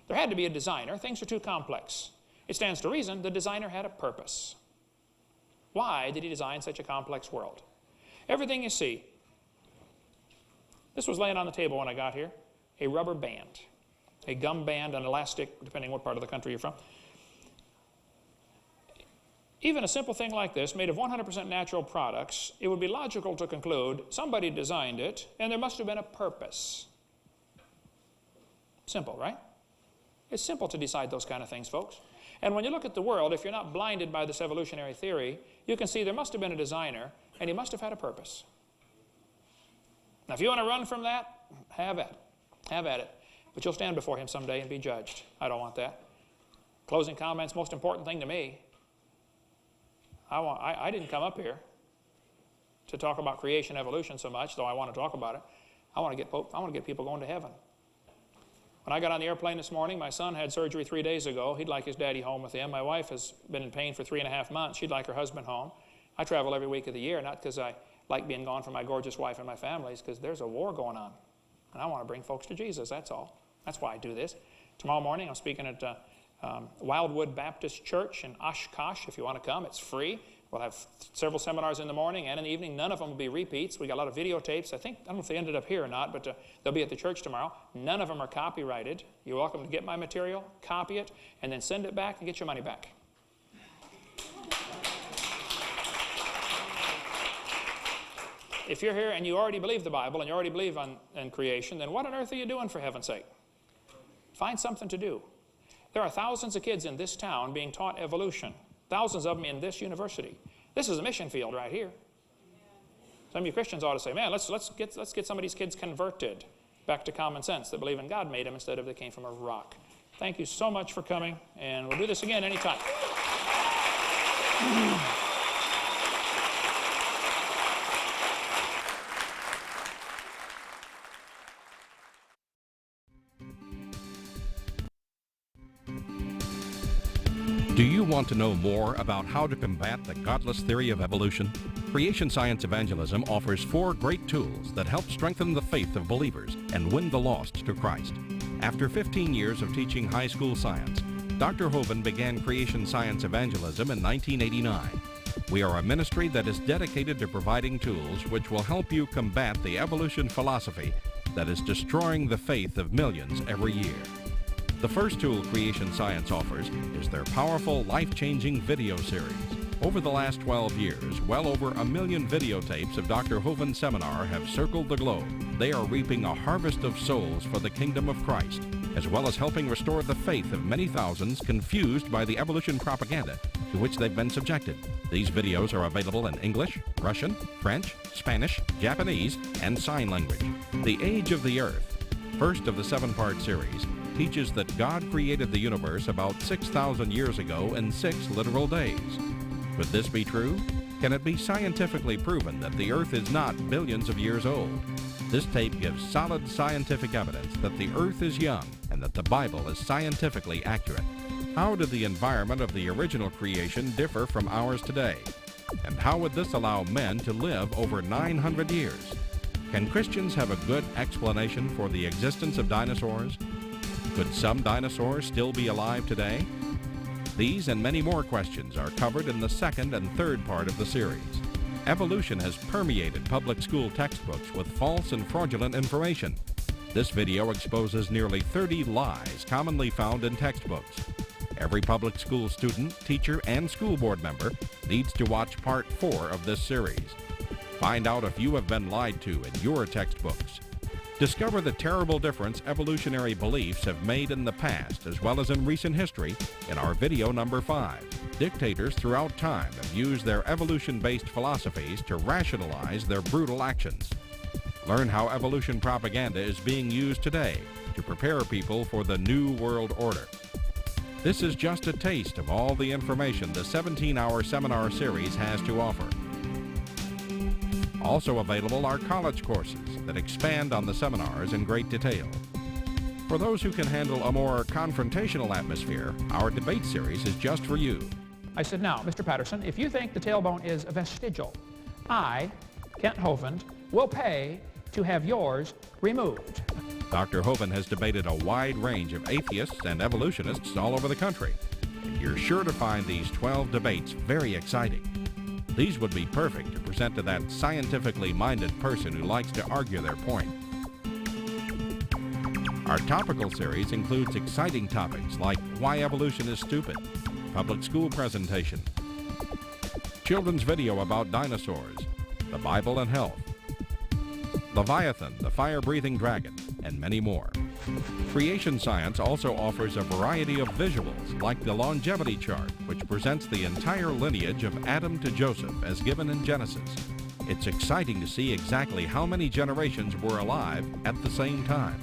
There had to be a designer. Things are too complex. It stands to reason the designer had a purpose. Why did he design such a complex world? Everything you see. This was laying on the table when I got here. A rubber band, a gum band, an elastic, depending what part of the country you're from. Even a simple thing like this, made of 100% natural products, it would be logical to conclude somebody designed it and there must have been a purpose. Simple, right? It's simple to decide those kind of things, folks. And when you look at the world, if you're not blinded by this evolutionary theory, you can see there must have been a designer and he must have had a purpose. Now, if you want to run from that, have at it. Have at it. But you'll stand before him someday and be judged. I don't want that. Closing comments, most important thing to me. I didn't come up here to talk about creation evolution so much, though I want to talk about it. I want to get people going to heaven. When I got on the airplane this morning, my son had surgery 3 days ago. He'd like his daddy home with him. My wife has been in pain for 3.5 months. She'd like her husband home. I travel every week of the year, not because I like being gone from my gorgeous wife and my family, it's because there's a war going on. And I want to bring folks to Jesus, that's all. That's why I do this. Tomorrow morning I'm speaking at Wildwood Baptist Church in Oshkosh. If you want to come, it's free. We'll have several seminars in the morning and in the evening. None of them will be repeats. We got a lot of videotapes. I don't know if they ended up here or not, but they'll be at the church tomorrow. None of them are copyrighted. You're welcome to get my material, copy it, and then send it back and get your money back. If you're here and you already believe the Bible and you already believe in creation, then what on earth are you doing, for heaven's sake? Find something to do. There are thousands of kids in this town being taught evolution. Thousands of them in this university. This is a mission field right here. Some of you Christians ought to say, man, let's get some of these kids converted back to common sense, that believe in God made them instead of they came from a rock. Thank you so much for coming, and we'll do this again anytime. Do you want to know more about how to combat the godless theory of evolution? Creation Science Evangelism offers 4 great tools that help strengthen the faith of believers and win the lost to Christ. After 15 years of teaching high school science, Dr. Hovind began Creation Science Evangelism in 1989. We are a ministry that is dedicated to providing tools which will help you combat the evolution philosophy that is destroying the faith of millions every year. The first tool Creation Science offers is their powerful, life-changing video series. Over the last 12 years, well over 1 million videotapes of Dr. Hovind's seminar have circled the globe. They are reaping a harvest of souls for the kingdom of Christ, as well as helping restore the faith of many thousands confused by the evolution propaganda to which they've been subjected. These videos are available in English, Russian, French, Spanish, Japanese, and sign language. The Age of the Earth, first of the 7-part series, teaches that God created the universe about 6,000 years ago in 6 literal days. Could this be true? Can it be scientifically proven that the Earth is not billions of years old? This tape gives solid scientific evidence that the Earth is young and that the Bible is scientifically accurate. How did the environment of the original creation differ from ours today? And how would this allow men to live over 900 years? Can Christians have a good explanation for the existence of dinosaurs? Could some dinosaurs still be alive today? These and many more questions are covered in the 2nd and 3rd part of the series. Evolution has permeated public school textbooks with false and fraudulent information. This video exposes nearly 30 lies commonly found in textbooks. Every public school student, teacher, and school board member needs to watch part 4 of this series. Find out if you have been lied to in your textbooks. Discover the terrible difference evolutionary beliefs have made in the past as well as in recent history in our video number 5. Dictators throughout time have used their evolution-based philosophies to rationalize their brutal actions. Learn how evolution propaganda is being used today to prepare people for the New World Order. This is just a taste of all the information the 17-hour seminar series has to offer. Also available are college courses that expand on the seminars in great detail. For those who can handle a more confrontational atmosphere, our debate series is just for you. I said, now, Mr. Patterson, if you think the tailbone is vestigial, I, Kent Hovind, will pay to have yours removed. Dr. Hovind has debated a wide range of atheists and evolutionists all over the country. And you're sure to find these 12 debates very exciting. These would be perfect to present to that scientifically minded person who likes to argue their point. Our topical series includes exciting topics like why evolution is stupid, public school presentation, children's video about dinosaurs, the Bible and health, Leviathan, the fire-breathing dragon, and many more. Creation Science also offers a variety of visuals, like the longevity chart, which presents the entire lineage of Adam to Joseph as given in Genesis. It's exciting to see exactly how many generations were alive at the same time.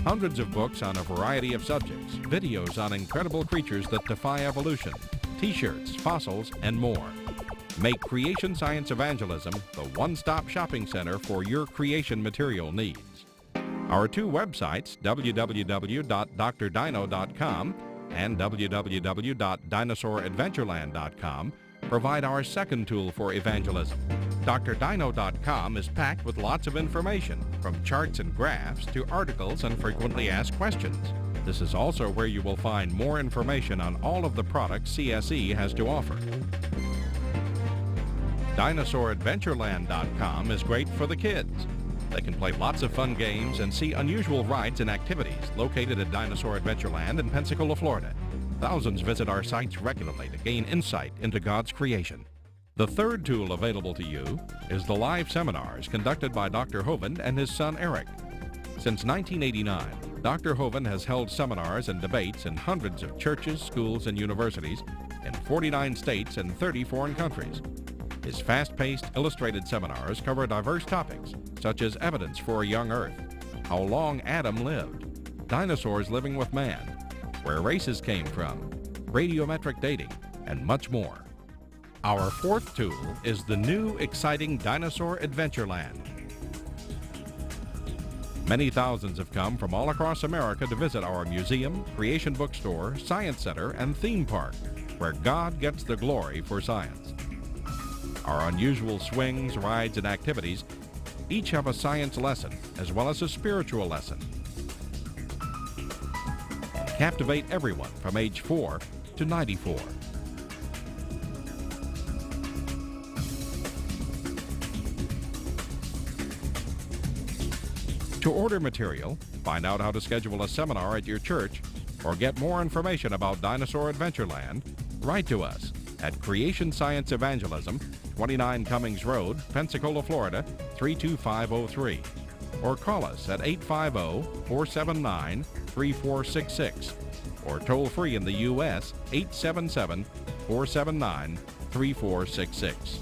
Hundreds of books on a variety of subjects, videos on incredible creatures that defy evolution, t-shirts, fossils, and more. Make Creation Science Evangelism the one-stop shopping center for your creation material needs. Our two websites, www.drdino.com and www.dinosauradventureland.com, provide our second tool for evangelism. drdino.com is packed with lots of information, from charts and graphs to articles and frequently asked questions. This is also where you will find more information on all of the products CSE has to offer. DinosaurAdventureland.com is great for the kids. They can play lots of fun games and see unusual rides and activities located at Dinosaur Adventureland in Pensacola, Florida. Thousands visit our sites regularly to gain insight into God's creation. The third tool available to you is the live seminars conducted by Dr. Hovind and his son Eric. Since 1989, Dr. Hovind has held seminars and debates in hundreds of churches, schools, and universities in 49 states and 30 foreign countries. His fast-paced, illustrated seminars cover diverse topics, such as evidence for a young Earth, how long Adam lived, dinosaurs living with man, where races came from, radiometric dating, and much more. Our fourth tool is the new, exciting Dinosaur Adventureland. Many thousands have come from all across America to visit our museum, creation bookstore, science center, and theme park, where God gets the glory for science. Our unusual swings, rides, and activities each have a science lesson as well as a spiritual lesson. Captivate everyone from age 4 to 94. To order material, find out how to schedule a seminar at your church, or get more information about Dinosaur Adventureland, write to us at Creation Science Evangelism, 29 Cummings Road, Pensacola, Florida, 32503. Or call us at 850-479-3466. Or toll free in the U.S., 877-479-3466.